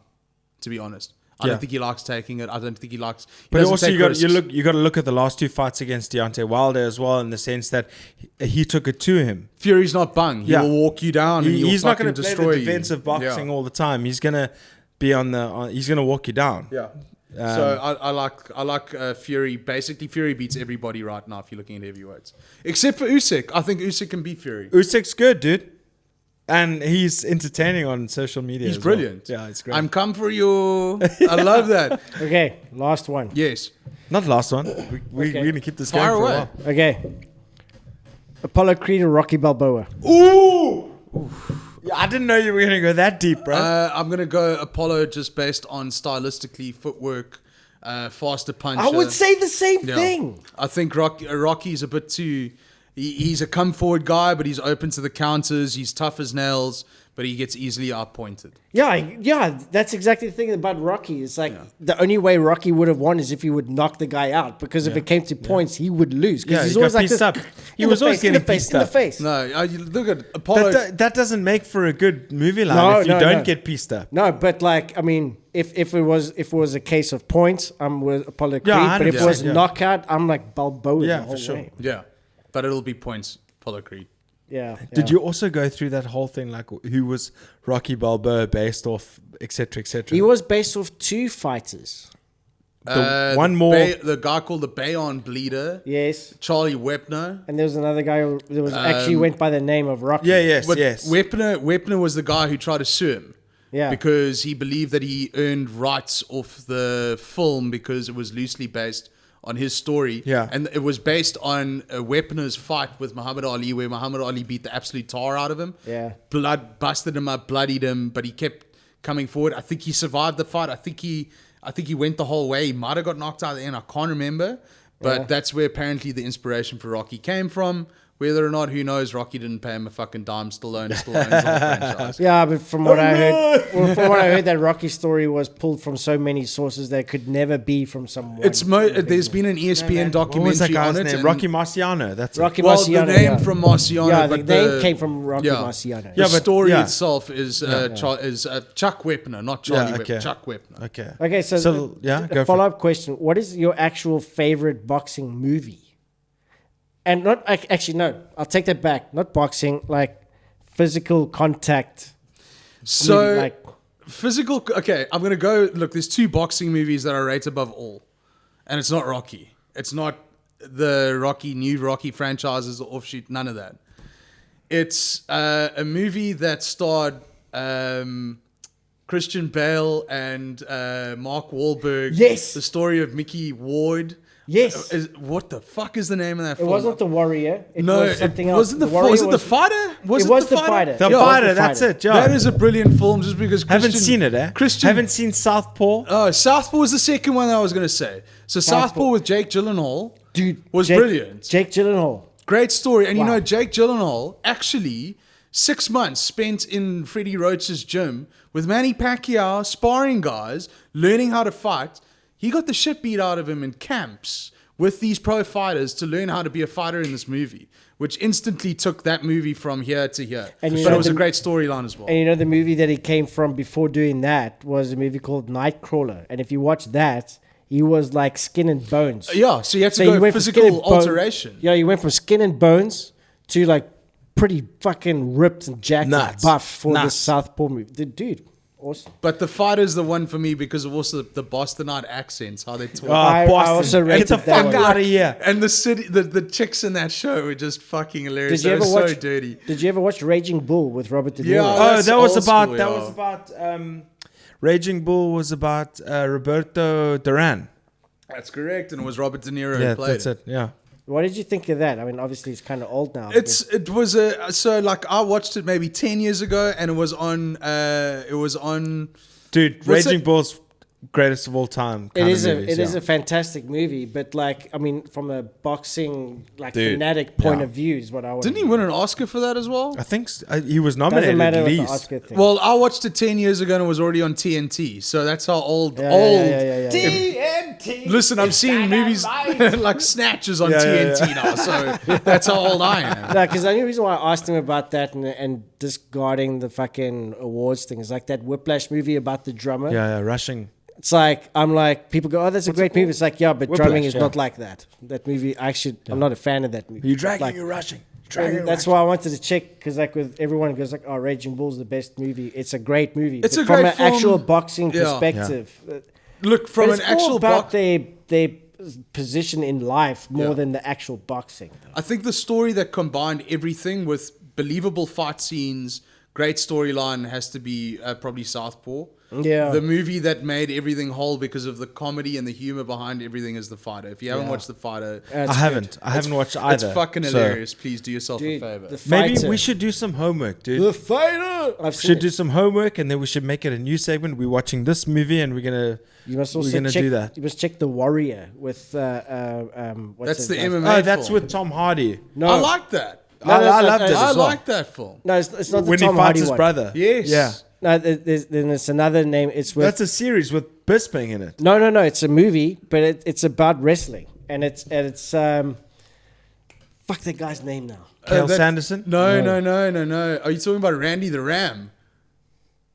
Speaker 3: to be honest. I
Speaker 1: Yeah.
Speaker 3: don't think he likes taking it. I don't think he likes.
Speaker 1: But
Speaker 3: doesn't
Speaker 1: also
Speaker 3: take
Speaker 1: you got
Speaker 3: risks.
Speaker 1: to look at the last two fights against Deontay Wilder as well, in the sense that he took it to him.
Speaker 3: Fury's not bung. He
Speaker 1: Yeah.
Speaker 3: will walk you down. And
Speaker 1: He's not going
Speaker 3: to
Speaker 1: to play
Speaker 3: destroy
Speaker 1: the defensive
Speaker 3: you.
Speaker 1: boxing
Speaker 3: Yeah.
Speaker 1: all the time. He's going to be he's going to walk you down.
Speaker 3: Yeah. So I like Fury. Basically, Fury beats everybody right now if you're looking at heavyweights, except for Usyk. I think Usyk can beat Fury.
Speaker 1: Usyk's good, dude, and he's entertaining on social media.
Speaker 3: He's
Speaker 1: as well.
Speaker 3: brilliant.
Speaker 1: Yeah, it's great.
Speaker 3: I'm come for you. I love that.
Speaker 2: Okay, last one.
Speaker 3: Yes.
Speaker 1: Not the last one. We're going to keep this going
Speaker 3: Fire
Speaker 1: for a
Speaker 3: away.
Speaker 1: while.
Speaker 2: Okay. Apollo Creed or Rocky Balboa?
Speaker 1: Ooh! Yeah, I didn't know you were going to go that deep, bro.
Speaker 3: I'm gonna go Apollo just based on stylistically, footwork, faster puncher.
Speaker 2: I would say the same
Speaker 3: Yeah.
Speaker 2: thing.
Speaker 3: I think Rocky's a bit too He's a come forward guy, but he's open to the counters. He's tough as nails, but he gets easily outpointed.
Speaker 2: Yeah, that's exactly the thing about Rocky. It's like the only way Rocky would have won is if he would knock the guy out, because if it came to points, he would lose.
Speaker 1: Yeah,
Speaker 2: he's
Speaker 1: he
Speaker 2: always
Speaker 1: got
Speaker 2: like
Speaker 1: pieced
Speaker 2: this,
Speaker 1: up. He was always getting pieced up.
Speaker 2: in the face.
Speaker 3: No, you look at Apollo.
Speaker 1: That doesn't make for a good movie line if you don't get pieced up.
Speaker 2: No, but like, I mean, if it was a case of points, I'm with Apollo Creed.
Speaker 1: Yeah,
Speaker 2: but if it was
Speaker 1: 100%,
Speaker 2: knockout, I'm like Balboa
Speaker 1: Yeah,
Speaker 2: the whole
Speaker 1: for sure.
Speaker 2: way.
Speaker 3: Yeah, but it'll be points, Apollo Creed.
Speaker 2: Yeah.
Speaker 1: Did you also go through that whole thing, like who was Rocky Balboa based off, etc., etc.?
Speaker 2: He was based off 2 fighters.
Speaker 3: The guy called the Bayonne Bleeder.
Speaker 2: Yes.
Speaker 3: Charlie Wepner.
Speaker 2: And there was another guy who was actually went by the name of Rocky.
Speaker 1: Yes.
Speaker 3: Wepner was the guy who tried to sue him.
Speaker 2: Yeah.
Speaker 3: Because he believed that he earned rights off the film because it was loosely based on his story.
Speaker 1: Yeah.
Speaker 3: And it was based on a Wepner's fight with Muhammad Ali, where Muhammad Ali beat the absolute tar out of him.
Speaker 2: Yeah.
Speaker 3: Busted him up, bloodied him, but he kept coming forward. I think he survived the fight. I think he went the whole way. He might have got knocked out at the end. I can't remember. But that's where apparently the inspiration for Rocky came from. Whether or not, who knows, Rocky didn't pay him a fucking dime, still owns the whole franchise.
Speaker 2: Yeah, but from what I heard, that Rocky story was pulled from so many sources that could never be from someone.
Speaker 3: There's been an ESPN
Speaker 1: What was that
Speaker 3: documentary
Speaker 1: guy's
Speaker 3: on it.
Speaker 1: name? Rocky Marciano. That's
Speaker 2: Rocky
Speaker 1: it.
Speaker 3: Well,
Speaker 2: Marciano.
Speaker 3: the name from Marciano.
Speaker 2: Yeah,
Speaker 3: but
Speaker 2: the name came from Rocky Marciano.
Speaker 3: The story
Speaker 1: yeah.
Speaker 3: itself is Chuck Wepner, not Charlie
Speaker 1: okay.
Speaker 3: Wepner. Chuck Wepner.
Speaker 1: Okay.
Speaker 2: Okay, so
Speaker 1: yeah, go
Speaker 2: a follow-up question. What is your actual favorite boxing movie? And not actually, no, I'll take that back. Not boxing, like physical contact.
Speaker 3: So,
Speaker 2: movie, like,
Speaker 3: physical... Okay, I'm going to go... Look, there's 2 boxing movies that I rate above all. And it's not Rocky. It's not the new Rocky franchises or offshoot, none of that. It's a movie that starred Christian Bale and Mark Wahlberg.
Speaker 2: Yes.
Speaker 3: The story of Mickey Ward.
Speaker 2: Yes.
Speaker 3: What the fuck is the name of that
Speaker 2: It
Speaker 3: film?
Speaker 2: wasn't The Warrior. It was something else.
Speaker 3: Was it the Fighter?
Speaker 2: It was The Fighter.
Speaker 1: The
Speaker 2: Yeah,
Speaker 1: Fighter, that's it. Yeah.
Speaker 3: That is a brilliant film just because
Speaker 1: Haven't seen it, eh?
Speaker 3: Christian,
Speaker 1: Haven't seen Southpaw.
Speaker 3: Oh, Southpaw was the second one that I was going to say. So Southpaw with Jake Gyllenhaal was brilliant.
Speaker 2: Jake Gyllenhaal.
Speaker 3: Great story. And you
Speaker 2: Wow.
Speaker 3: know, Jake Gyllenhaal actually 6 months spent in Freddie Roach's gym with Manny Pacquiao, sparring guys, learning how to fight. He got the shit beat out of him in camps with these pro fighters to learn how to be a fighter in this movie, which instantly took that movie from here to here.
Speaker 2: And
Speaker 3: But it was a great storyline as well.
Speaker 2: And you know, the movie that he came from before doing that was a movie called Nightcrawler. And if you watch that, he was like skin and bones.
Speaker 3: Yeah, so you had to
Speaker 2: So
Speaker 3: go
Speaker 2: you went from skin
Speaker 3: physical
Speaker 2: and bone-
Speaker 3: alteration.
Speaker 2: Yeah, you went from skin and bones to like pretty fucking ripped and jacked and
Speaker 1: Nuts.
Speaker 2: buff for this
Speaker 1: Nuts.
Speaker 2: Southpaw movie. Dude, awesome.
Speaker 3: But the fighter's the one for me because of also the Bostonite accents, how they talk.
Speaker 2: I
Speaker 1: Boston.
Speaker 2: also rated
Speaker 1: Get the
Speaker 2: that
Speaker 1: fuck
Speaker 2: one.
Speaker 1: out of here.
Speaker 3: And the city, the chicks in that show were just fucking hilarious.
Speaker 2: Did you
Speaker 3: They
Speaker 2: ever
Speaker 3: were
Speaker 2: watch?
Speaker 3: so dirty.
Speaker 2: Did you ever watch Raging Bull with Robert De Niro?
Speaker 3: Yeah.
Speaker 1: Oh,
Speaker 3: That's
Speaker 1: that was
Speaker 3: old
Speaker 1: about
Speaker 3: school,
Speaker 1: Raging Bull was about Roberto Duran.
Speaker 3: That's correct, and it was Robert De Niro
Speaker 1: Yeah,
Speaker 3: who played
Speaker 1: that's it. Yeah.
Speaker 2: What did you think of that? I mean, obviously it's kind of old now.
Speaker 3: I watched it maybe 10 years ago, and it was on.
Speaker 1: Dude,
Speaker 3: What's
Speaker 1: Raging
Speaker 3: it-
Speaker 1: Bull's greatest of all time.
Speaker 2: It is a fantastic movie, but like, I mean, from a boxing
Speaker 1: Dude,
Speaker 2: fanatic point
Speaker 1: yeah.
Speaker 2: of view is what I want.
Speaker 3: Didn't he win an Oscar for that as well?
Speaker 1: I think he was nominated
Speaker 2: Doesn't matter
Speaker 1: at
Speaker 2: with the
Speaker 1: least.
Speaker 2: Oscar thing.
Speaker 3: Well, I watched it 10 years ago and it was already on TNT. So that's how old.
Speaker 2: Yeah.
Speaker 1: TNT.
Speaker 3: Listen, I'm seeing movies like Snatches on TNT now. So that's how old I am.
Speaker 2: No, because the only reason why I asked him about that and discarding the fucking awards thing is like that Whiplash movie about the drummer.
Speaker 1: Yeah, rushing.
Speaker 2: It's like, I'm like, people go, oh, that's a great movie. It's like, yeah, but
Speaker 1: Whiplash,
Speaker 2: drumming is
Speaker 1: yeah.
Speaker 2: not like that. That movie, I'm not a fan of that movie.
Speaker 1: You're dragging,
Speaker 2: Like,
Speaker 1: you're rushing.
Speaker 2: that's why I wanted to check, because like with everyone goes like, oh, Raging Bull's the best movie. It's a great movie.
Speaker 3: It's
Speaker 2: But
Speaker 3: a
Speaker 2: from
Speaker 3: great
Speaker 2: an
Speaker 3: film.
Speaker 2: actual boxing
Speaker 3: Yeah.
Speaker 2: perspective.
Speaker 3: Look,
Speaker 2: But
Speaker 3: from
Speaker 2: it's
Speaker 3: an
Speaker 2: more
Speaker 3: actual
Speaker 2: about
Speaker 3: box.
Speaker 2: their position in life more
Speaker 3: Yeah.
Speaker 2: than the actual boxing.
Speaker 3: I think the story that combined everything with believable fight scenes, great storyline has to be probably Southpaw.
Speaker 2: Yeah.
Speaker 3: The movie that made everything whole because of the comedy and the humor behind everything is The Fighter. If you haven't watched The Fighter,
Speaker 2: It's
Speaker 1: I haven't. I haven't watched either.
Speaker 3: it's fucking
Speaker 1: so
Speaker 3: hilarious. Please do yourself
Speaker 2: Dude,
Speaker 3: a favor.
Speaker 2: The
Speaker 1: maybe
Speaker 2: Fighter.
Speaker 1: we should do some homework, dude.
Speaker 2: The Fighter. I've seen
Speaker 1: should
Speaker 2: it.
Speaker 1: do some homework, and then we should make it a new segment. We're watching this movie, and we're gonna
Speaker 2: You must also
Speaker 1: we're gonna
Speaker 2: check,
Speaker 1: do that.
Speaker 2: You must check The Warrior with
Speaker 3: That's
Speaker 2: his
Speaker 3: the
Speaker 2: name?
Speaker 3: MMA.
Speaker 1: Oh, that's
Speaker 3: film.
Speaker 1: with Tom Hardy.
Speaker 2: No,
Speaker 3: I like that.
Speaker 2: No,
Speaker 1: I
Speaker 2: no,
Speaker 1: loved it.
Speaker 2: no,
Speaker 3: I
Speaker 1: as well.
Speaker 3: like that film.
Speaker 2: no, it's not the
Speaker 1: when
Speaker 2: Tom
Speaker 1: he fights
Speaker 2: Hardy
Speaker 1: his
Speaker 2: one.
Speaker 1: brother.
Speaker 3: Yes.
Speaker 1: Yeah.
Speaker 2: No, there's another name. It's with
Speaker 1: That's a series with Bisping in it.
Speaker 2: no. It's a movie, but it's about wrestling, and it's fuck that guy's name now.
Speaker 1: Cale
Speaker 3: That's-
Speaker 1: Sanderson.
Speaker 3: No. Are you talking about Randy the Ram?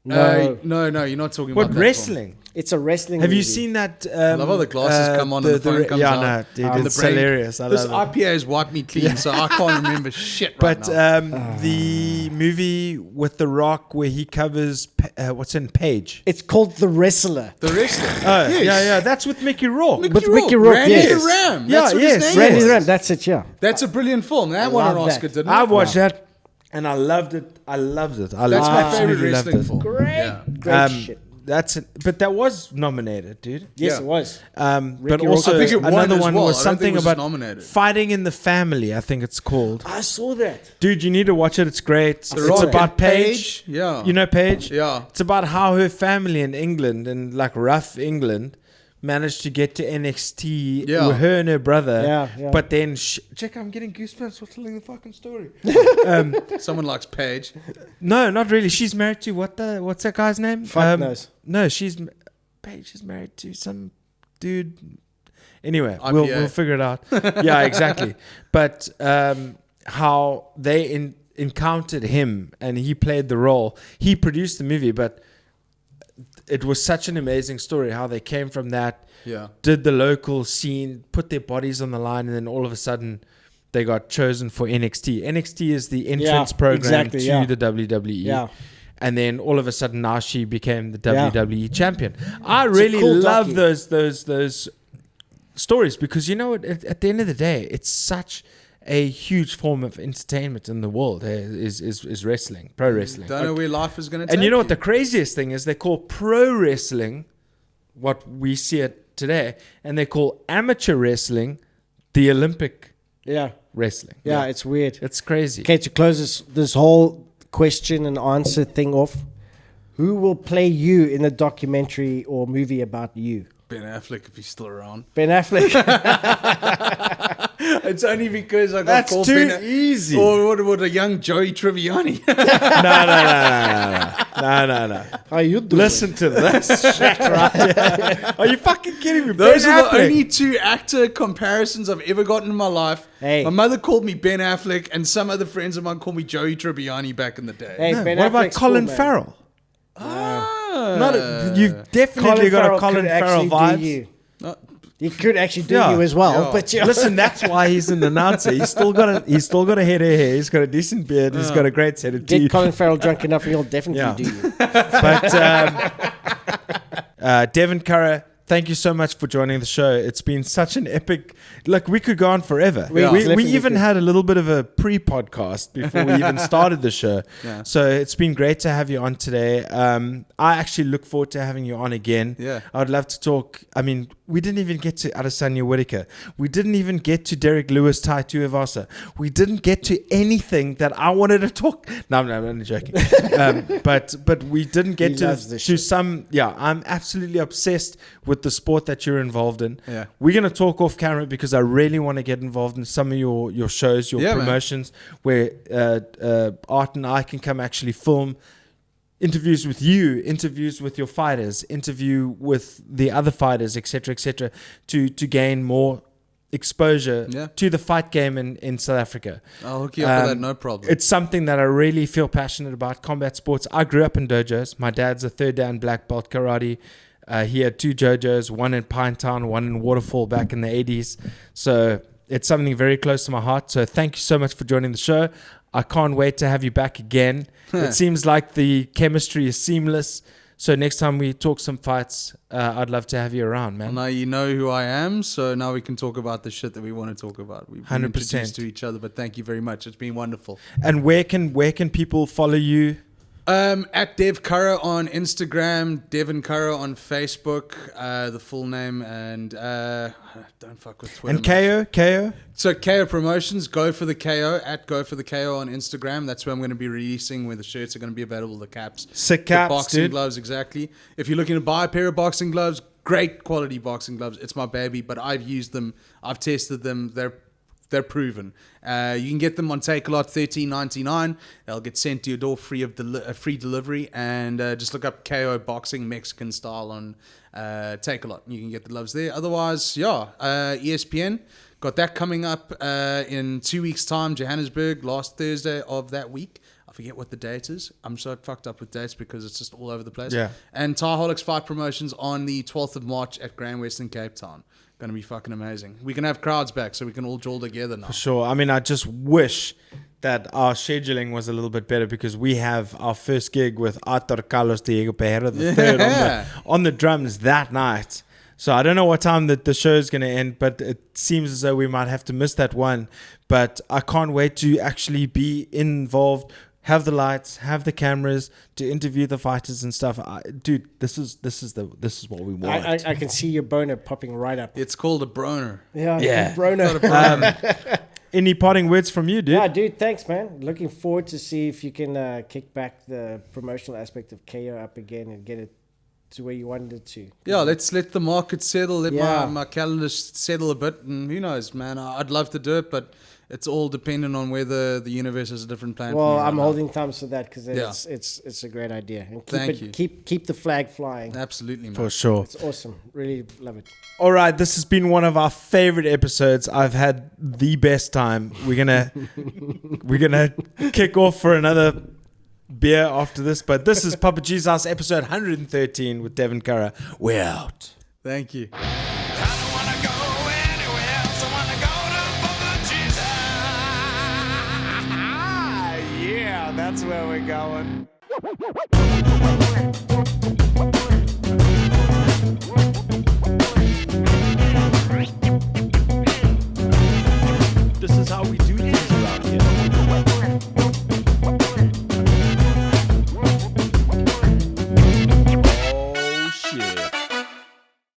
Speaker 2: No,
Speaker 3: No, you're not talking
Speaker 1: What
Speaker 3: about that
Speaker 1: wrestling?
Speaker 2: it's a wrestling.
Speaker 1: Have you
Speaker 2: movie.
Speaker 1: seen that?
Speaker 3: love how the glasses come on and the phone comes
Speaker 1: yeah,
Speaker 3: out.
Speaker 1: no, dude,
Speaker 3: film.
Speaker 1: it's
Speaker 3: The brain-
Speaker 1: hilarious. I
Speaker 3: This
Speaker 1: love it.
Speaker 3: IPA has wiped me clean, so I can't remember shit right
Speaker 1: But
Speaker 3: now.
Speaker 1: the movie with The Rock where he covers what's in Paige.
Speaker 2: It's called The Wrestler.
Speaker 3: The wrestling.
Speaker 1: Oh,
Speaker 3: Yes.
Speaker 1: yeah, that's with Mickey Rourke.
Speaker 2: With Mickey Rourke,
Speaker 3: Randy
Speaker 2: yes.
Speaker 3: the Ram.
Speaker 1: Yeah,
Speaker 3: That's what
Speaker 1: yes.
Speaker 3: his name
Speaker 2: Randy
Speaker 3: was.
Speaker 2: the Ram. That's it. Yeah.
Speaker 3: That's a brilliant film. That won an
Speaker 2: love
Speaker 3: Oscar,
Speaker 2: that.
Speaker 3: didn't
Speaker 1: I
Speaker 3: it?
Speaker 1: watched that and I loved it. I loved it. I
Speaker 3: That's my favorite
Speaker 1: absolutely loved
Speaker 3: wrestling
Speaker 1: it.
Speaker 3: film.
Speaker 2: Great,
Speaker 3: Yeah.
Speaker 2: great shit.
Speaker 1: That's it. But that was nominated, dude.
Speaker 2: Yes,
Speaker 3: Yeah.
Speaker 2: it was.
Speaker 1: But
Speaker 2: Ricky Rourke.
Speaker 1: also
Speaker 3: I think it won
Speaker 1: another
Speaker 3: as
Speaker 1: one
Speaker 3: well.
Speaker 1: was
Speaker 3: I don't think
Speaker 1: something
Speaker 3: it was
Speaker 1: about
Speaker 3: nominated.
Speaker 1: fighting in the family. I think it's called.
Speaker 2: I saw that.
Speaker 1: Dude, you need to watch it. It's great.
Speaker 3: The
Speaker 1: It's
Speaker 3: Rock
Speaker 1: about
Speaker 3: and
Speaker 1: Paige.
Speaker 3: Yeah.
Speaker 1: You know Paige?
Speaker 3: Yeah.
Speaker 1: It's about how her family in England, in like rough England, managed to get to NXT
Speaker 3: Yeah.
Speaker 1: with her and her brother.
Speaker 2: Yeah.
Speaker 1: But then, check, I'm getting goosebumps for telling the fucking story.
Speaker 3: Someone likes Paige.
Speaker 1: No, not really. She's married to what's that guy's name?
Speaker 2: Fuck knows.
Speaker 1: No, Paige is married to some dude. Anyway,
Speaker 3: IPA.
Speaker 1: we'll figure it out. Yeah, exactly. But how they encountered him and he played the role. He produced the movie, but it was such an amazing story how they came from that,
Speaker 3: Yeah.
Speaker 1: did the local scene, put their bodies on the line, and then all of a sudden they got chosen for NXT. NXT is the entrance program
Speaker 2: exactly,
Speaker 1: to
Speaker 2: yeah.
Speaker 1: the WWE.
Speaker 2: Yeah.
Speaker 1: And then all of a sudden now she became the
Speaker 2: Yeah.
Speaker 1: WWE champion. I really
Speaker 2: cool
Speaker 1: love
Speaker 2: docu.
Speaker 1: those stories because you know what, at the end of the day, it's such a huge form of entertainment in the world is wrestling, pro wrestling.
Speaker 3: Don't know where life is going to take
Speaker 1: And you know what the craziest thing is? They call pro wrestling what we see it today, and they call amateur wrestling the Olympic
Speaker 2: Yeah.
Speaker 1: wrestling.
Speaker 2: Yeah, it's weird.
Speaker 1: It's crazy.
Speaker 2: Okay, to close this whole question and answer thing off, who will play you in a documentary or movie about you?
Speaker 3: Ben Affleck, if he's still around.
Speaker 2: Ben Affleck.
Speaker 3: It's only because I got
Speaker 1: That's
Speaker 3: called
Speaker 1: too
Speaker 3: Ben
Speaker 1: easy.
Speaker 3: Or what a young Joey Tribbiani.
Speaker 1: No.
Speaker 2: How you doing?
Speaker 1: Listen to this shit right here. Are you fucking kidding me?
Speaker 3: Those
Speaker 1: Ben
Speaker 3: are the
Speaker 1: Affleck.
Speaker 3: only two actor comparisons I've ever gotten in my life.
Speaker 2: Hey.
Speaker 3: My mother called me Ben Affleck, and some other friends of mine called me Joey Tribbiani back in the day.
Speaker 2: Hey,
Speaker 1: No,
Speaker 2: Ben
Speaker 1: what about
Speaker 2: Affleck's
Speaker 1: Colin
Speaker 2: cool, man.
Speaker 1: Farrell?
Speaker 3: Ah.
Speaker 1: You've definitely got a Colin
Speaker 2: could
Speaker 1: Farrell
Speaker 2: actually do
Speaker 1: vibe.
Speaker 2: you.
Speaker 3: Uh,
Speaker 2: He could actually do
Speaker 1: Yeah.
Speaker 2: you as well,
Speaker 3: Yeah.
Speaker 2: but yeah.
Speaker 1: Listen, that's why he's an announcer. He's still got a head of hair. He's got a decent beard. He's got a great set of
Speaker 2: Get
Speaker 1: teeth.
Speaker 2: Colin Farrell drunk enough and he'll definitely
Speaker 1: Yeah.
Speaker 2: do you.
Speaker 1: But Devon, Currer, thank you so much for joining the show. It's been such an epic. Look, we could go on forever.
Speaker 2: Yeah.
Speaker 1: We
Speaker 2: Definitely
Speaker 1: even
Speaker 2: could.
Speaker 1: had a little bit of a pre-podcast before we even started the show.
Speaker 3: Yeah.
Speaker 1: So it's been great to have you on today. I actually look forward to having you on again.
Speaker 3: Yeah.
Speaker 1: I'd love to talk. I mean, we didn't even get to Adesanya Whitaker. We didn't even get to Derek Lewis, Tai Tuivasa. We didn't get to anything that I wanted to talk. No, I'm only joking. But we didn't get
Speaker 2: He
Speaker 1: to
Speaker 2: loves this shit.
Speaker 1: some. Yeah, I'm absolutely obsessed with the sport that you're involved in.
Speaker 3: Yeah.
Speaker 1: We're gonna talk off camera because I really want to get involved in some of your shows, your
Speaker 3: Yeah, man.
Speaker 1: promotions, where Art and I can come actually film interviews with you, interviews with your fighters, interview with the other fighters, etc., to gain more exposure
Speaker 3: Yeah.
Speaker 1: to the fight game in South Africa.
Speaker 3: I'll hook you up with that, no problem.
Speaker 1: It's something that I really feel passionate about, combat sports. I grew up in dojos. My dad's a 3rd dan black belt karate. He had 2 dojos, one in Pinetown, one in Waterfall back in the 80s. So it's something very close to my heart. So thank you so much for joining the show. I can't wait to have you back again. It seems like the chemistry is seamless. So next time we talk some fights, I'd love to have you around, man.
Speaker 3: Now you know who I am, so now we can talk about the shit that we want to talk about. We've been
Speaker 1: 100%.
Speaker 3: introduced to each other, but thank you very much. It's been wonderful.
Speaker 1: And where can people follow you?
Speaker 3: At Dev Currer on Instagram, Devon Currer on Facebook, the full name, and don't fuck with Twitter.
Speaker 1: And Kayo?
Speaker 3: So Kayo Promotions, Go for the Kayo, at Go for the Kayo on Instagram. That's where I'm going to be releasing, where the shirts are going to be available, the caps.
Speaker 1: Sick caps,
Speaker 3: the boxing
Speaker 1: dude.
Speaker 3: gloves, exactly. If you're looking to buy a pair of boxing gloves, great quality boxing gloves. It's my baby, but I've used them. I've tested them. They're proven. You can get them on Take-A-Lot, $13.99. They'll get sent to your door free of free delivery. And just look up KO Boxing Mexican style on Take-A-Lot. You can get the gloves there. Otherwise, ESPN. Got that coming up in 2 weeks' time. Johannesburg, last Thursday of that week. I forget what the date is. I'm so fucked up with dates because it's just all over the place.
Speaker 1: Yeah.
Speaker 3: And Tarholics Fight Promotions on the 12th of March at Grand Western Cape Town. Going to be fucking amazing. We can have crowds back so we can all draw together now.
Speaker 1: For sure. I mean, I just wish that our scheduling was a little bit better because we have our first gig with Arthur Carlos Diego Pereira III on the drums that night. So I don't know what time the show is going to end, but it seems as though we might have to miss that one. But I can't wait to actually be involved, have the lights, have the cameras, to interview the fighters and stuff. Dude, this is what we want.
Speaker 2: I can see your boner popping right up.
Speaker 3: It's called a broner.
Speaker 2: Yeah. Broner.
Speaker 1: Any parting words from you, dude?
Speaker 2: Yeah, dude, thanks, man. Looking forward to see if you can kick back the promotional aspect of KO up again and get it to where you wanted it to.
Speaker 3: Yeah, let's let the market settle, let my calendar settle a bit, and who knows, man. I'd love to do it, but it's all dependent on whether the universe has a different plan.
Speaker 2: Well,
Speaker 3: for me
Speaker 2: I'm
Speaker 3: right
Speaker 2: holding thumbs for that because it's a great idea. And
Speaker 3: Thank you.
Speaker 2: Keep the flag flying.
Speaker 3: Absolutely, man.
Speaker 1: For sure.
Speaker 2: It's awesome. Really love it.
Speaker 1: All right, this has been one of our favorite episodes. I've had the best time. We're gonna kick off for another beer after this, but this is Papa G's House episode 113 with Devon Currer. We're out.
Speaker 3: Thank you.
Speaker 4: I don't wanna go anywhere else. I wanna go to Papa G's. Yeah, that's where we're going.